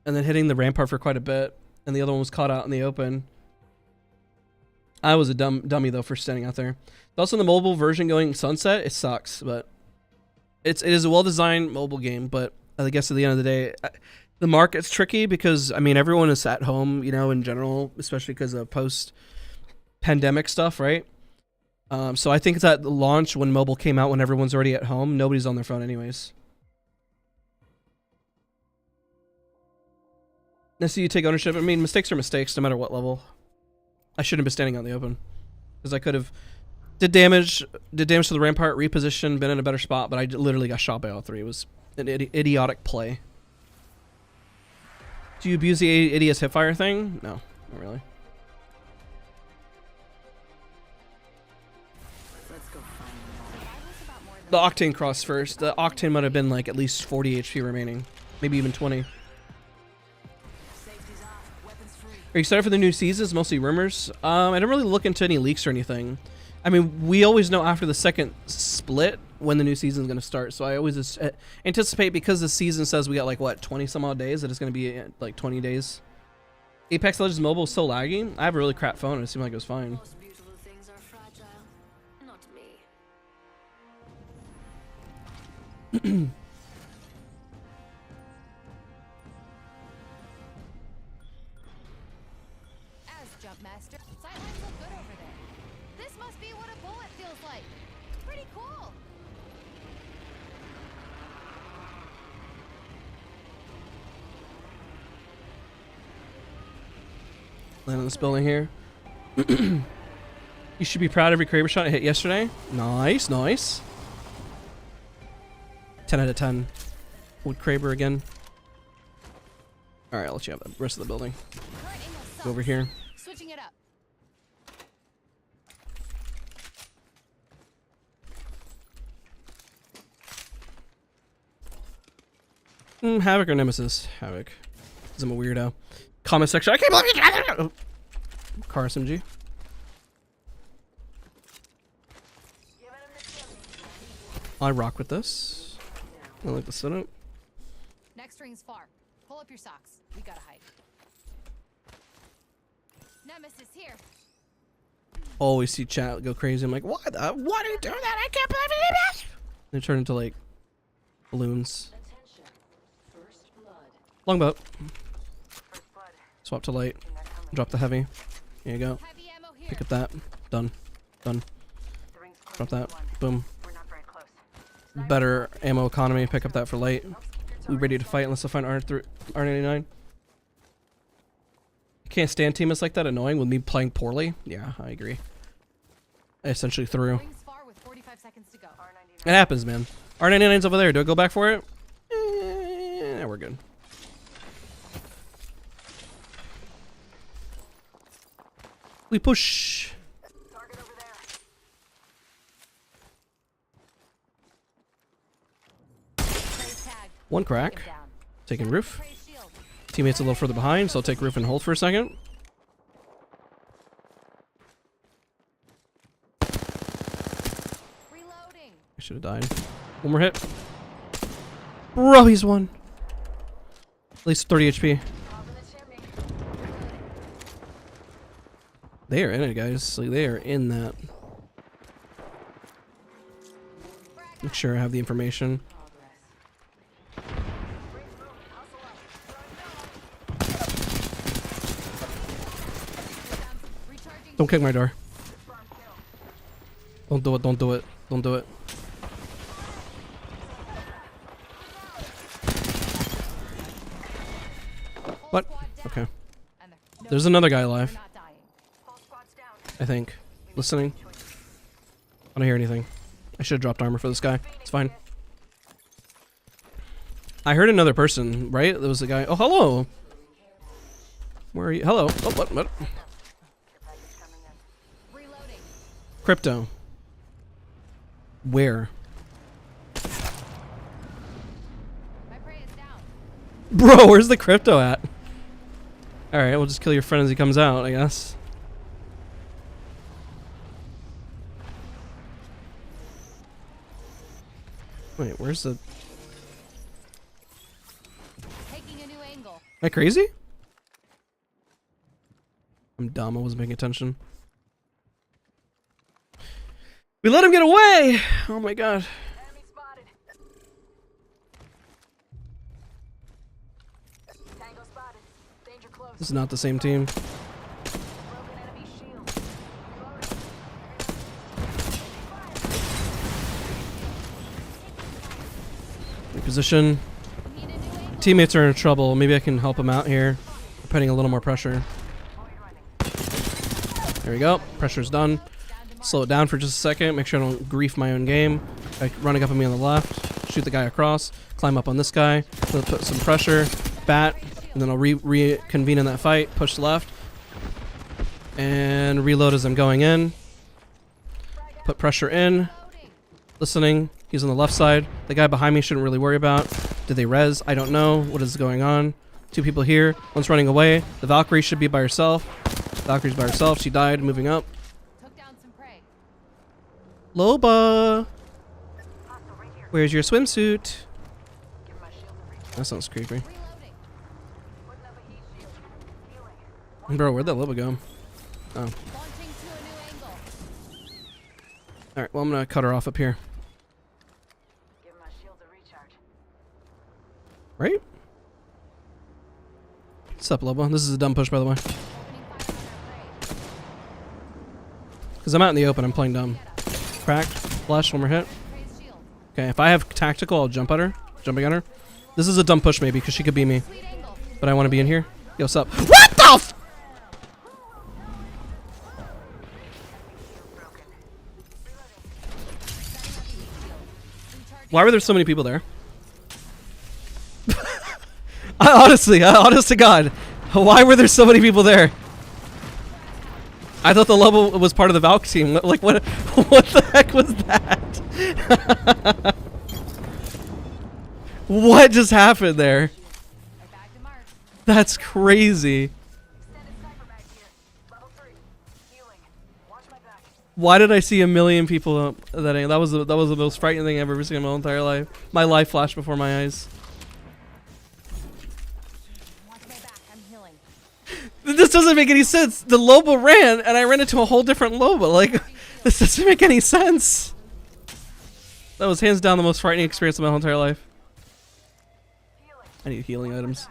And then hitting the rampart for quite a bit. And the other one was caught out in the open. I was a dummy, though, for standing out there. Also, the mobile version going sunset, it sucks. But it is a well-designed mobile game. But I guess at the end of the day, the market's tricky because, I mean, everyone is at home, you know, in general, especially because of post-pandemic stuff, right? So I think it's at the launch when mobile came out, when everyone's already at home, nobody's on their phone anyways. Now, so you take ownership. I mean, mistakes are mistakes, no matter what level. I shouldn't be standing out in the open because I could have did damage to the rampart, repositioned, been in a better spot, but I literally got shot by all three. It was an idiotic play. Do you abuse the ADS hipfire thing? No, not really. The octane cross first. The octane might have been like at least 40 HP remaining, maybe even 20. Are you excited for the new seasons? Mostly rumors. I don't really look into any leaks or anything. I mean, we always know after the second split when the new season is going to start. So I always just anticipate, because the season says we got like what 20 some odd days, that it's going to be like 20 days. Apex Legends Mobile is so laggy. I have a really crap phone. It seemed like it was fine. Most beautiful things are fragile. Not me. As Jumpmaster, sightlines look good over there. This must be what a bullet feels like. Pretty cool. Land on this building here. You should be proud of every Kraber shot I hit yesterday. Nice, nice. 10 out of 10. Would Kraber again. Alright, I'll let you have the rest of the building. Current angle sucks. Go over here. Switching it up. Havoc or Nemesis? Havoc. Because I'm a weirdo. Comment section. I can't believe you. Oh. Car SMG. I rock with this. I like the setup. Next ring's far. Pull up your socks. We gotta hide. Nemesis here. Always see chat go crazy. I'm like, what? Why are you doing that? I can't believe you did this. They turn into like balloons. Attention. First blood. Longboat. First blood. Swap to light. Seen that coming. Drop the heavy. Here you go. Heavy ammo here. Pick up that. Done. Done. Drop that. Boom. We're not very close. Better ammo economy. Pick up that for late. We ready to fight unless I find R99. Can't stand teammates like that. Annoying with me playing poorly. Yeah, I agree. I essentially threw. Rings far with 45 seconds to go. It happens, man. R99's over there. Do I go back for it? Yeah, we're good. We push. Target over there. Prey's tagged. One crack. Get down. Taking roof. Prey's shield. Teammates a little further behind, so I'll take roof and hold for a second. Reloading. I should have died. One more hit. Bro, he's one. At least 30 HP. Top of the chimney. They are in it, guys. Like, they are in that. Make sure I have the information. Recharging. Don't kick my door. Don't do it, don't do it, don't do it. What? Squad down. Okay. And they're- There's another guy they're alive, not dying. Whole squad's down. I think. Listening. I don't hear anything. I should have dropped armor for this guy. It's fine. I heard another person, right? There was a guy. Oh, hello. Where are you? Hello. Oh, what? Reloading. Crypto. Where? My prey is down. Bro, where's the crypto at? Alright, we'll just kill your friend as he comes out, I guess. Wait, where's the... Am Taking a new angle. I crazy? I'm dumb, I wasn't paying attention. We let him get away! Oh my god. Enemy spotted. Tango spotted. Danger close. This is not the same team. Broken enemy shield. Reloading. Reposition. Need a new angle. Teammates are in trouble. Maybe I can help them out here. We're putting a little more pressure. There we go. Pressure's done. Slow it down for just a second. Make sure I don't grief my own game. Like running up on me on the left. Shoot the guy across. Climb up on this guy. Then put some pressure. Bat. And then I'll reconvene in that fight. Push left. And reload as I'm going in. Put pressure in. Reloading. Listening. He's on the left side. The guy behind me shouldn't really worry about. Did they res? I don't know. What is going on? Two people here. One's running away. The Valkyrie should be by herself. Valkyrie's by herself. She died. Moving up. Took down some prey. Loba! Hostile right here. Where's your swimsuit? Give my shield a reach. That sounds creepy. Reloading. Putting up a heat shield. Healing. Bro, where'd that Loba go? Oh. Launching to a new angle. Alright, well, I'm gonna cut her off up here. Give my shield a recharge. Right? What's up, Loba? This is a dumb push, by the way. Opening fire on our prey. Because I'm out in the open. I'm playing dumb. Cracked. Flash. One more hit. Prey's shield. Okay, if I have tactical, I'll jump at her. Jumping at her. This is a dumb push, maybe, because she could be me. Sweet angle. But I want to be in here. Yo, what's up? What the f- Why were there so many people there? Honest to God, why were there so many people there? I thought the level was part of the Valk team. Like, what the heck was that? What just happened there? I bagged a mark. That's crazy. Extended sniper mag here. Level 3. Healing. Watch my back. Why did I see a million people that was the most frightening thing I've ever seen in my whole entire life. My life flashed before my eyes. Watch my back. I'm healing. This doesn't make any sense. The Loba ran and I ran into a whole different Loba. Like, this doesn't make any sense. That was hands down the most frightening experience of my whole entire life. Healing. I need healing items.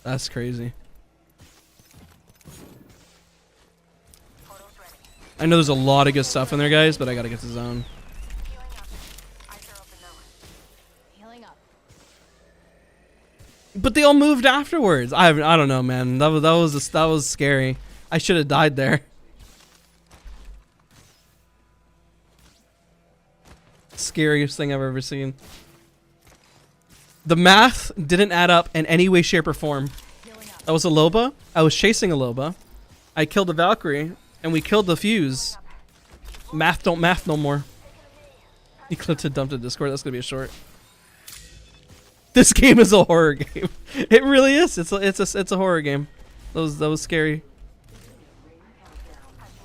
That's crazy. I know there's a lot of good stuff in there, guys, but I gotta get to zone. Healing up. Eyes are open though. Healing up. But they all moved afterwards. I don't know, man. That was scary. I should have died there. Scariest thing I've ever seen. The math didn't add up in any way, shape, or form. Healing up. That was a Loba. I was chasing a Loba. I killed the Valkyrie, and we killed the Fuse. Math don't math no more. You clipped it, dumped it, Discord. That's gonna be a short. This game is a horror game. It really is. It's a horror game. That was scary.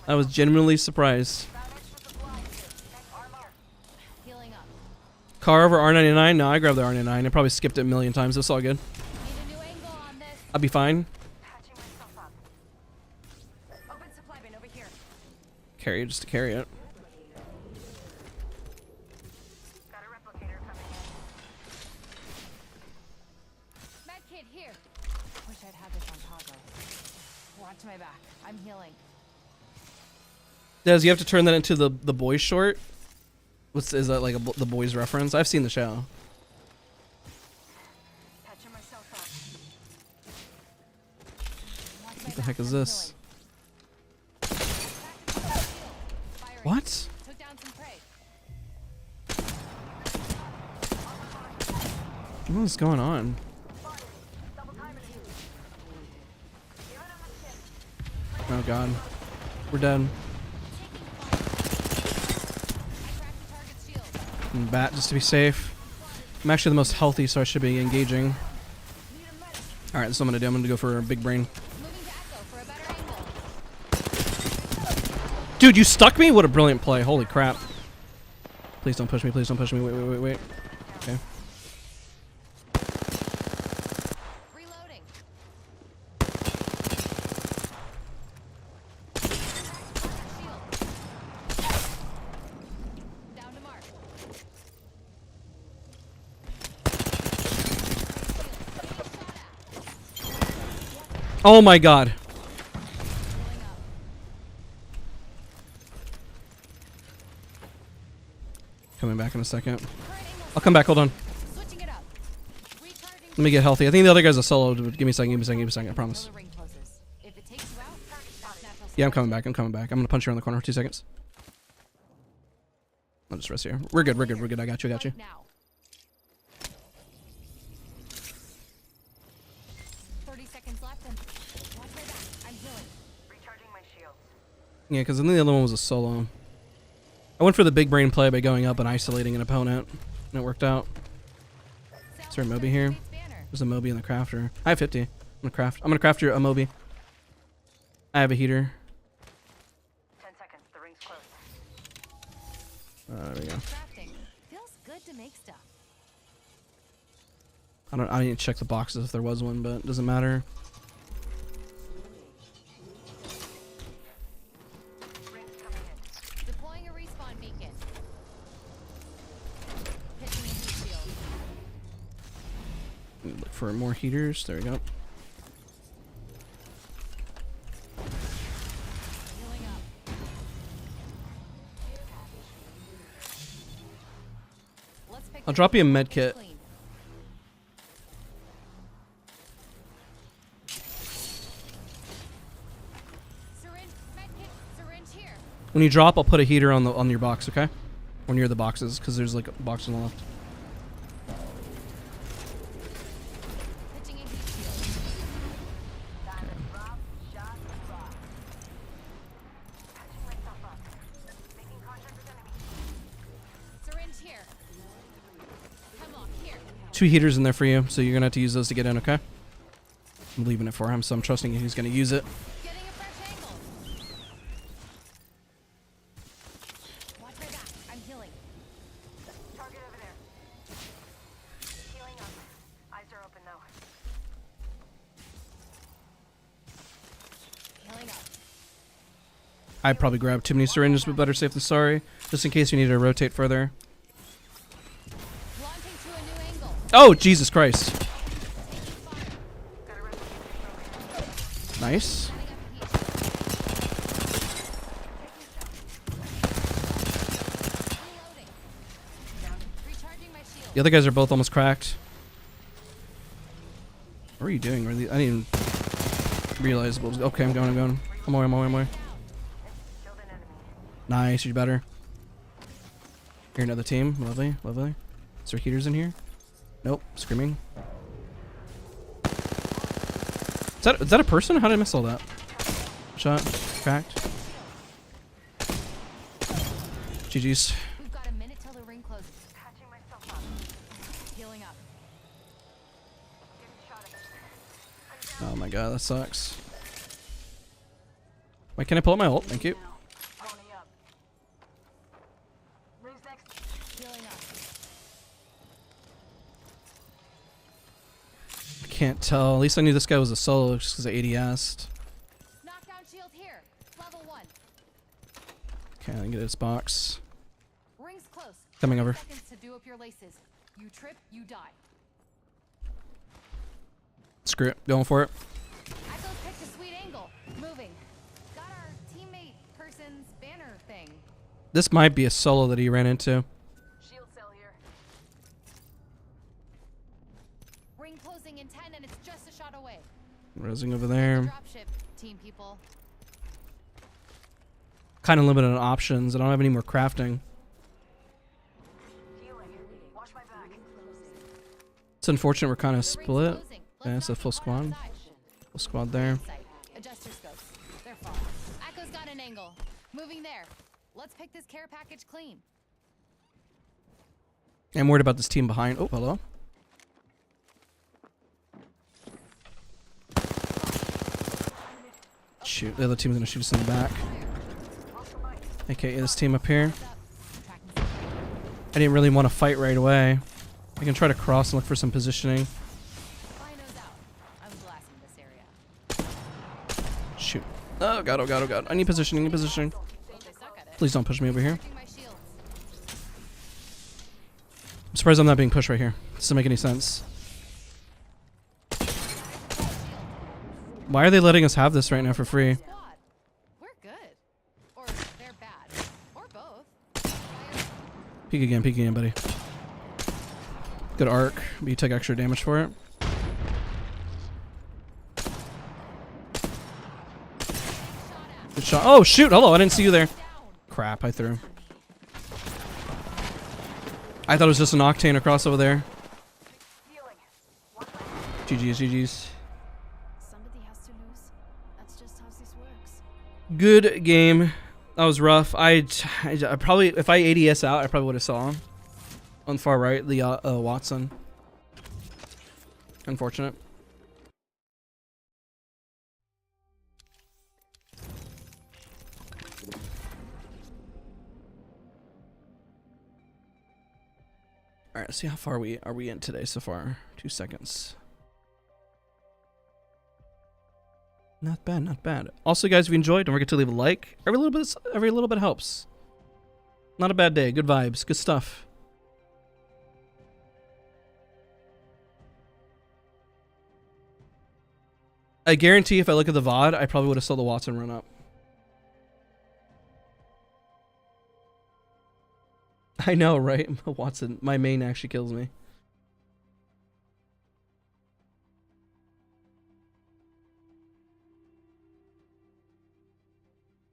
I was genuinely surprised. Healing up. Car over R99? No, I grabbed the R99. I probably skipped it a million times. It's all good. Need a new angle on this. I'll be fine. Patching myself up. Open supply bin over here. Carry it just to carry it. Got a replicator coming in. Med kit here. Wish I'd had this on toggle. Watch my back. I'm healing. Des, you have to turn that into the boys short. Is that like the boys reference? I've seen the show. Patching myself up. Watch my What the back. heck is I'm this? healing. Firing. What? Took down some prey. What is going on? Double timing it. Giving him a kick. Oh god. We're dead. And bat just to be safe. I'm actually the most healthy, so I should be engaging. Alright, that's what I'm gonna do. I'm gonna go for a big brain. Moving to Echo for a better angle. Dude, you stuck me? What a brilliant play. Holy crap. Please don't push me. Please don't push me. Wait. Okay. Reloading. Down to mark. Oh my god. Healing up. Coming back in a second. Current angle. I'll come back. Hold on. Switching it up. Recharging. Let me get healthy. I think the other guy's a solo. Give me a second. I promise. Until the ring closes. If it takes you out, that's natural Yeah, I'm coming back. I'm gonna punch you around the corner. 2 seconds. I'll just rest here. We're good. I got you. Now. 30 seconds left and watch my back. I'm healing. Recharging my shields. Yeah, because I think the other one was a solo. I went for the big brain play by going up and isolating an opponent, and it worked out. Is there a Moby here? There's a Moby in the crafter. I have 50. I'm gonna craft your a Moby. I have a heater. 10 seconds. The ring's close. There we go. Crafting. Feels good to make stuff. I need to check the boxes if there was one, but it doesn't matter. Ring's coming in. Deploying a respawn beacon. Pitching a heat shield. Look for more heaters. There we go. Healing up. Let's pick I'll drop you a med kit. clean. Syringe, med kit, syringe here. When you drop, I'll put a heater on your box, okay? Or near the boxes, because there's like a box on the left. Pitching a heat shield. Drop, shot, drop. Patching myself up. Making contact with enemy. Syringe here. Hemlock here. 2 heaters in there for you, so you're gonna have to use those to get in, okay? I'm leaving it for him, so I'm trusting he's gonna use it. Getting a fresh angle. Watch my back. I'm healing. Target over there. Healing up. Eyes are open though. Healing up. I probably grabbed too many syringes, but better safe than sorry. Just in case you need to rotate further. Launching to a new angle. Oh, Jesus Christ. Taking fire. Got a replicator over here. Nice. Setting up a heat shield. The other guys are both almost cracked. What are you doing? I didn't even realize. Okay, I'm going. I'm away. Nice, you're better. Here, another team. Lovely. Is there heaters in here? Nope. Screaming. Is that a person? How did I miss all that? Shot. Cracked. GG's. We've got a minute till the ring closes. Patching myself up. Healing up. Getting shot at. Oh my god, that sucks. Wait, can I pull up my ult? Thank you. Healing up. I can't tell. At least I knew this guy was a solo just because I ADS'd. Knockdown shield here. Level 1. Okay, I can get this box. Ring's close. Coming 30 over. seconds to do up your laces. You trip, you die. Screw it. Going for it. Echo's picked a sweet angle. Moving. Got our teammate person's banner thing. This might be a solo that he ran into. Shield cell here. Ring closing in 10 and it's just a shot away. Rising over there. Dropship, team people. Kind of limited on options. I don't have any more crafting. Healing. Watch my back. It's unfortunate we're kind of The ring's split. closing. Yeah, it's a Let's full knock it squad. outside. Full squad there. Sight. Adjust your scopes. They're far. Echo's got an angle. Moving there. Let's pick this care package clean. I'm worried about this team behind. Oh, hello. Shoot, the other team's gonna shoot us in the back. Okay, this team up here. Tracking I didn't really want to fight right away. I can try to cross and look for some positioning. Binos out. I'm blasting this area. Shoot. Oh god, oh god, oh god. I need positioning, They suck at it. Please don't push me over here. Charging my shields. I'm surprised I'm not being pushed right here. This doesn't make any sense. Why are they letting us have this right now for free? Squad. We're good. Or they're bad. Or both. Peek again, buddy. Good arc, but you take extra damage for it. Good shot. Oh shoot! Hello, I didn't see you there. Crap, I threw. I thought it was just an octane across over there. GG's. Somebody has to lose. That's just how this works. Good game. That was rough. I probably, if I ADS out, I probably would have saw him. On the far right, the Watson. Unfortunate. All right, let's see how far are we in today so far. 2 seconds. Not bad, not bad. Also, guys, if you enjoyed, don't forget to leave a like. Every little bit helps. Not a bad day. Good vibes. Good stuff. I guarantee if I look at the VOD, I probably would have saw the Watson run up. I know, right? Watson, my main actually kills me.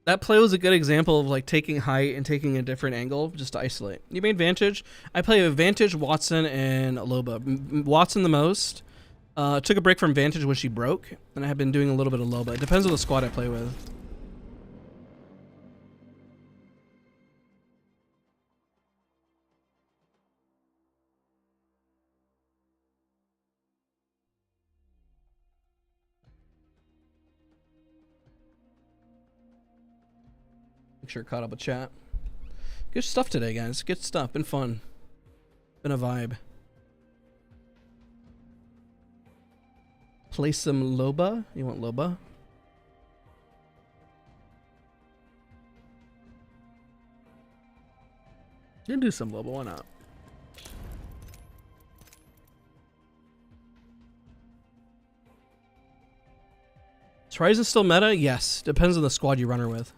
That play was a good example of like taking height and taking a different angle just to isolate. You made Vantage. I play with Vantage, Watson, and Loba. Watson the most. Took a break from Vantage when she broke, and I have been doing a little bit of Loba. It depends on the squad I play with. Make sure caught up with chat. Good stuff today, guys. Good stuff. Been fun. Been a vibe. Play some Loba. You want Loba? You can do some Loba. Why not? Is Horizon still meta? Yes. Depends on the squad you run her with.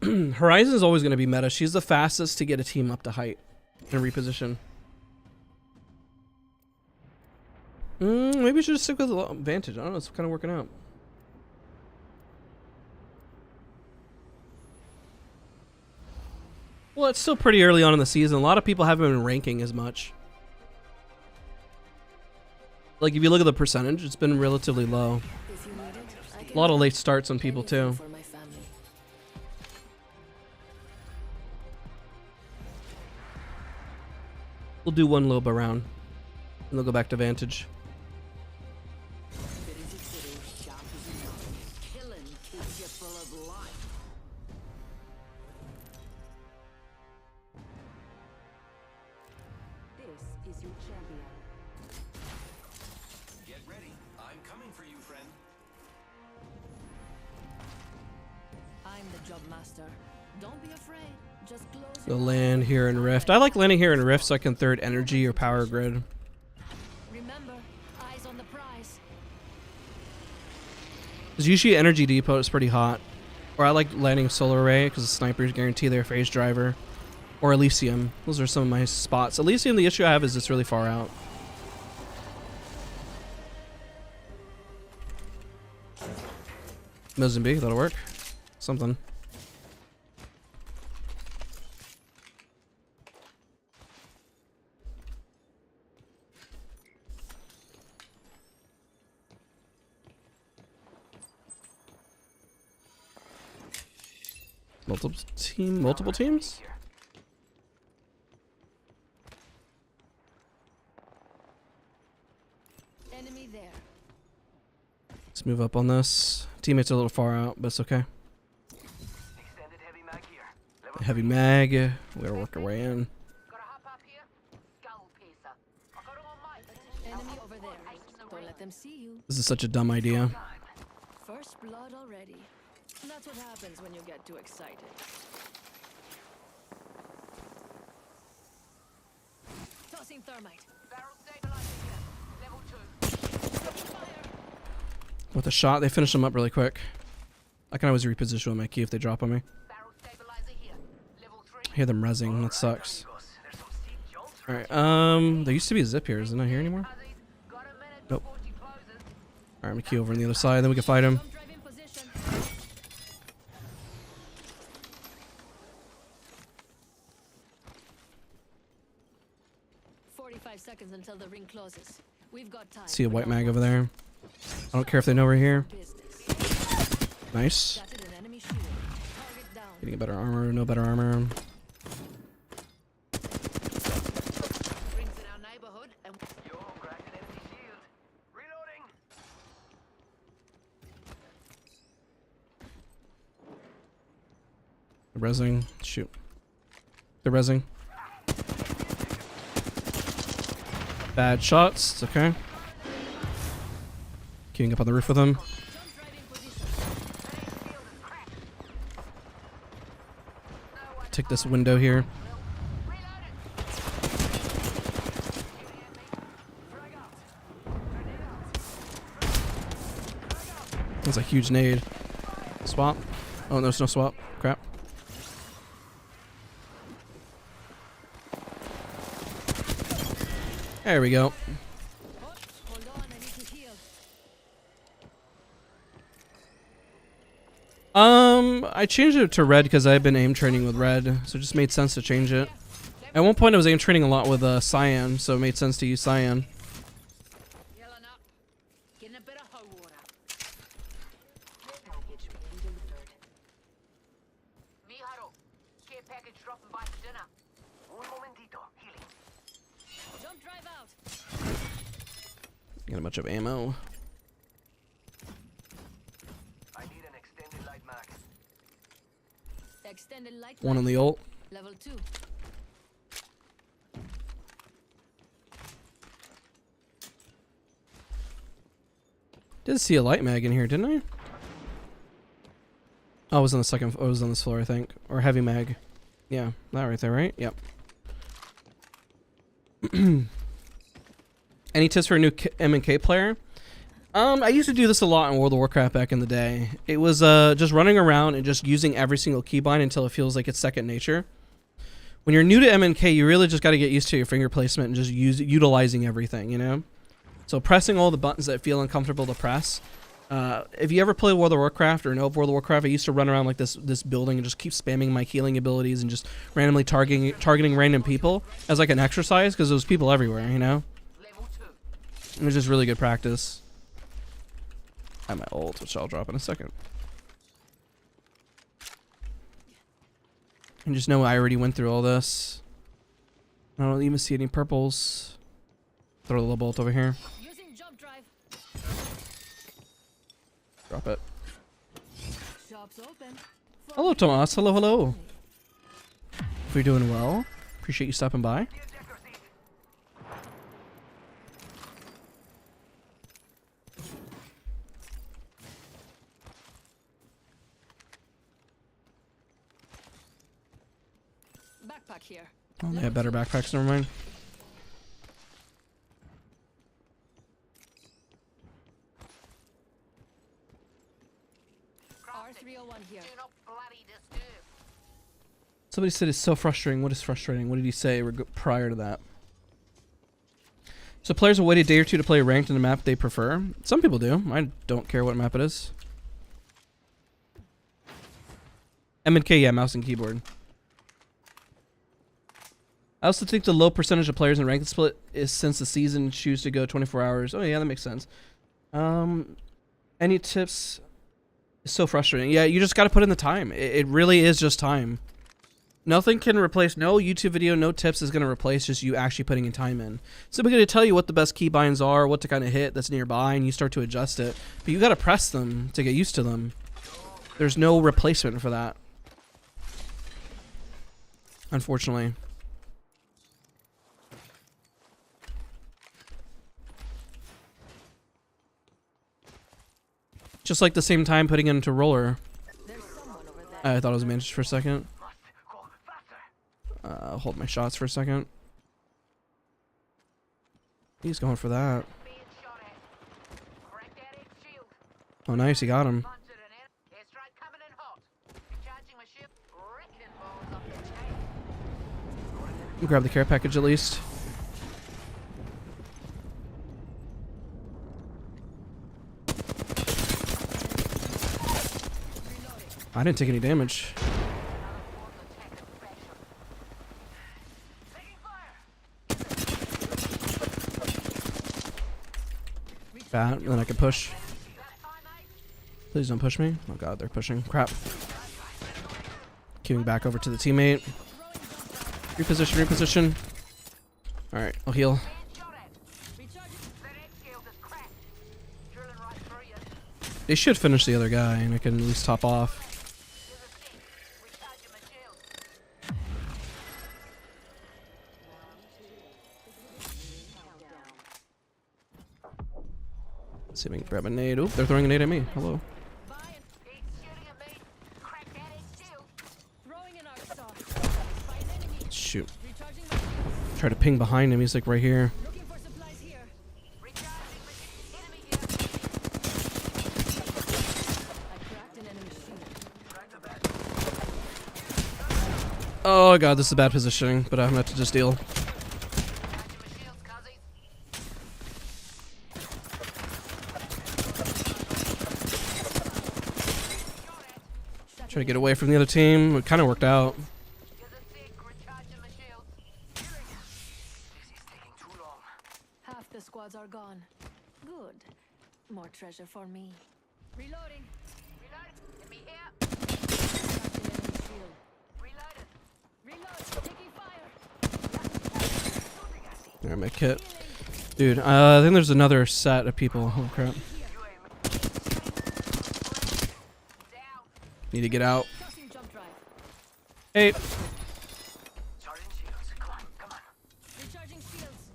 Horizon is always going to be meta. She's the fastest to get a team up to height. and reposition. Maybe we should just stick with Vantage. I don't know. It's kind of working out. Well, it's still pretty early on in the season. A lot of people haven't been ranking as much. Like, if you look at the percentage, it's been relatively low. A lot of late starts on people, too. We'll do one lobe around, and they'll go back to Vantage. They'll land here in Rift. I like landing here in Rift so I can third energy or power grid. Remember, eyes on the prize. Because usually energy depot is pretty hot. Or I like landing solar array because the snipers guarantee their phase driver. Or Elysium. Those are some of my spots. Elysium, the issue I have is it's really far out. Mozambique, that'll work. Something. Multiple teams? Enemy there. Let's move up on this. Teammates are a little far out, but it's okay. Extended heavy mag here. Heavy mag. We gotta work our way in. Gotta hop up here. Skull piercer. I got it on mic. Enemy over there. Don't let them see you. This is such a dumb idea. First blood already. That's what happens when you get too excited. Tossing thermite. Barrel stabilizer here. Level 2. Fire. With a shot, they finish them up really quick. I can always reposition with my key if they drop on me. Barrel stabilizer here. Level 3. I hear them rezzing. That sucks. There's some steep jumps. Alright, there used to be a zip here. Isn't it here anymore? Got a minute Nope. before she closes. Alright, I'm gonna key over on the other side, then we can fight him. Jump drive in position. 45 seconds until the ring closes. We've got time. See a white mag over there. I don't care if they know we're here. Business. Nice. Shattered an enemy shield. Target down. Getting a better armor, no better armor. Rings in our neighborhood and Yo, cracked an empty shield. Reloading. They're rezzing. Shoot. They're rezzing. Bad shots. It's okay. Queuing up on the roof with them. Jump drive in position. Take this window here. That's a huge nade. Swap. Oh, there's no swap. Crap. There we go. Hold on, I need to heal. I changed it to red because I've been aim training with red, so it just made sense to change it. At one point I was aim training a lot with cyan, so it made sense to use cyan. yelling up. Getting a bit of hoe water. Package being delivered. Mijaro, care package dropping by for dinner. Un momentito. Healing. Jump drive out. Got a bunch of ammo. I need an extended light mag. Extended light. One on the ult. Level 2. Did see a light mag in here, didn't I? Oh, it was on the second. Oh, it was on this floor, I think, or heavy mag. Yeah, that right there, right? Yep. Any tips for a new M&K player? I used to do this a lot in World of Warcraft back in the day. It was just running around and just using every single keybind until it feels like it's second nature. when you're new to MNK, you really just got to get used to your finger placement and just utilizing everything, you know? So pressing all the buttons that feel uncomfortable to press. If you ever play World of Warcraft or know of World of Warcraft, I used to run around like this building and just keep spamming my healing abilities and just randomly targeting random people as like an exercise because there was people everywhere, you know? It was just really good practice. I have my ult, which I'll drop in a second. And just know I already went through all this. I don't even see any purples. Throw a little bolt over here. Using jump drive. Drop it. Shop's open. Hello, Tomas. Hello, hello. If you're doing well, appreciate you stopping by. Backpack here. Oh, they have better backpacks. Never mind. R301 here. Do not bloody disturb. Somebody said it's so frustrating. What is frustrating? What did he say prior to that? So players will wait a day or two to play ranked in a map they prefer. Some people do. I don't care what map it is. MNK, yeah, mouse and keyboard. I also think the low percentage of players in ranked split is since the season choose to go 24 hours. Oh yeah, that makes sense. Any tips? It's so frustrating. Yeah, you just got to put in the time. It really is just time. Nothing can replace, no YouTube video, no tips is going to replace just you actually putting in time in. So we're going to tell you what the best keybinds are, what to kind of hit that's nearby, and you start to adjust it. But you got to press them to get used to them. There's no replacement for that. Unfortunately. Just like the same time putting it into roller. There's someone over there. I thought it was Vantage for a second. Must go faster. Hold my shots for a second. He's going for that. Being shot at. Crack that X shield. Oh, nice. He got him. Punch it in it. Airstrike coming in hot. Charging my ship. Wrecking balls up the chain. Grab the care package at least. I didn't take any damage. Bat, then I can push. Please don't push me. Oh god, they're pushing. Crap. Queuing back over to the teammate. Reposition, reposition. Alright, I'll heal. They should finish the other guy and I can at least top off. Let's see if we can grab a nade. Oop, they're throwing a nade at me. Hello. Shoot. Try to ping behind him. He's like right here. Oh god, this is bad positioning, but I'm gonna have to just deal. Try to get away from the other team. It kind of worked out. Half the squads are gone. Good. More treasure for me. Reloading. Reload. Get me here. Charging enemy shield. Reloaded. Reload. Taking fire. Alright, my kit. Dude, I think there's another set of people. Oh crap. Need to get out. Tossing jump drive. Hey. Charging shields. Come on, come on. Recharging shields.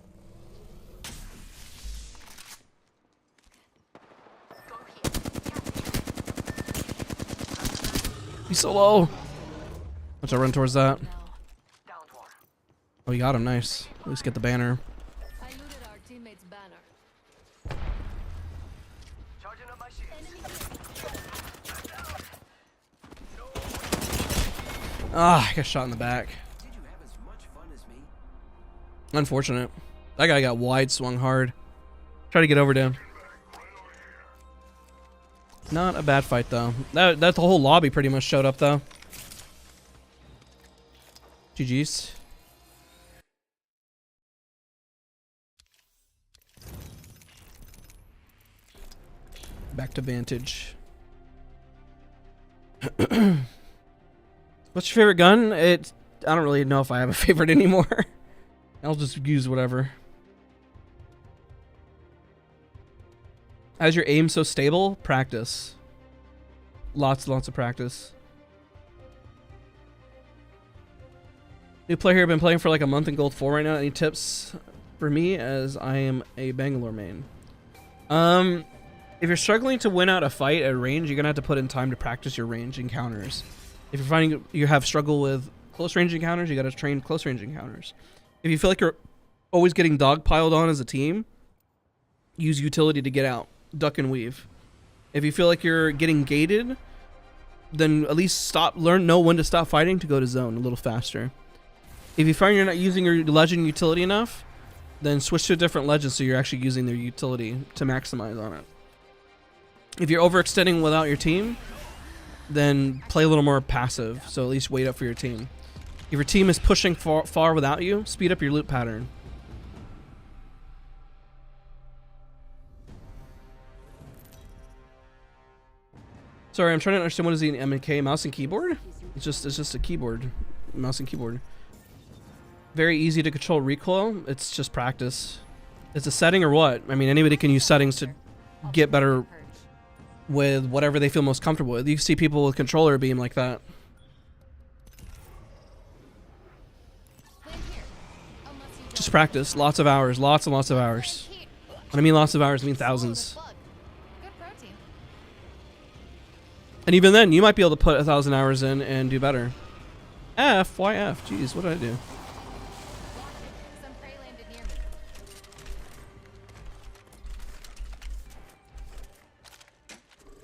He's so low. Let's run towards that. Now. Downed one. Oh, you got him. Nice. At least get the banner. I looted our teammate's banner. Charging up my shields. Ah, I got shot in the back. Unfortunate. That guy got wide swung hard. Try to get over to him. Not a bad fight though. That the whole lobby pretty much showed up though. GG's. Back to Vantage. What's your favorite gun? I don't really know if I have a favorite anymore. I'll just use whatever. As your aim so stable, practice. Lots and lots of practice. New player here, been playing for like a month in Gold 4 right now. Any tips for me as I am a Bangalore main? If you're struggling to win out a fight at range, you're gonna have to put in time to practice your range encounters. If you're finding you have struggle with close range encounters, you gotta train close range encounters. If you feel like you're always getting dogpiled on as a team, use utility to get out. Duck and weave. If you feel like you're getting gated, then at least know when to stop fighting to go to zone a little faster. If you find you're not using your legend utility enough, then switch to a different legend so you're actually using their utility to maximize on it. If you're overextending without your team, then play a little more passive, so at least wait up for your team. If your team is pushing far without you, speed up your loot pattern. Sorry, I'm trying to understand what is the M&K mouse and keyboard? It's just a keyboard, mouse and keyboard. Very easy to control recoil. It's just practice. It's a setting or what? I mean, anybody can use settings to get better with whatever they feel most comfortable with. You see people with controller beam like that. Just practice. Lots of hours. Lots and lots of hours. When I mean lots of hours, I mean thousands. And even then, you might be able to put 1,000 hours in and do better. F? Why F? Jeez, what did I do? Some prey landed near me.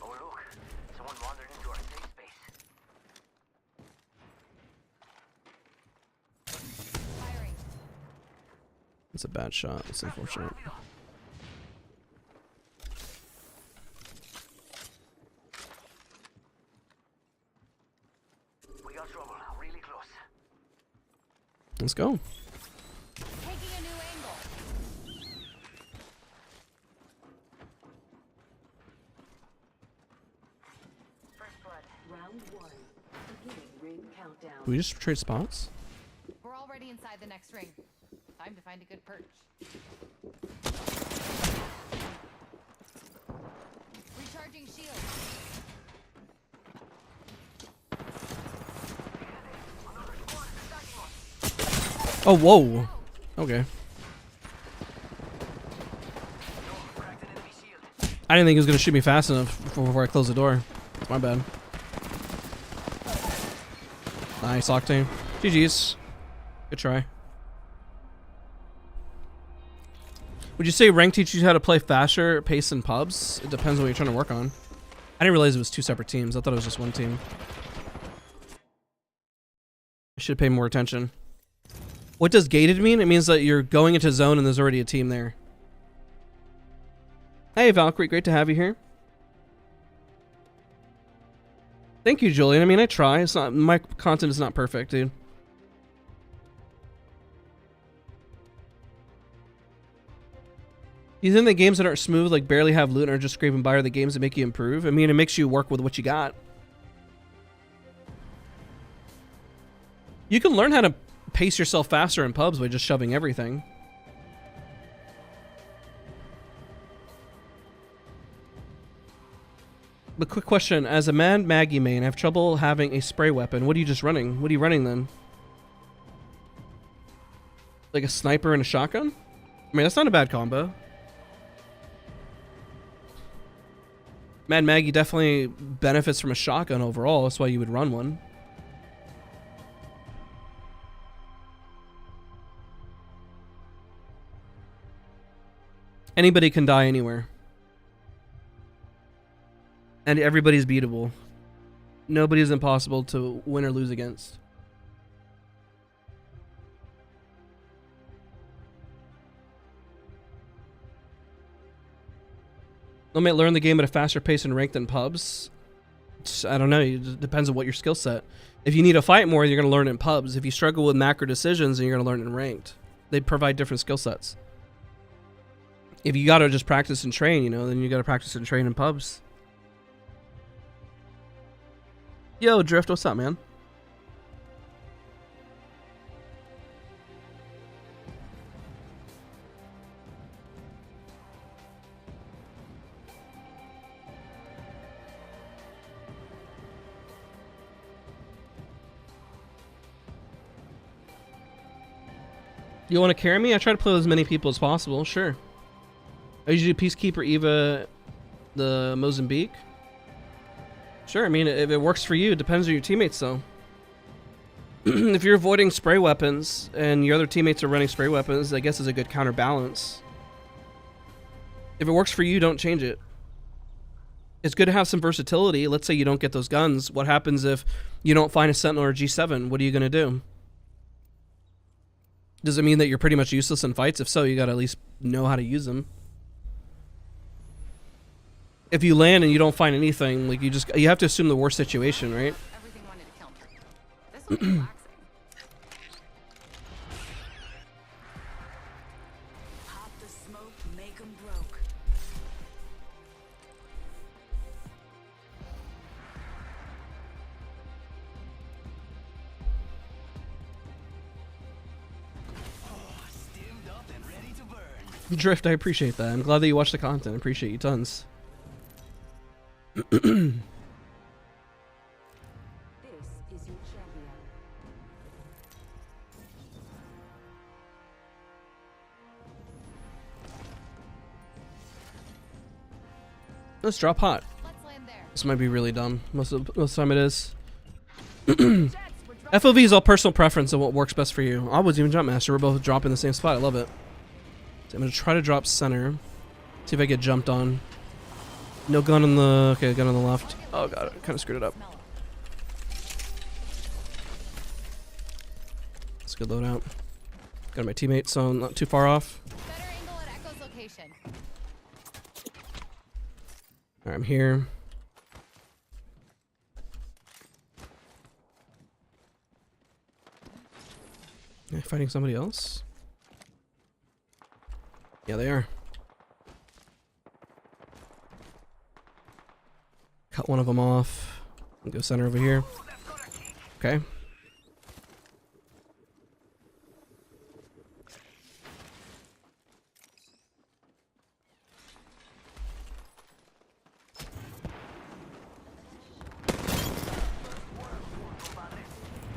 Oh look, someone wandered into our safe space. Firing. It's a bad shot. It's unfortunate. We got trouble, really close. Let's go. Taking a new angle. First blood. Round 1. Beginning ring countdown. Do we just trade spots? We're already inside the next ring. Time to find a good perch. Recharging shield. Oh, whoa. Okay. I didn't think he was going to shoot me fast enough before I close the door. It's my bad. Nice, Octane. GG's. Good try. Would you say rank teaches you how to play faster pace in pubs? It depends on what you're trying to work on. I didn't realize it was 2 separate teams. I thought it was just one team. I should pay more attention. What does gated mean? It means that you're going into zone and there's already a team there. Hey Valkyrie, great to have you here. Thank you, Julian. I mean, I try. It's not, my content is not perfect, dude. Do you think the games that aren't smooth, like barely have loot and are just scraping by, are the games that make you improve? I mean, it makes you work with what you got. You can learn how to pace yourself faster in pubs by just shoving everything. But quick question, as a Mad Maggie main, I have trouble having a spray weapon. What are you just running? What are you running then? Like a sniper and a shotgun? I mean, that's not a bad combo. Mad Maggie definitely benefits from a shotgun overall. That's why you would run one. Anybody can die anywhere. And everybody's beatable. Nobody is impossible to win or lose against. They might learn the game at a faster pace and rank than pubs. I don't know. It depends on what your skill set. If you need to fight more, you're going to learn it in pubs. If you struggle with macro decisions, then you're going to learn it in ranked. They provide different skill sets. If you got to just practice and train, you know, then you got to practice and train in pubs. Yo, Drift, what's up, man? You want to carry me? I try to play with as many people as possible. Sure. I usually do Peacekeeper, Eva, the Mozambique. Sure, I mean, if it works for you, it depends on your teammates, though. If you're avoiding spray weapons and your other teammates are running spray weapons, I guess is a good counterbalance. If it works for you, don't change it. It's good to have some versatility. Let's say you don't get those guns. What happens if you don't find a Sentinel or a G7? What are you going to do? Does it mean that you're pretty much useless in fights? If so, you got to at least know how to use them. If you land and you don't find anything, like you have to assume the worst situation, right? Everything wanted to kill me. This one's relaxing. Pop the smoke, make 'em broke. Drift, I appreciate that. I'm glad that you watch the content. I appreciate you tons. This is your champion. Let's drop hot. Let's land there. This might be really dumb. Most of the time it is. FOV is all personal preference and what works best for you. I was even jump master. We're both dropping the same spot. I love it. So I'm gonna try to drop center. See if I get jumped on. No gun on the... Okay, gun on the left. Oh god, I kind of screwed it up. That's a good loadout. Got my teammate, so I'm not too far off. Better angle at Echo's location. Alright, I'm here. Are they fighting somebody else? Yeah, they are. Cut one of them off. And go center over here. Okay.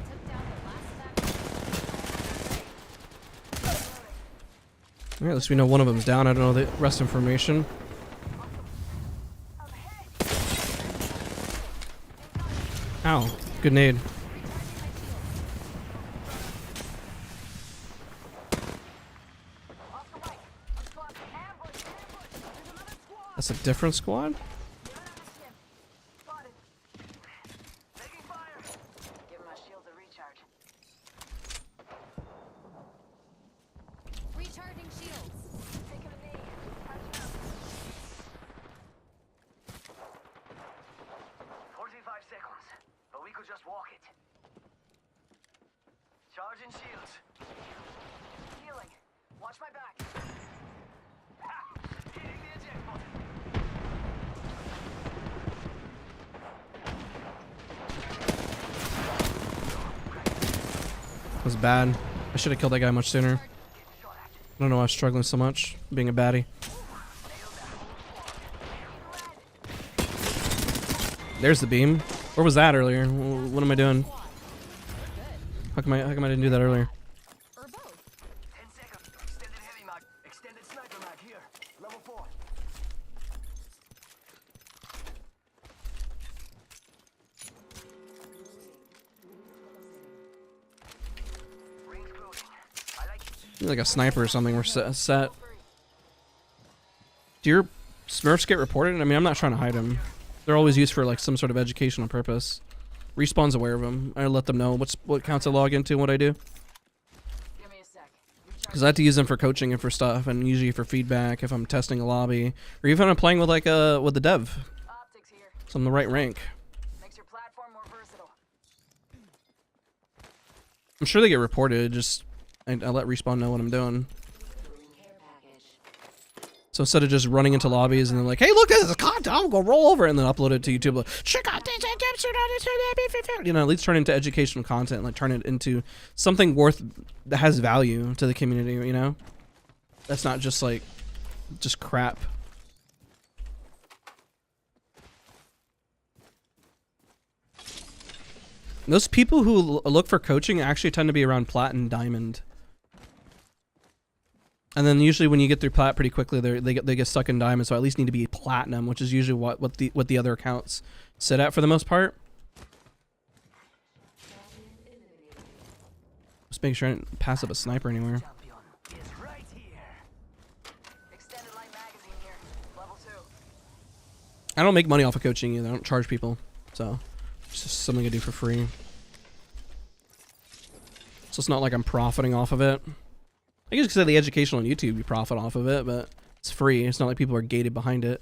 Took down the last back. Alright, at least we know one of them's down. I don't know the rest information. Ow. Good nade. That's a different squad? Taking fire. Give my shields a recharge. Recharging shields. Taking a knee. Patching up. 45 seconds, but we could just walk it. Charging shields. Healing. Watch my back. Ha! Hitting the eject button. That was bad. I should have killed that guy much sooner. I don't know why I was struggling so much, being a baddie. There's the beam. Where was that earlier? What am I doing? How come I didn't do that earlier? Or both. 10 seconds. Extended heavy mag. Extended sniper mag here. Level 4. Rings closing. I like it. Like a sniper or something. We're set. Do your Smurfs get reported? I mean, I'm not trying to hide them. They're always used for like some sort of educational purpose. Respawn's aware of them. I let them know what accounts I log into and what I do. Give me a sec. Because I have to use them for coaching and for stuff, and usually for feedback if I'm testing a lobby, or even if I'm playing with like with the dev. Optics here. So I'm the right rank. Makes your platform more versatile. I'm sure they get reported. Just I let Respawn know what I'm doing. Care package. So instead of just running into lobbies and then like, hey, look, this is content, I'm gonna roll over it and then upload it to YouTube. Like, check out this, you know, at least turn it into educational content, like turn it into something that has value to the community. You know, that's not just like just crap. Those people who look for coaching actually tend to be around plat and diamond. And then usually when you get through plat pretty quickly, they get stuck in diamond, so at least need to be platinum, which is usually what the other accounts sit at for the most part. Just making sure I didn't pass up a sniper anywhere. Champion is right here. Extended light magazine here. Level 2. I don't make money off of coaching either. I don't charge people, so it's just something I do for free. So it's not like I'm profiting off of it. I guess because of the educational on YouTube, you profit off of it, but it's free. It's not like people are gated behind it.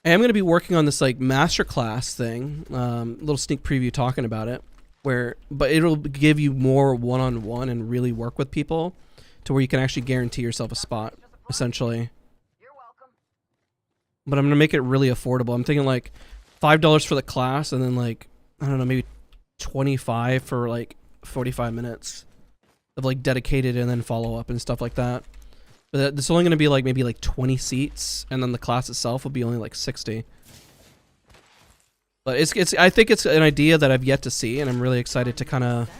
I am going to be working on this like masterclass thing, little sneak preview talking about it, but it'll give you more one-on-one and really work with people to where you can actually guarantee yourself a spot, essentially. You're welcome. But I'm going to make it really affordable. I'm thinking like $5 for the class and then like, I don't know, maybe $25 for like 45 minutes of like dedicated and then follow up and stuff like that. But it's only going to be like maybe like 20 seats, and then the class itself will be only like 60. But I think it's an idea that I've yet to see, and I'm really excited to kind of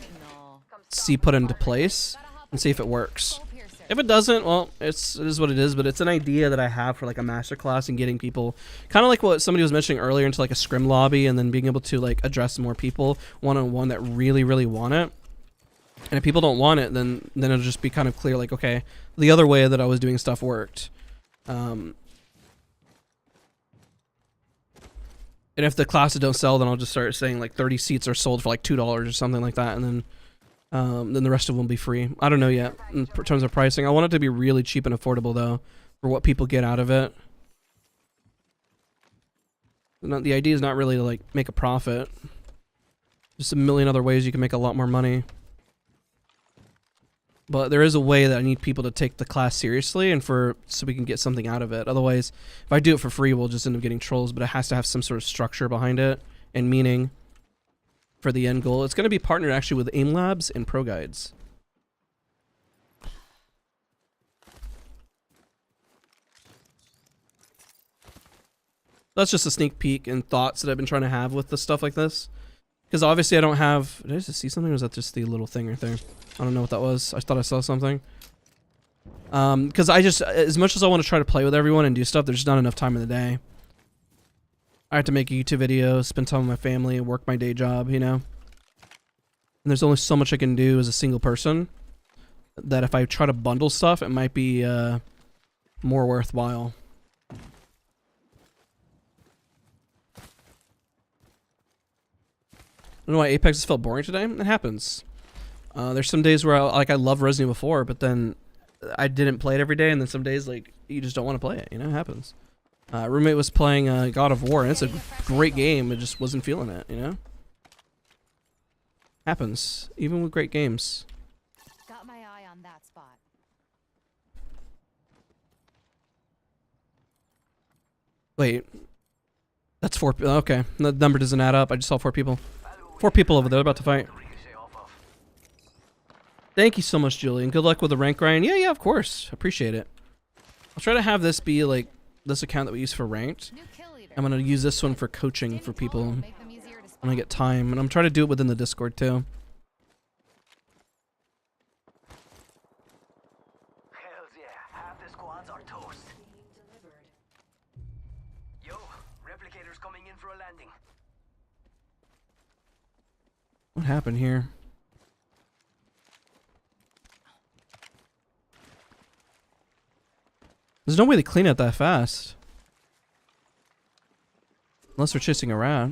see put into place and see if it works. If it doesn't, well, it is what it is, but it's an idea that I have for like a masterclass and getting people kind of like what somebody was mentioning earlier into like a scrim lobby, and then being able to like address more people one-on-one that really, really want it. And if people don't want it, then it'll just be kind of clear, like, okay, the other way that I was doing stuff worked. And if the classes don't sell, then I'll just start saying like 30 seats are sold for like $2 or something like that, and then the rest of them will be free. I don't know yet in terms of pricing. I want it to be really cheap and affordable though, for what people get out of it. The idea is not really to like make a profit. Just a million other ways you can make a lot more money. But there is a way that I need people to take the class seriously and so we can get something out of it. Otherwise, if I do it for free, we'll just end up getting trolls, but it has to have some sort of structure behind it and meaning for the end goal. It's going to be partnered actually with AIM Labs and Pro Guides. That's just a sneak peek and thoughts that I've been trying to have with the stuff like this. Because obviously I don't have... Did I just see something, or was that just the little thing right there? I don't know what that was. I thought I saw something. Because I just... As much as I want to try to play with everyone and do stuff, there's just not enough time in the day. I have to make a YouTube video, spend time with my family, work my day job, you know? And there's only so much I can do as a single person. That if I try to bundle stuff, it might be more worthwhile. I don't know why Apex has felt boring today. It happens. There's some days where I love Resident Evil 4, but then I didn't play it every day, and then some days like you just don't want to play it. You know, it happens. Roommate was playing God of War, and it's a great game. It just wasn't feeling it. You know, happens even with great games. Got my eye on that spot. Wait, that's 4. Okay, the number doesn't add up. I just saw 4 people. 4 people over there about to fight. Thank you so much, Julian. Good luck with the rank grind. Yeah, of course. Appreciate it. I'll try to have this be like this account that we use for ranked. New kill leader. I'm going to use this one for coaching for people Make them easier to when I get time. And I'm trying to do it within the Discord too. Hells yeah, half the squads are toast. Yo, replicators coming in for a landing. What happened here? There's no way to clean it that fast. Unless they're chasing a rat.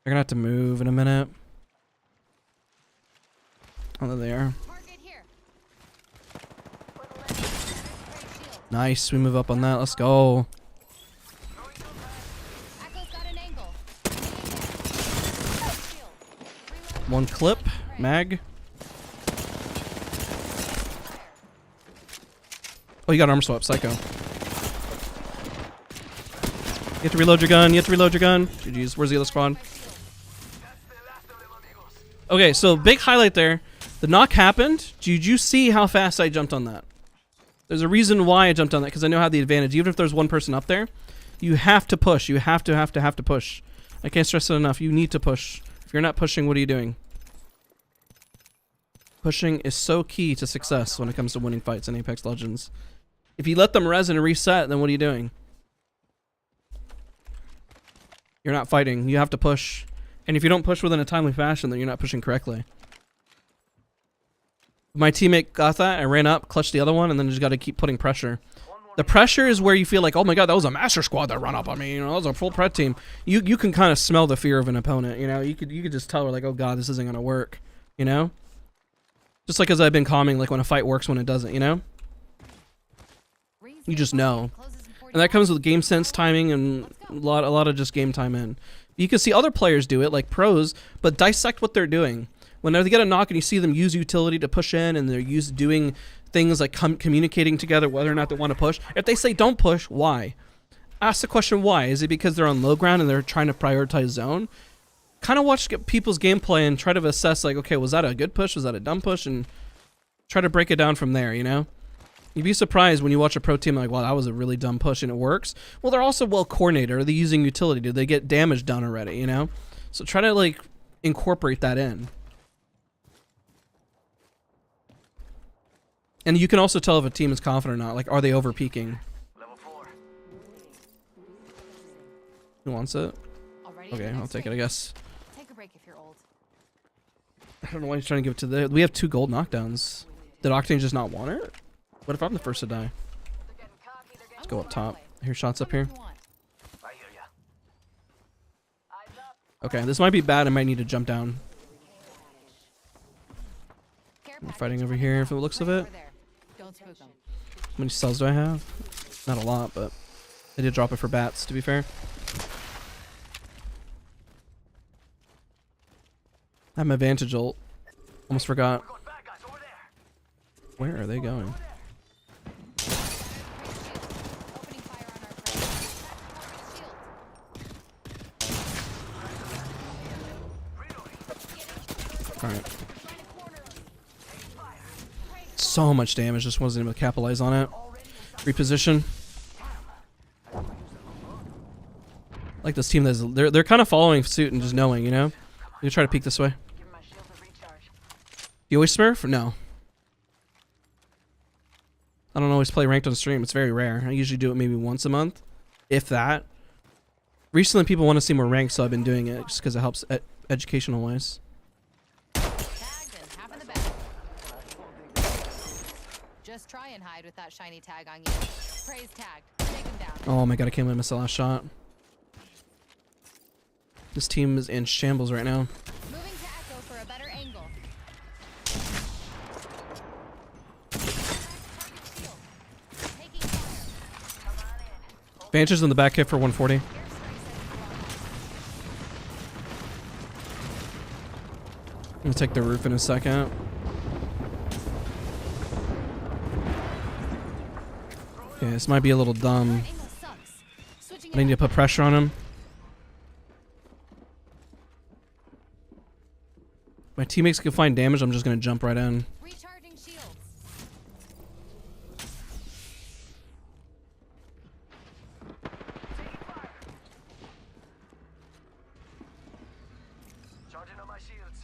They're gonna have to move in a minute. Oh, there they are. Target here. Nice. We move up on that. Let's go. Echo's got an angle. Shield. Reload. One clip. Mag. Oh, you got armor swap. Psycho. You have to reload your gun. You have to reload your gun. GG's. Where's the other squad? Okay, so big highlight there. The knock happened. Did you see how fast I jumped on that? There's a reason why I jumped on that, because I know I have the advantage. Even if there's one person up there, you have to push. You have to push. I can't stress it enough. You need to push. If you're not pushing, what are you doing? Pushing is so key to success when it comes to winning fights in Apex Legends. If you let them res and reset, then what are you doing? You're not fighting. You have to push. And if you don't push within a timely fashion, then you're not pushing correctly. My teammate got that. I ran up, clutched the other one, and then just got to keep putting pressure. The pressure is where you feel like, oh my god, that was a master squad that run up on me. You know, that was a full pred team. You can kind of smell the fear of an opponent. You know, you could just tell, like, oh god, this isn't gonna work. You know, just like as I've been commenting, like when a fight works when it doesn't. You know, you just know. And that comes with game sense, timing, and a lot of just game time in. You can see other players do it, like pros, but dissect what they're doing. Whenever they get a knock and you see them use utility to push in, and they're used doing things like communicating together whether or not they want to push. If they say don't push, why? Ask the question why. Is it because they're on low ground and they're trying to prioritize zone? Kind of watch people's gameplay and try to assess, like, okay, was that a good push? Was that a dumb push? And try to break it down from there, you know? You'd be surprised when you watch a pro team like, wow, that was a really dumb push and it works. Well, they're also well coordinated. Are they using utility? Did they get damage done already, you know? So try to, like, incorporate that in. And you can also tell if a team is confident or not. Like, are they over peaking? Level 4. Who wants it? Already Okay, in the I'll next take it, I ring. guess. Take a break if you're old. I don't know why he's trying to give it to the... We have 2 gold knockdowns. Did Octane just not want it? What if I'm the first to die? They're getting cocky. They're Let's getting go up top. I hear shots up here. I hear ya. eyes up. Okay, this might be bad. I might need to jump down. I'm fighting over here from the looks of it. Don't spook 'em. How many cells do I have? Not a lot, but I did drop it for bats, to be fair. I have my Vantage ult. Almost forgot. We're going back, guys, over there. Where are they going? Opening fire on our prey. Shield. Alright. So much damage, just wasn't able to capitalize on it. Reposition. Like this team, they're kind of following suit and just knowing, you know? You try to peek this way. Give my shield a recharge. You always smurf? No. I don't always play ranked on stream. It's very rare. I usually do it maybe once a month, if that. Recently, people want to see more ranked, so I've been doing it just because it helps educational wise. Tagged and half in the bag. Just try and hide with that shiny tag on you. Prey's tagged. Take him down. Oh my god, I can't believe I missed the last shot. This team is in shambles right now. Moving to Echo for a better angle. Shield. Taking fire. Vantage in the back hit for 140. Airstrike says I'm gonna take the roof in a second. Okay, this might be a little dumb. angle sucks. Switching I need to put pressure on him. My teammates can find damage, I'm just gonna jump right in. Recharging shields. Charging on my shields.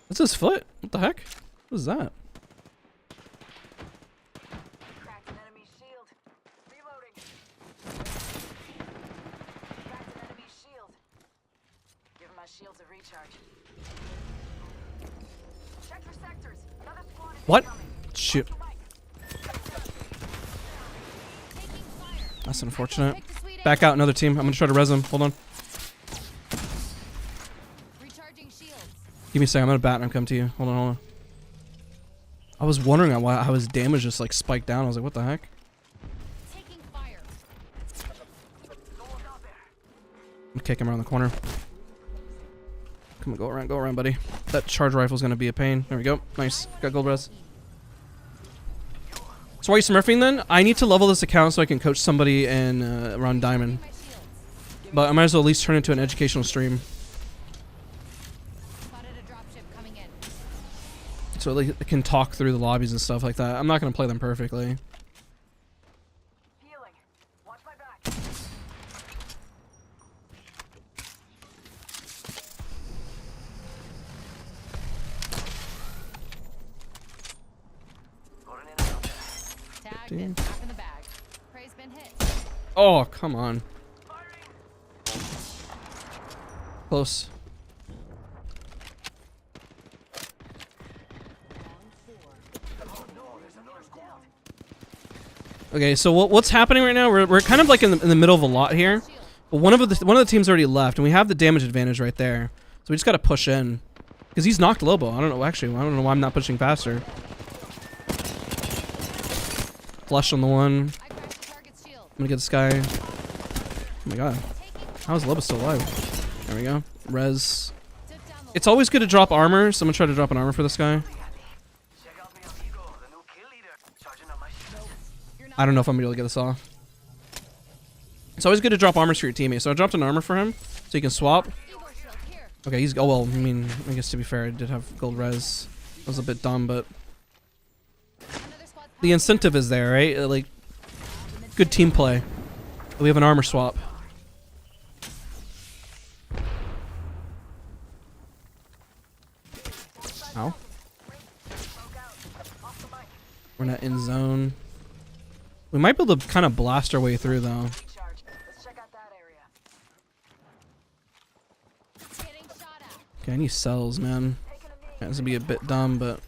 What's his foot? What the heck? What is that? Cracked an enemy shield. Reloading. Cracked an enemy shield. Giving my shields a recharge. Check for sectors. Another squad is What? incoming. Shoot. Watch your mic. Taking fire. That's unfortunate. Pick the sweet Back out, another team. I'm gonna try to res him. Hold on. Give me a second. I'm gonna bat and I'm coming to you. Hold on, hold on. I was wondering why how his damage just like spiked down. I was like, what the heck? Taking fire. I'm kick him around the corner. Come on, go around, buddy. That charge rifle's gonna be a pain. There we go. Nice. Got gold res. So why are you smurfing then? I need to level this account so I can coach somebody and run diamond. My shields. But I might as well at least turn it into an educational stream. Spotted a dropship coming in. So like it can talk through the lobbies and stuff like that. I'm not gonna play them perfectly. Healing. Watch my back. Going in and out there. Tagged Damn. and half in the bag. Prey's been hit. Oh, come on. Firing. Close. Okay, so what's happening right now? We're kind of like in the middle of a lot here. Shield. But one of the teams already left, and we have the damage advantage right there. So we just gotta push in, because he's knocked Lobo. I don't know. Actually, I don't know why I'm not pushing faster. Flush on the one. I cracked the target's shield. I'm gonna get this guy. Oh my god, Taking how is Lobo still alive? There we go. Res. took down the It's always good to drop armor. So I'm gonna try to drop an armor for this guy. Check out mi amigo, the new kill leader. Charging up my shield. You're not I don't know if I'm gonna be able to get this off. It's always good to drop armors for your teammate. So I dropped an armor for him, so you can swap. Eagle shield here. Okay, he's oh well. I mean, I guess to be fair, I did have gold res. That was a bit dumb, but Another squad's the incentive is there, right? Like, good team play. We have an armor swap. Ow. We're not in zone. We might be able to kind of blast our way through though. Recharge. Let's check out that area. getting shot at. Okay, I need cells, man. Taking a knee. Yeah, this would be a bit dumb, but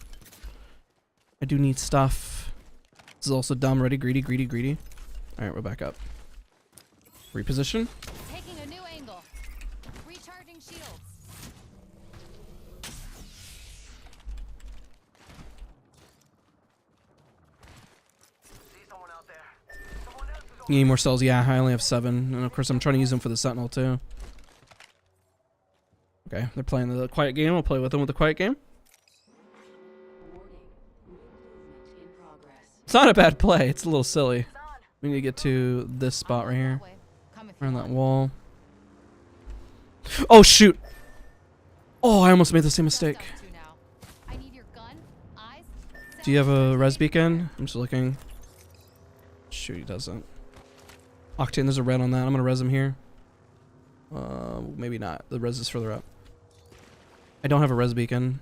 I do need stuff. This is also dumb. Ready, greedy, greedy, greedy. All right, we're back up. Reposition. Taking a new angle. Recharging shields. See someone out there. Someone else is You need more cells. Yeah, I only have 7, and of course I'm trying to use them for the sentinel too. Okay, they're playing the quiet game. We'll play with them with the quiet game. Warning. Movement in progress. It's not a bad play. It's a little silly. It's on. We need to get to this spot right here, Come if you around that want. wall. Oh shoot! Oh, I almost made the same mistake. Stuff to now. I need your gun, eyes, Do you have a sound, res beacon? I'm just looking. Shoot, he doesn't. Octane, there's a red on that. I'm gonna res him here. Maybe not. The res is further up. I don't have a res beacon.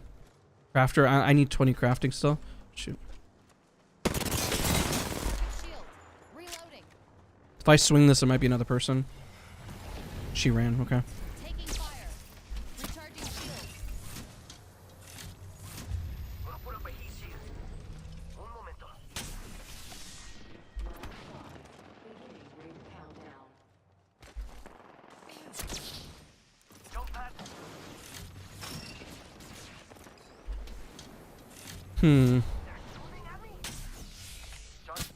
Crafter, I need 20 crafting still. Shoot. shield. Reloading. If I swing this, it might be another person. She ran. Okay. Taking fire. Recharging shield. gonna put up a heat shield. Un momento. Beginning ring countdown. Jump pad.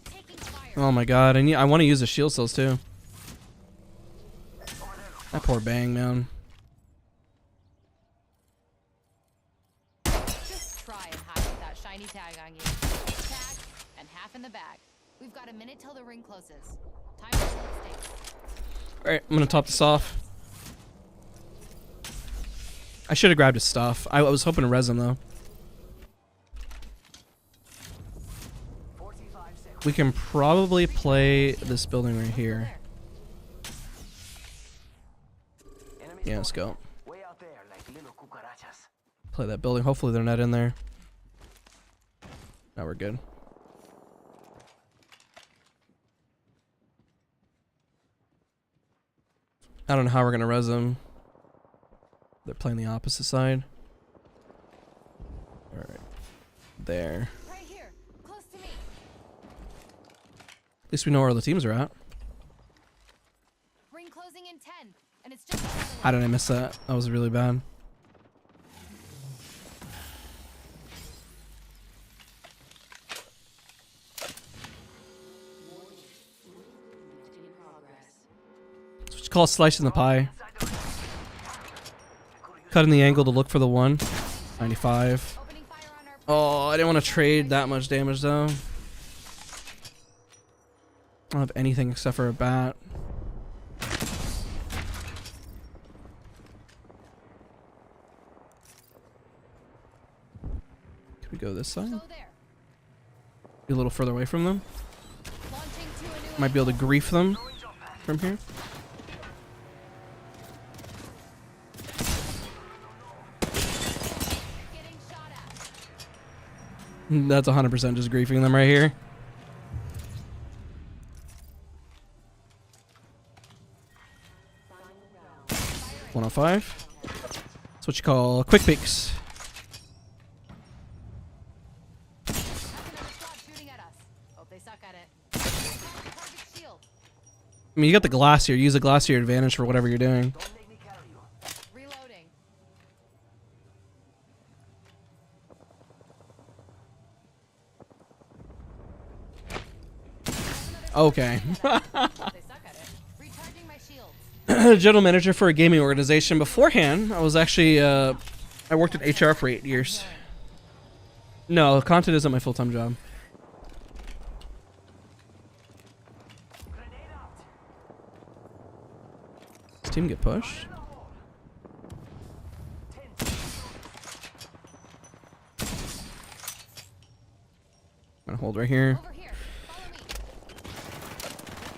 Taking fire. Oh my god, I want to use the shield cells too. Over there. That poor Bang, man. Just try and hide with that shiny tag on you. Tag and half in the bag. We've got a minute till the ring closes. Time to slow stakes. Alright, I'm gonna top this off. I should have grabbed his stuff. I was hoping to res him though. 45 seconds. We can probably play this building right here. Enemies Yeah, let's spotted. go. Way out there, like little cucarachas. Play that building. Hopefully they're not in there. Now we're good. I don't know how we're gonna res them. They're playing the opposite side. Alright. There. Right here. Close to me. At least we know where all the teams are at. Ring closing in 10. And it's just another How did I miss that? That was really bad. call it slicing the pie. Cutting the angle to look for the 1. 95. Opening fire on our Oh, I didn't want to trade that much damage though. I don't have anything except for a bat. Can we go this side? so there. Be a little further away from them. Launching to a new Might be able to grief them from here. getting shot at. That's 100% just griefing them right here. Final round. 105. That's what you call quick peeks. That's another squad shooting at us. Hope they suck at it. Target shield. I mean, you got the glass here. Use the glass to your advantage for whatever you're doing. Don't make me carry you. Reloading. Okay. Hope they suck at it. Recharging my shields. General manager for a gaming organization. Beforehand, I was actually, I worked in HR for 8 years. No, content isn't my full-time job. Grenade out. Does team get pushed? I'm gonna hold right here. Over here.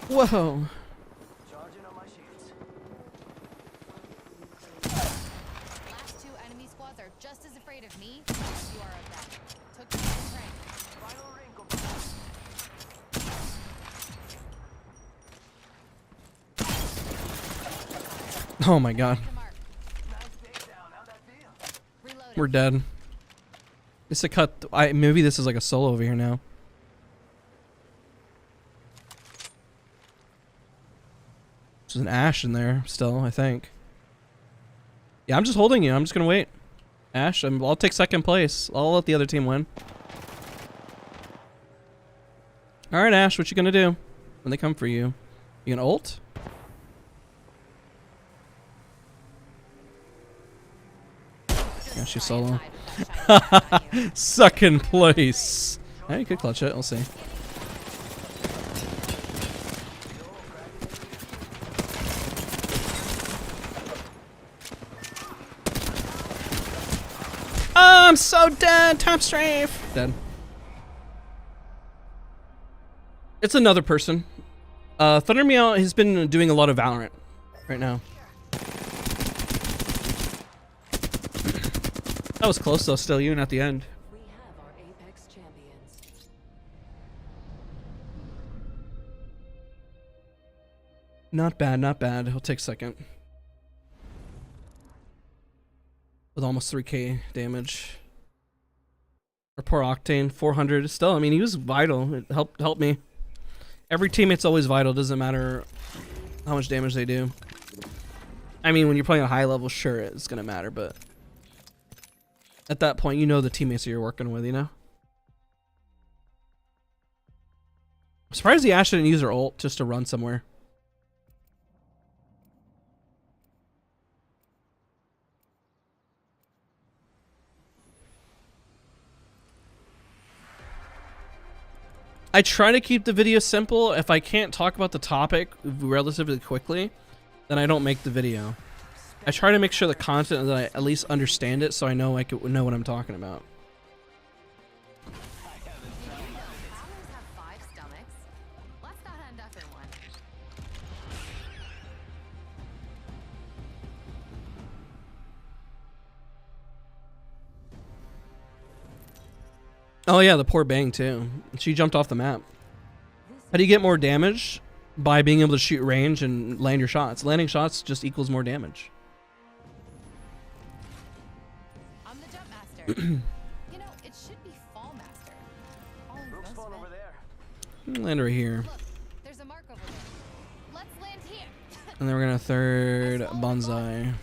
Follow me. Whoa. Charging on my shields. Last 2 enemy squads are just as afraid of me as you are of them. Took them to rank. Final wrinkle. Oh my god. To mark. Nice takedown. How'd that feel? Reloading. We're dead. It's a cut. Maybe this is like a solo over here now. There's an Ash in there still, I think. Yeah, I'm just holding you. I'm just gonna wait. Ash, I'll take second place. I'll let the other team win. All right, Ash, what you gonna do when they come for you? You gonna ult? Yeah, she's solo. Second place. Yeah, you could clutch it. We'll see. Oh, I'm so dead. Top strafe. Dead. It's another person. Thundermeow has been doing a lot of Valorant right now. That was close though, still even at the end. We have our Apex champions. Not bad, not bad. He'll take second. With almost 3k damage. Or poor Octane, 400 still. I mean, he was vital. It helped me. Every teammate's always vital. Doesn't matter how much damage they do. I mean, when you're playing a high level, sure, it's going to matter, but at that point, you know the teammates that you're working with, you know? I'm surprised the Ashe didn't use her ult just to run somewhere. I try to keep the video simple. If I can't talk about the topic relatively quickly, then I don't make the video. I try to make sure the content that I at least understand it so I know know what I'm talking about. Owlers have 5 stomachs. Let's not end up in one. Oh yeah, the poor Bang too. She jumped off the map. How do you get more damage? By being able to shoot range and land your shots. Landing shots just equals more damage. I'm the jump master. You know, it should be fall master. Falling Rook most spawn of over it. there. Land right here. Look, there's a mark over there. Let's land here. And then we're gonna third bonsai. Look,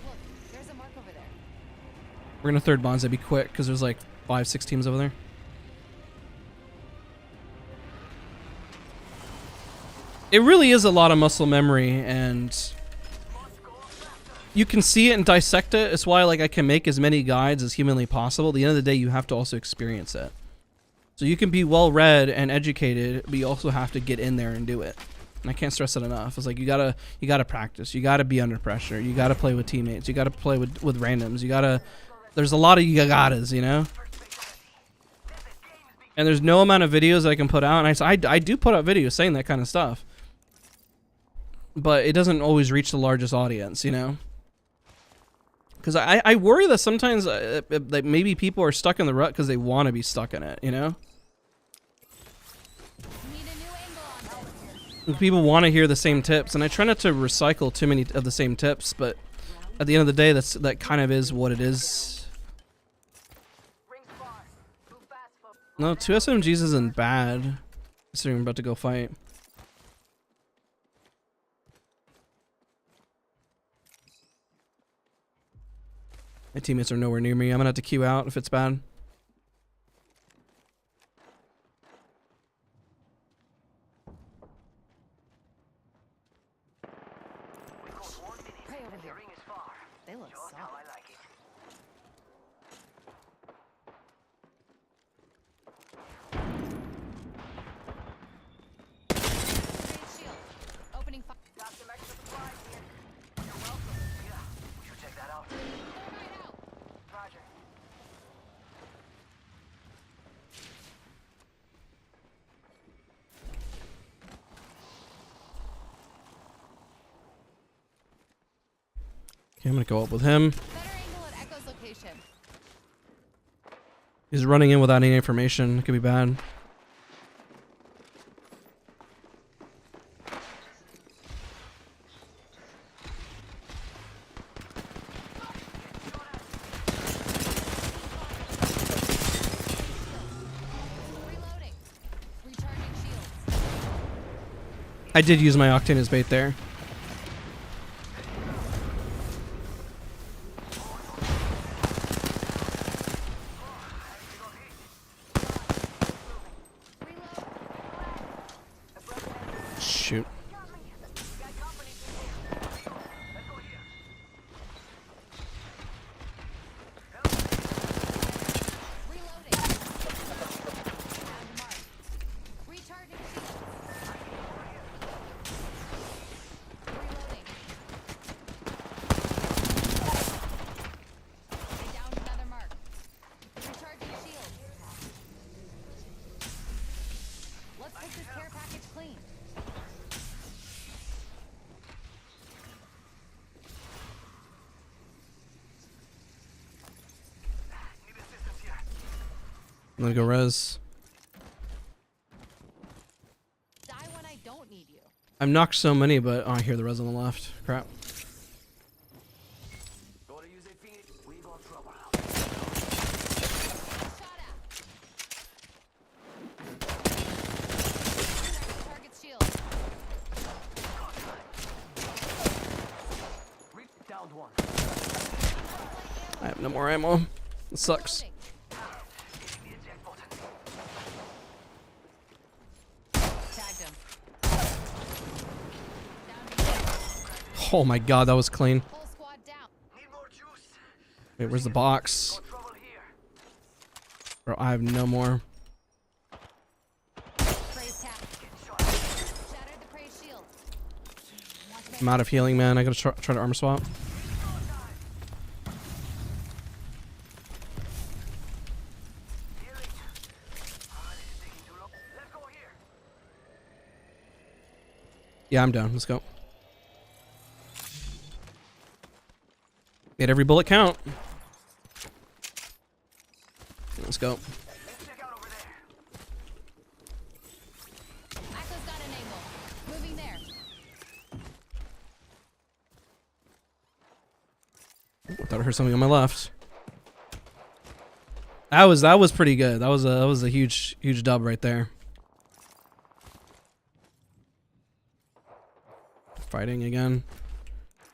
there's a mark over there. We're gonna third bonsai. Be quick, because there's like 5-6 teams over there. It really is a lot of muscle memory and you can see it and dissect it. It's why like I can make as many guides as humanly possible. At the end of the day, you have to also experience it. So you can be well read and educated, but you also have to get in there and do it. And I can't stress it enough. It's like you gotta practice. You gotta be under pressure. You gotta play with teammates. You gotta play with randoms. You gotta. There's a lot of you gottas, you know. And there's no amount of videos that I can put out. And I do put out videos saying that kind of stuff, but it doesn't always reach the largest audience, you know. Because I worry that sometimes like maybe people are stuck in the rut because they want to be stuck in it, you know. People want to hear the same tips, and I try not to recycle too many of the same tips, but at the end of the day, that kind of is what it is. No, 2 SMGs isn't bad, considering I'm about to go fight. My teammates are nowhere near me. I'm gonna have to queue out if it's bad. They look solid. Shield. Opening fire. Got some extra supplies here. You're welcome. Yeah, we should check that out. Right out. Roger. Okay, I'm gonna go up with him. Better angle at Echo's location. He's running in without any information. It could be bad. Reloading. Recharging shields. I did use my Octane as bait there. Shoot. Reloading. Found mark. Recharging shields. Reloading. I downed another mark. Recharging shields. Let's make this care package clean. Need assistance here. I'm gonna go res. Die when I don't need you. I've knocked so many, but oh, I hear the res on the left. Crap. Gotta use a Phoenix. We got trouble. Shot at. Target shield. Downed one. I have no more ammo. It sucks. Reloading. Hitting the eject button. Tagged him. Down. Oh my god, that was clean. Whole squad down. Need more juice. Wait, where's the box? Got trouble here. Bro, I have no more. Praise tap. Shattered the praise shield. I'm out of healing, man. I gotta try to armor swap. Healing. Ah, this is taking too long. Let's go here. Yeah, I'm down. Let's go. Made every bullet count. Let's go. Let's check out over there. Echo's got an angle. Moving there. I thought I heard something on my left. That was pretty good. That was a huge dub right there. Fighting again.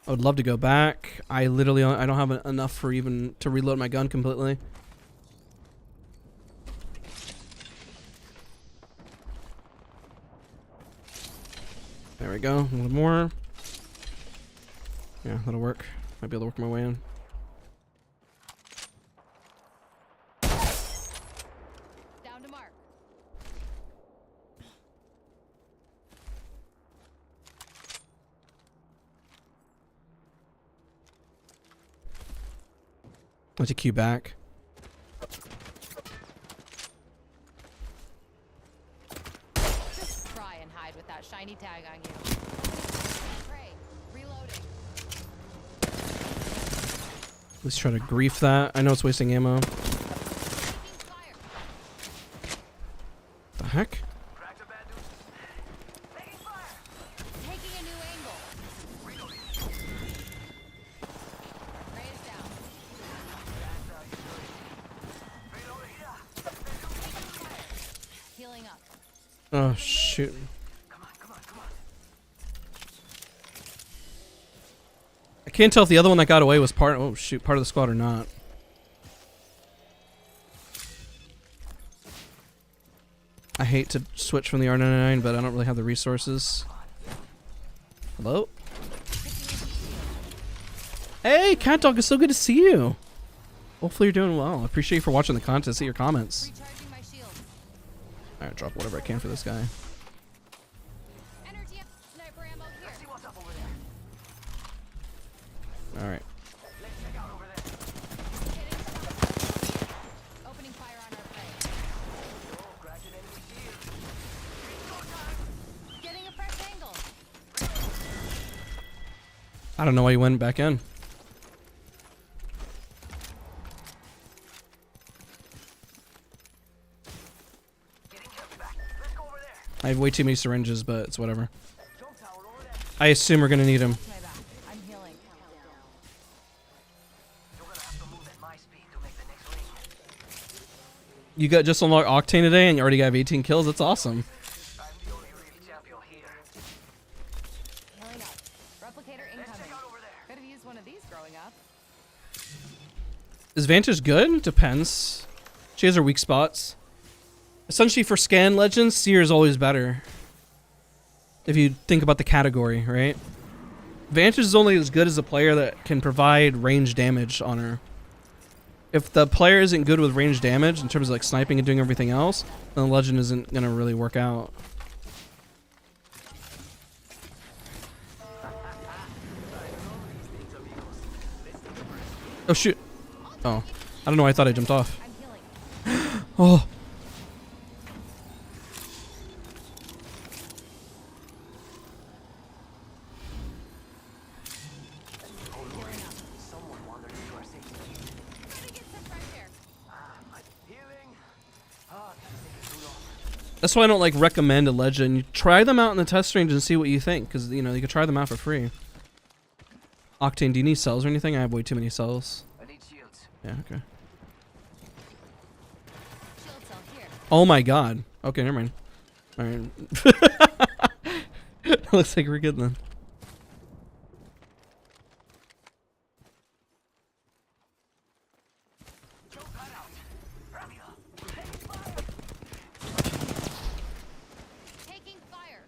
I would love to go back. I literally I don't have enough for even to reload my gun completely. There we go. A little more. Yeah, that'll work. Might be able to work my way in. Down to mark. Let's take you back. Just try and hide with that shiny tag on you. Prey. Reloading. Let's try to grief that. I know it's wasting ammo. Taking fire. The heck? Cracked a bad dude. Taking fire. Taking a new angle. Reloading. Prey is down. That's how you do it. Reloading. Yeah. Taking fire. Healing up. Oh shoot. Come on, come on, come on. I can't tell if the other one that got away was part of the squad or not. I hate to switch from the R99, but I don't really have the resources. Hello? Hey, Cat Dog, it's so good to see you. Hopefully you're doing well. I appreciate you for watching the content. See your comments. Recharging my shield. Alright, drop whatever I can for this guy. Energy up. Sniper ammo here. See what's up over there. Alright. Let's check out over there. Hitting shot. Opening fire on our prey. Oh, cracked an enemy shield. Go time. Getting a fresh angle. I don't know why you went back in. Getting kept back. Let's go over there. I have way too many syringes, but it's whatever. Jump tower over there. I assume we're gonna need them. My back. I'm healing. You're gonna have to move at my speed to make the next ring. You got just unlocked Octane today and you already got 18 kills? That's awesome. I'm the only real champion here. Healing up. Replicator Let's check incoming. out over there. Could have used one of these growing up. Is Vantage good? Depends. She has her weak spots. Essentially for scan legends, Seer is always better. If you think about the category, right? Vantage is only as good as a player that can provide range damage on her. If the player isn't good with range damage in terms of like sniping and doing everything else, then the legend isn't gonna really work out. Oh shoot. Oh. I don't know why I thought I jumped off. I'm healing. Oh. Someone wandered into our safety. Trying to get some fresh air. Healing. Ah, this is taking too long. That's why I don't like recommend a legend. You try them out in the test range and see what you think, because you know you can try them out for free. Octane, do you need cells or anything? I have way too many cells. I need shields. Yeah, okay. Shield cell here. Oh my god. Okay, never mind. Alright. Looks like we're good then. Jump that out. Ramila. Taking fire.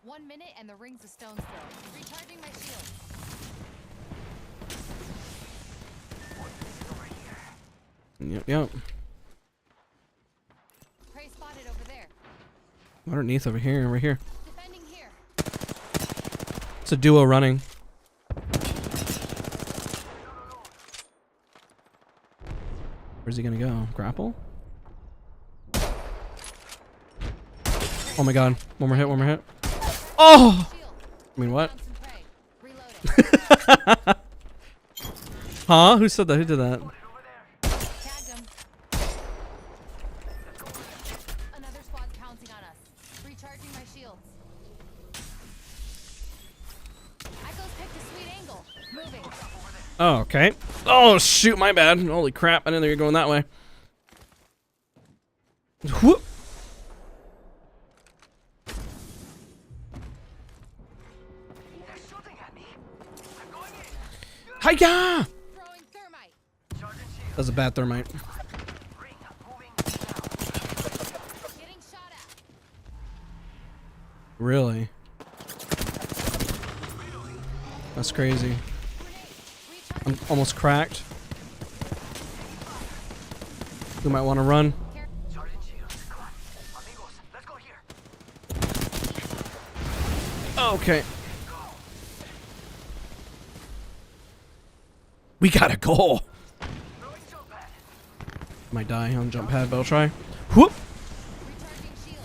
1 minute and the ring's a stone's throw. Recharging my shield. Yep, yep. Prey spotted over there. Underneath over here, right here. Defending here. It's a duo running. Where's he gonna go? Grapple? Oh my god. One more hit, one more hit. Oh! Shield. I mean, what? Found some prey. Reloading. Huh? Who said that? Who did that? Tagged him. Another squad's pouncing on us. Recharging my shields. Echo's picked a sweet angle. Moving. Oh, okay. Oh, shoot, my bad. Holy crap, I didn't know you were going that way. Whoop. They're shooting at me. I'm going in. Hiya! Throwing thermite. Charging shield. That was a bad thermite. Ring. Moving now. Getting shot at. Really? That's crazy. Grenade. I'm almost cracked. We might want to run. Sergeant Shields, come on. Amigos, let's go here. Okay. We got a goal. Throwing jump pad. Might die on jump pad, but I'll try. Whoop. Recharging shield.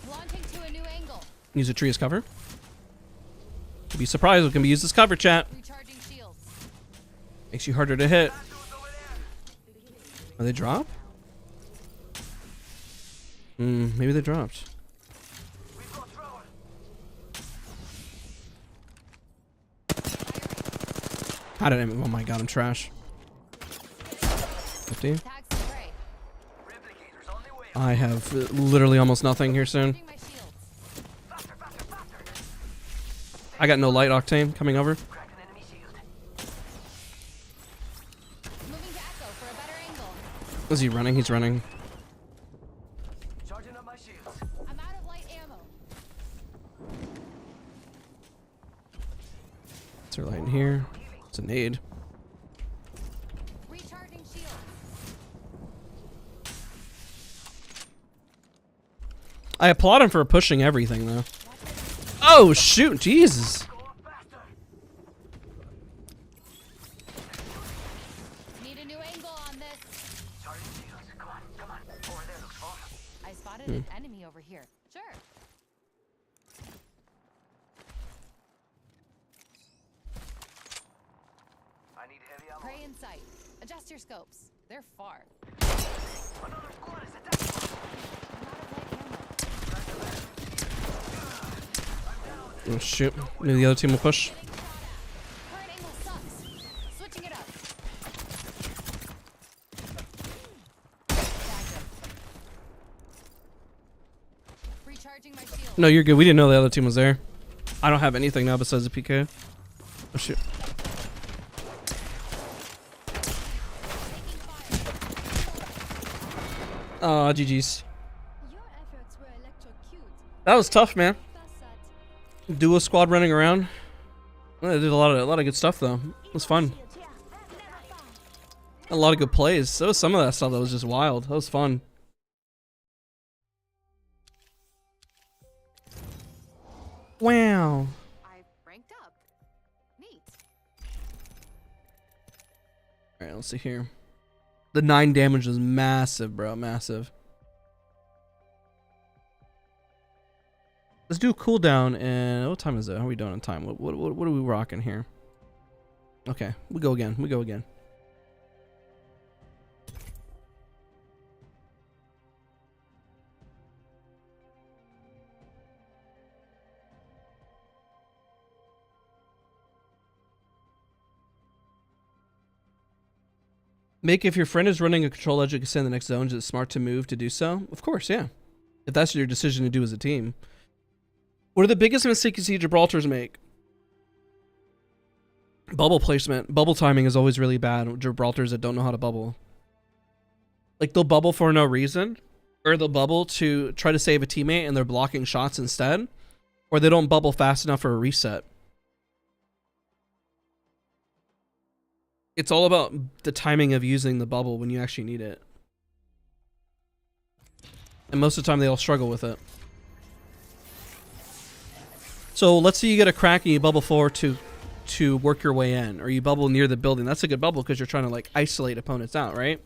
Launching to a new angle. Use a tree as cover. You'd be surprised what can be used as cover, chat. Recharging shields. Makes you harder to hit. Bastards over there. Are they drop? Maybe they dropped. We've got thrower. How did I? Oh my god, I'm trash. 50. Tags to prey. Replicators on their way. I have literally almost nothing here soon. Recharging my shields. Faster, faster, faster. I got no light octane coming over. Cracked an enemy shield. Moving to echo for a better angle. Is he running? He's running. Charging up my shields. I'm out of light ammo. Is there light in here? It's a nade. Recharging shields. I applaud him for pushing everything though. Oh shoot, Jesus. Go up faster. Need a new angle on this. Charging shields. Come on, come on. Over there looks far. I spotted an enemy over here. Sure. I need heavy ammo. Prey in sight. Adjust your scopes. They're far. Another squad is attacking. I'm out of light ammo. Oh shoot. Maybe the other team will push. Getting shot at. Current angle sucks. Switching it up. Tagged him. Recharging my shield. No, you're good. We didn't know the other team was there. I don't have anything now besides a PK. Oh shoot. Taking fire. Oh, GG's. Your efforts were electrocute. That was tough, man. Passat. Duo squad running around. Well, they did a lot of good stuff though. It was fun. A lot of good plays. So was some of that stuff that was just wild. That was fun. Wow. I ranked up. Neat. Alright, let's see here. The 9 damage was massive, bro. Massive. Let's do a cooldown. And what time is it? How are we doing on time? What are we rocking here? Okay, we go again. We go again. Make if your friend is running a control edge to extend the next zone, is it smart to move to do so? Of course, yeah. If that's your decision to do as a team. What are the biggest mistakes you see Gibraltars make? Bubble placement. Bubble timing is always really bad. Gibraltars that don't know how to bubble. Like they'll bubble for no reason. Or they'll bubble to try to save a teammate and they're blocking shots instead. Or they don't bubble fast enough for a reset. It's all about the timing of using the bubble when you actually need it. And most of the time they all struggle with it. So let's say you get a crack and you bubble forward to work your way in. Or you bubble near the building. That's a good bubble because you're trying to like isolate opponents out, right?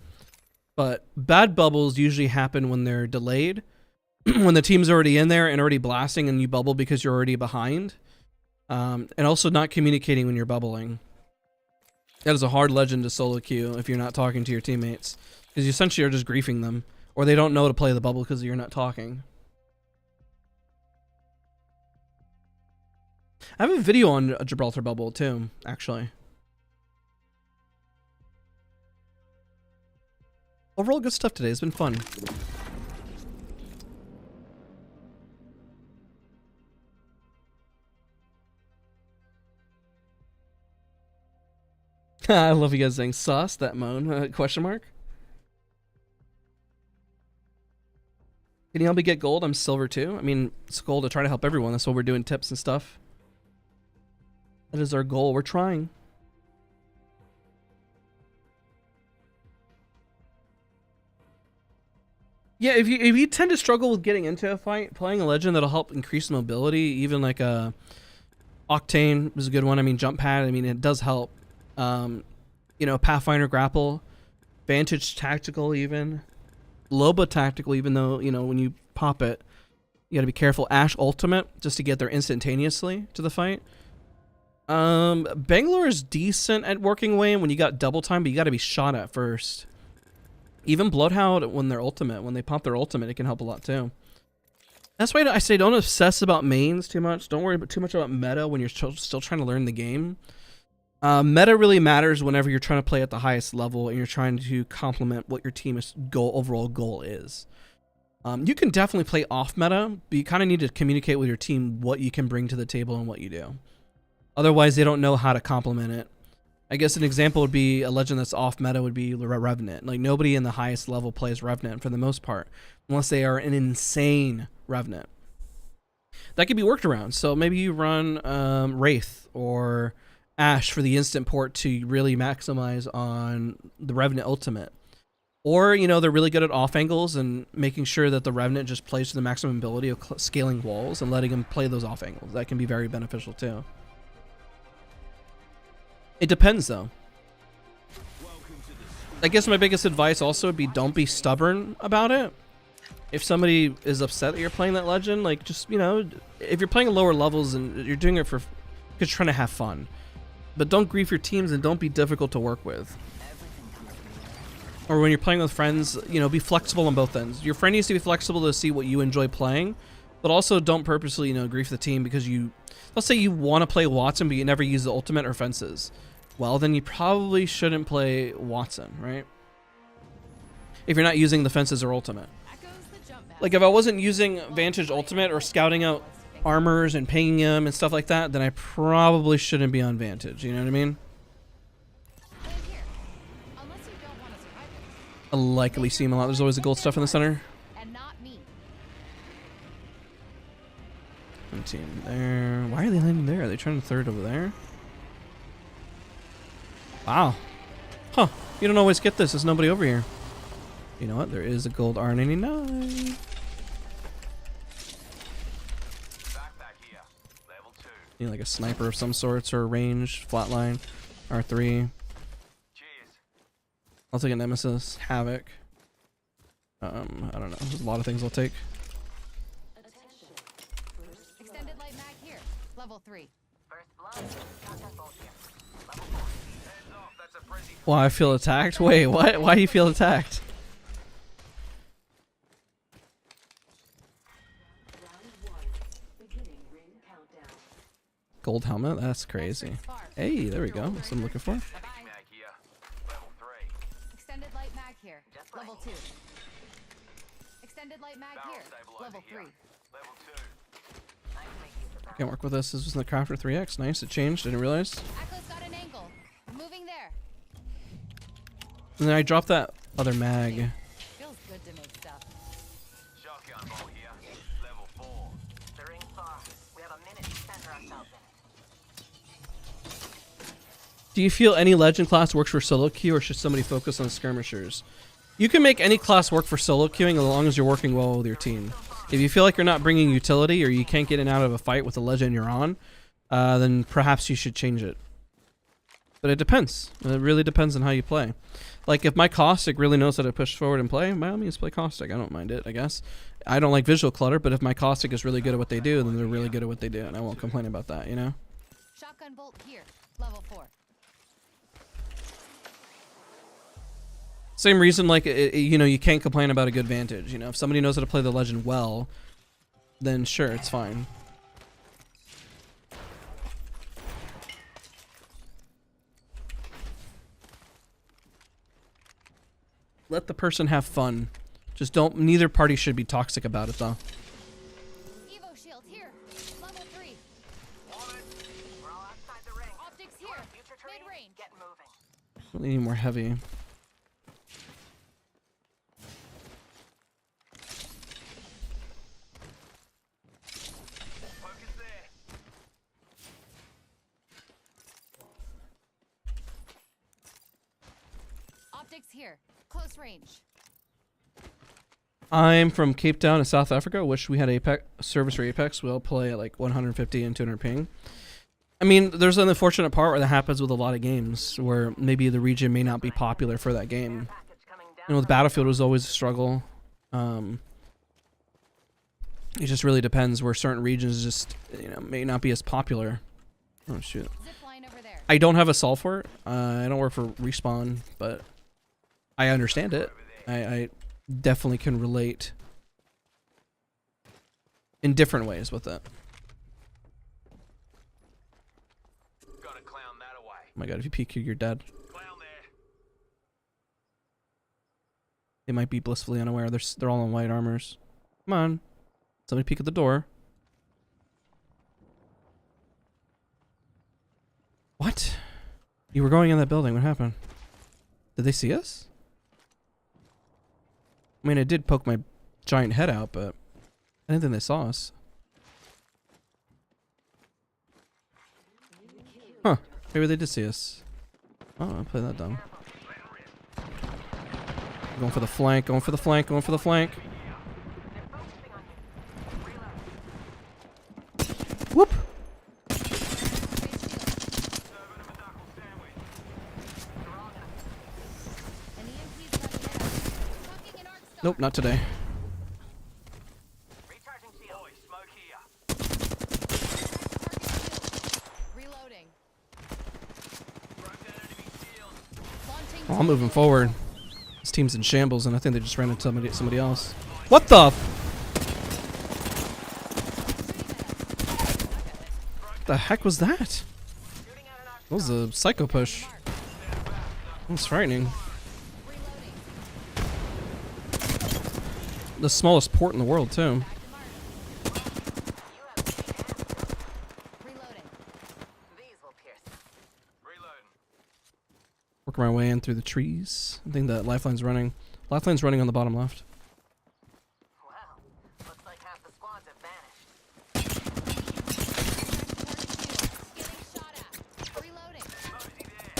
But bad bubbles usually happen when they're delayed. When the team's already in there and already blasting and you bubble because you're already behind. And also not communicating when you're bubbling. That is a hard legend to solo queue if you're not talking to your teammates. Because you essentially are just griefing them. Or they don't know to play the bubble because you're not talking. I have a video on a Gibraltar bubble too, actually. Overall good stuff today. It's been fun. I love you guys saying sauce, that moan, question mark. Can you help me get gold? I'm silver too. I mean, it's gold to try to help everyone. That's why we're doing tips and stuff. That is our goal. We're trying. Yeah, if you tend to struggle with getting into a fight, playing a legend that'll help increase mobility, even like a Octane is a good one. I mean, jump pad, I mean, it does help. You know, Pathfinder grapple, Vantage tactical even, Loba tactical, even though, you know, when you pop it, you gotta be careful. Ash ultimate, just to get there instantaneously to the fight. Bangalore is decent at working away when you got double time, but you gotta be shot at first. Even Bloodhound, when they pop their ultimate, it can help a lot too. That's why I say don't obsess about mains too much. Don't worry too much about meta when you're still trying to learn the game. Meta really matters whenever you're trying to play at the highest level and you're trying to complement what your team's overall goal is. You can definitely play off meta, but you kind of need to communicate with your team what you can bring to the table and what you do. Otherwise, they don't know how to complement it. I guess an example would be a legend that's off meta would be Revenant. Like, nobody in the highest level plays Revenant for the most part, unless they are an insane Revenant. That could be worked around. So maybe you run Wraith or Ash for the instant port to really maximize on the Revenant ultimate. Or, you know, they're really good at off angles and making sure that the Revenant just plays to the maximum ability of scaling walls and letting him play those off angles. That can be very beneficial too. It depends though. I guess my biggest advice also would be don't be stubborn about it. If somebody is upset that you're playing that legend, like, just, you know, if you're playing lower levels and you're doing it because you're trying to have fun. But don't grief your teams and don't be difficult to work with. Or when you're playing with friends, you know, be flexible on both ends. Your friend needs to be flexible to see what you enjoy playing, but also don't purposely, you know, grief the team because let's say you want to play Watson, but you never use the ultimate or fences. Well, then you probably shouldn't play Watson, right? If you're not using the fences or ultimate. Like, if I wasn't using Vantage ultimate or scouting out armors and pinging them and stuff like that, then I probably shouldn't be on Vantage, you know what I mean? I like Elysium a lot. There's always the gold stuff in the center. One team there. Why are they landing there? Are they trying to third over there? Wow. Huh. You don't always get this. There's nobody over here. You know what? There is a gold R99. You know, like a sniper of some sorts or a range, flatline, R3. I'll take a Nemesis, Havoc. I don't know. There's a lot of things I'll take. Extended light mag here. Level 3. First blood. Titanfall here. Level 4. Hands off, that's a frenzy. Why I feel attacked? Wait, what? Why do you feel attacked? Gold helmet? That's crazy. Hey, there we go. That's what I'm looking for. Extended light mag here. Level 2. Extended light mag here. Level 3. Level 2. I can make use of that. Can't work with this. This was in the Crafter 3X. Nice. It changed. Didn't realize. Echo's got an angle. Moving there. And then I dropped that other mag. Feels good to make stuff. Shotgun bolt here. Level 4. The ring's far. We have a minute to center ourselves in it. Do you feel any legend class works for solo queue, or should somebody focus on skirmishers? You can make any class work for solo queuing as long as you're working well with your team. If you feel like you're not bringing utility or you can't get in out of a fight with the legend you're on, then perhaps you should change it. But it depends. It really depends on how you play. Like, if my Caustic really knows how to push forward and play, by all means play Caustic. I don't mind it, I guess. I don't like visual clutter, but if my Caustic is really good at what they do, then they're really good at what they do, and I won't complain about that, you know? Shotgun bolt here. Level 4. Same reason, like, you know, you can't complain about a good Vantage. You know, if somebody knows how to play the legend well, then sure, it's fine. Let the person have fun. Just don't, neither party should be toxic about it, though. Evo shield here. Level 3. We're all outside the ring. Optics here. Future terrain. Mid-range. Get moving. Really need more heavy. Sticks here. Close range. I'm from Cape Town in South Africa. Wish we had Apex service for Apex. We'll play at like 150 and 200 ping. I mean, there's an unfortunate part where that happens with a lot of games, where maybe the region may not be popular for that game. You know, with Battlefield it was always a struggle. It just really depends where certain regions just, you know, may not be as popular. Oh shoot! Zip line over there. I don't have a solve for it. I don't work for Respawn, but I understand it. I definitely can relate in different ways with it. Gotta clown that away. Oh my god, if you peek here, you're dead. Clown there. They might be blissfully unaware. They're all in white armors. Come on. Somebody peek at the door. What? You were going in that building. What happened? Did they see us? I mean, I did poke my giant head out, but I didn't think they saw us. Huh. Maybe they did see us. Oh, I played that dumb. Going for the flank, going for the flank, going for the flank. Whoop! Nope, not today. Recharging shield. Boy, smoke here. Reloading. Broke that enemy shield. Launching. Oh, I'm moving forward. This team's in shambles, and I think they just ran into somebody else. What the? The heck was that? That was a psycho push. That's frightening. Reloading. The smallest port in the world, too. Back to mark. Reloading. These will pierce. Reloading. Working my way in through the trees. I think that lifeline's running. Lifeline's running on the bottom left. Wow. Looks like half the squads have vanished. Getting shot at. Reloading. Mosey there.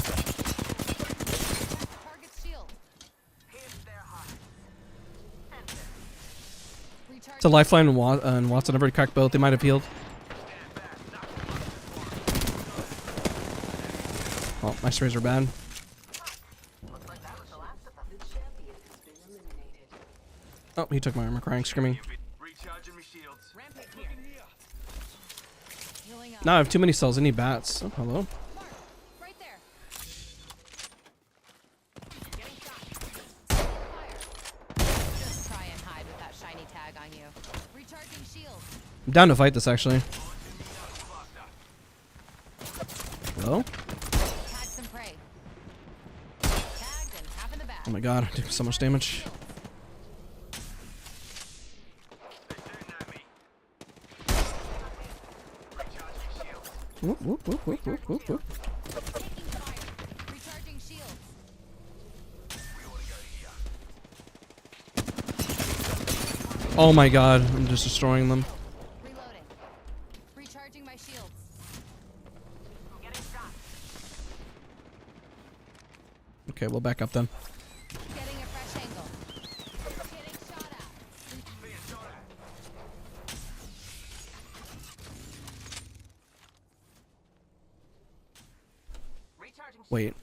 Target shield. Pierce their hearts. Enter. Recharge. It's a lifeline and Watson. I've already cracked both. They might have healed. Oh, my sprays are bad. Looks like that was the last of them. The champion has been eliminated. Oh, he took my armor, crying, screaming. Recharging my shields. Rampage here. Healing up. Now I have too many cells. I need bats. Oh, hello. Mark. Right there. Getting shot. Fire. Just try and hide with that shiny tag on you. Recharging shield. I'm down to fight this, actually. Hello? Tag some prey. Tagged and half in the back. Oh my god, I'm doing so much damage. They're shooting at me. Recharging shields. Whoop, whoop, whoop, whoop, whoop, whoop, whoop. Taking fire. Recharging shields. We ought to go here. Oh my god, I'm just destroying them. Reloading. Recharging my shields. I'm getting shot. Okay, we'll back up then. Getting a fresh angle. Getting shot at. Being shot at. Recharging shield. Wait.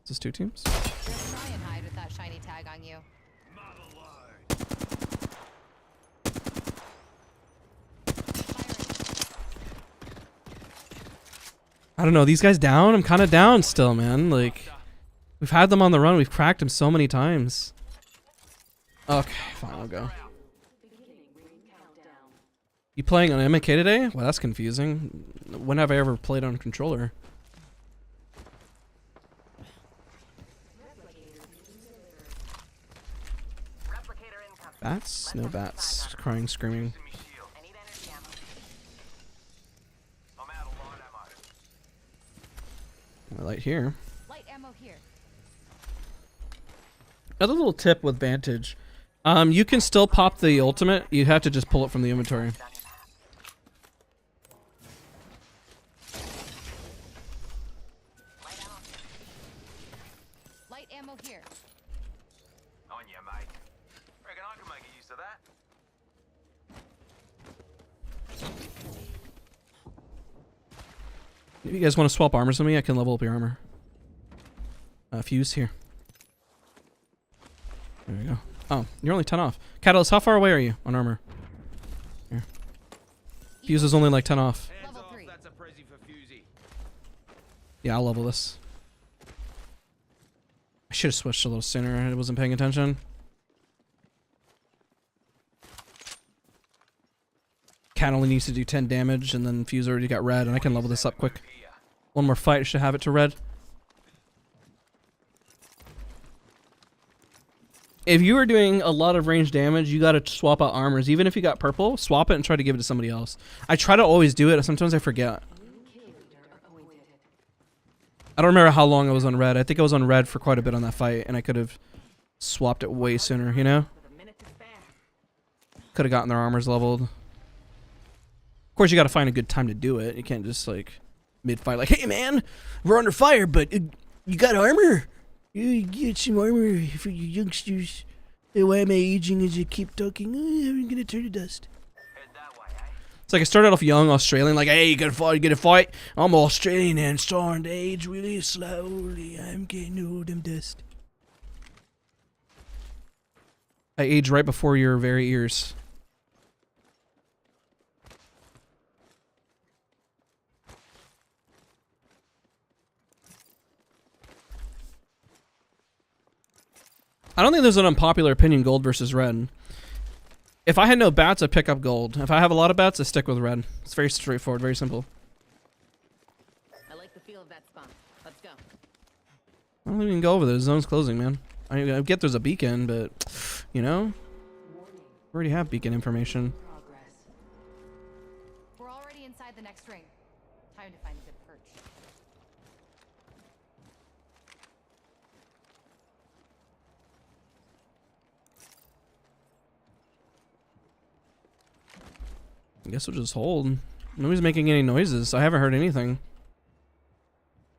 Is this two teams? Just try and hide with that shiny tag on you. I don't know, these guys down? I'm kind of down still, man. Like, we've had them on the run. We've cracked them so many times. Okay, fine, I'll go. Beginning ring countdown. You playing on MK today? Well, that's confusing. When have I ever played on a controller? Replicator incoming. Bats? No bats. Crying, screaming. Using me shield. I need energy ammo. I'm out of light ammo. I light here. Light ammo here. Another little tip with Vantage. You can still pop the ultimate. You have to just pull it from the inventory. Down your path. Light ammo ammo here. On you, mate. Reckon I can make a use of that. If you guys want to swap armors with me, I can level up your armor. Fuse here. There we go. Oh, you're only 10 off. Catalyst, how far away are you on armor? Here. Fuse is only like 10 off. Hands Level off, 3. that's a prezi for Fusey. Yeah, I'll level this. I should have switched a little sooner. I wasn't paying attention. Cat only needs to do 10 damage, and then Fuse already got red, and I can level this up quick. Here. One more fight should have it to red. If you are doing a lot of range damage, you gotta swap out armors. Even if you got purple, swap it and try to give it to somebody else. I try to always do it. Sometimes I forget. I don't remember how long I was on red. I think I was on red for quite a bit on that fight, and I could have swapped it way sooner, you know? Could have gotten their armors leveled. Of course, you gotta find a good time to do it. You can't just, like, mid-fight, like, hey, man, we're under fire, but you got armor? You get some armor for you youngsters. Why am I aging as you keep talking? I'm gonna turn to dust. Head that way, eh? It's like I started off young Australian, like, hey, you gotta fight, you gotta fight. I'm Australian and starting to age really slowly. I'm getting old, I'm dust. I age right before your very ears. I don't think there's an unpopular opinion, gold versus red. If I had no bats, I'd pick up gold. If I have a lot of bats, I stick with red. It's very straightforward, very simple. I like the feel of that spawn. Let's go. I don't even go over there. The zone's closing, man. I get there's a beacon, but, you know, we already have beacon information. We're already inside the next ring. Time to find a good perch. I guess we'll just hold. Nobody's making any noises. I haven't heard anything.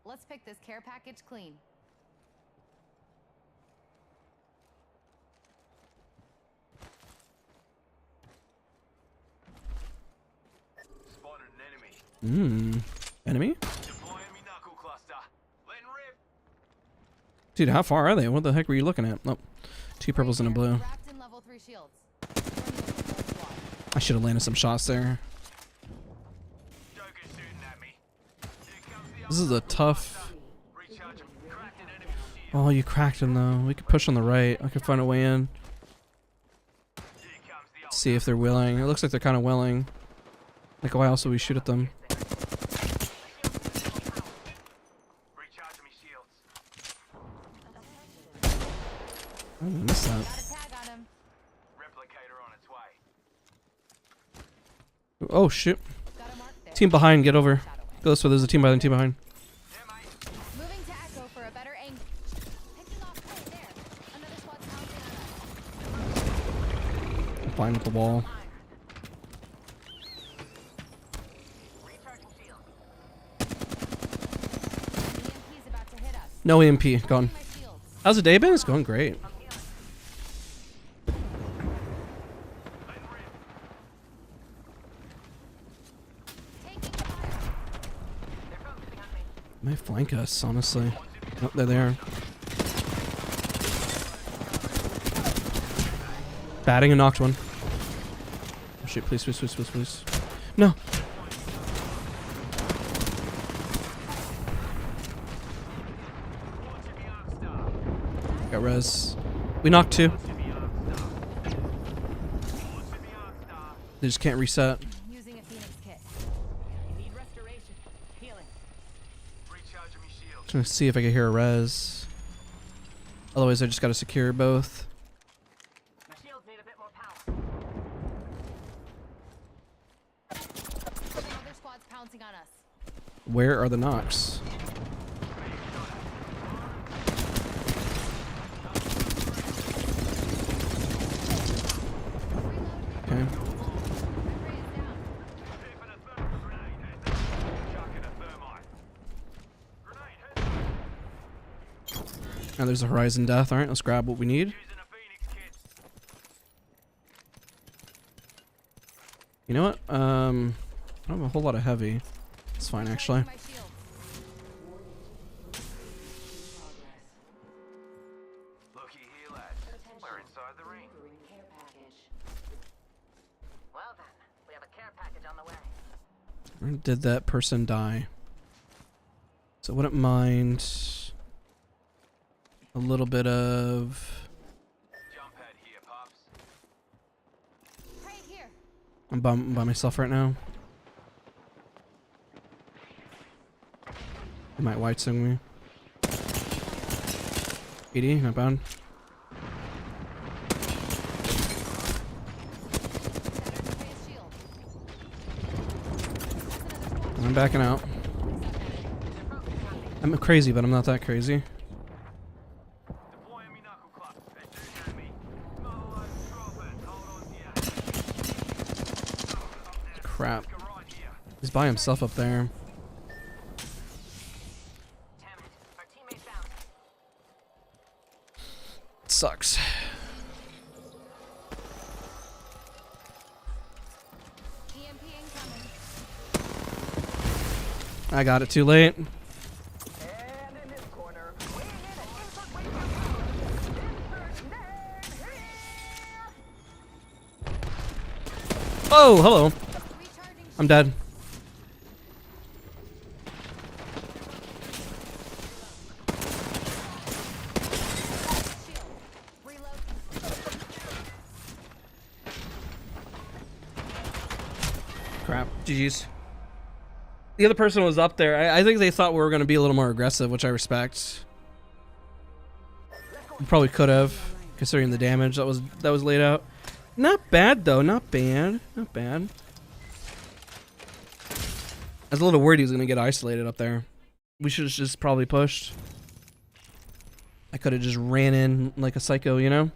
Let's pick this care package clean. Spotted an enemy. Enemy? Deploying me knuckle cluster. Letting rip. Dude, how far are they? What the heck were you looking at? Oh, two purples and a blue. Wrapped in level 3 shields. I should have landed some shots there. Joker's shooting at me. Here comes the This is a tough... recharge him. Cracked an enemy shield. Oh, you cracked him though. We could push on the right. I could find a way in. Here comes the old See if they're willing. It looks like they're kind of willing. Like, why else would we shoot at them? recharging me shields. I missed that. Got a tag on him. Replicator on its way. Oh, shit. Got a mark there. Team behind, get over. Shot away. Go this way, there's a team behind, team behind. Yeah, mate. Moving to Echo for a better angle. Picking off point there. Another squad's pouncing on us. I'm flying up the wall. Recharging shield. EMP's about to hit us. No EMP, gone. My shields. How's the day been? It's going great. Letting rip. Taking fire. They're focusing on me. Might flank us, honestly. Oh, they're there. Batting and knocked one. Oh shit, please, please, please, please, please. No. Launching me arc star. Got res. We knocked two. Launching me arc star. Launching me arc star. They just can't reset. Using a Phoenix kit. Need restoration. Healing. Recharging me shield. Trying to see if I can hear a res. Otherwise, I just gotta secure both. My shields need a bit more power. Another squad's pouncing on us. Where are the knocks? Okay. Red ray is down. Flipping a thermal grenade. Heads up. Chucking a thermite. Grenade, heads up. Now there's a Horizon Death. Alright, let's grab what we need. Using a Phoenix kit. You know what? I don't have a whole lot of heavy. It's fine, actually. My shield. Looky here, lads. We're inside the ring. Delivering care package. Well then, we have a care package on the way. Where did that person die? So I wouldn't mind a little bit of... Jump pad here, pops. Right here. I'm by myself right now. They might white swing me. 80, not bad. Better face shield. That's another squad. I'm backing out. I'm crazy, but I'm not that crazy. Deploying me knuckle club. They're shooting at me. Another load of scroll beds. Hold on to ya. Crap. Right here. He's by himself up there. Damn it, our teammate's down. Sucks. EMP incoming. I got it too late. And in this corner, weighing in at insert weight insert name here. Oh, hello. Recharging I'm dead. shield. Reload. Crap. GG's. The other person was up there. I think they thought we were going to be a little more aggressive, which I respect. We probably could have, considering the damage that was laid out. Not bad though. Not bad. Not bad. I was a little worried he was going to get isolated up there. We should have just probably pushed. I could have just ran in like a psycho, you know?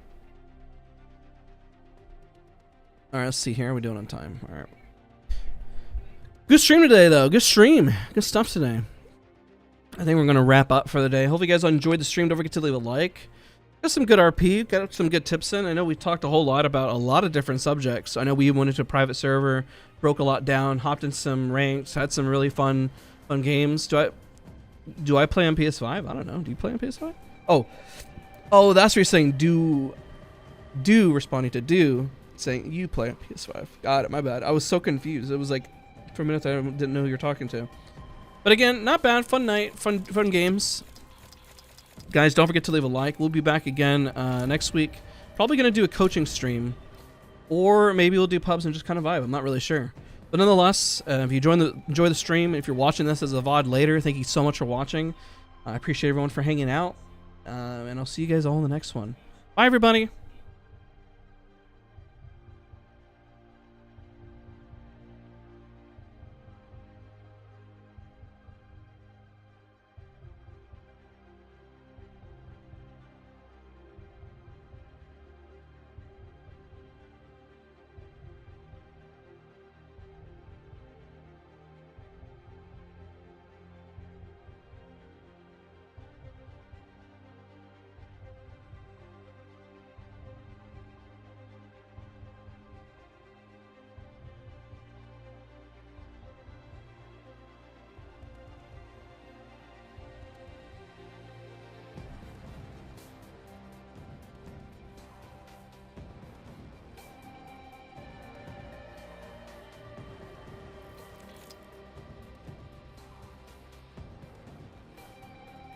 Alright, let's see here. How are we doing on time? Alright. Good stream today, though. Good stream. Good stuff today. I think we're going to wrap up for the day. Hopefully you guys enjoyed the stream. Don't forget to leave a like. Got some good RP. Got some good tips in. I know we talked a whole lot about a lot of different subjects. I know we went into a private server, broke a lot down, hopped in some ranks, had some really fun games. Do I play on PS5? I don't know. Do you play on PS5? Oh, that's what you're saying. Do responding to do saying you play on PS5. Got it. My bad. I was so confused. It was like for a minute I didn't know who you're talking to. But again, not bad. Fun night. Fun games. Guys, don't forget to leave a like. We'll be back again next week. Probably going to do a coaching stream. Or maybe we'll do pubs and just kind of vibe. I'm not really sure. But nonetheless, if you enjoy the stream, if you're watching this as a VOD later, thank you so much for watching. I appreciate everyone for hanging out. And I'll see you guys all in the next one. Bye, everybody.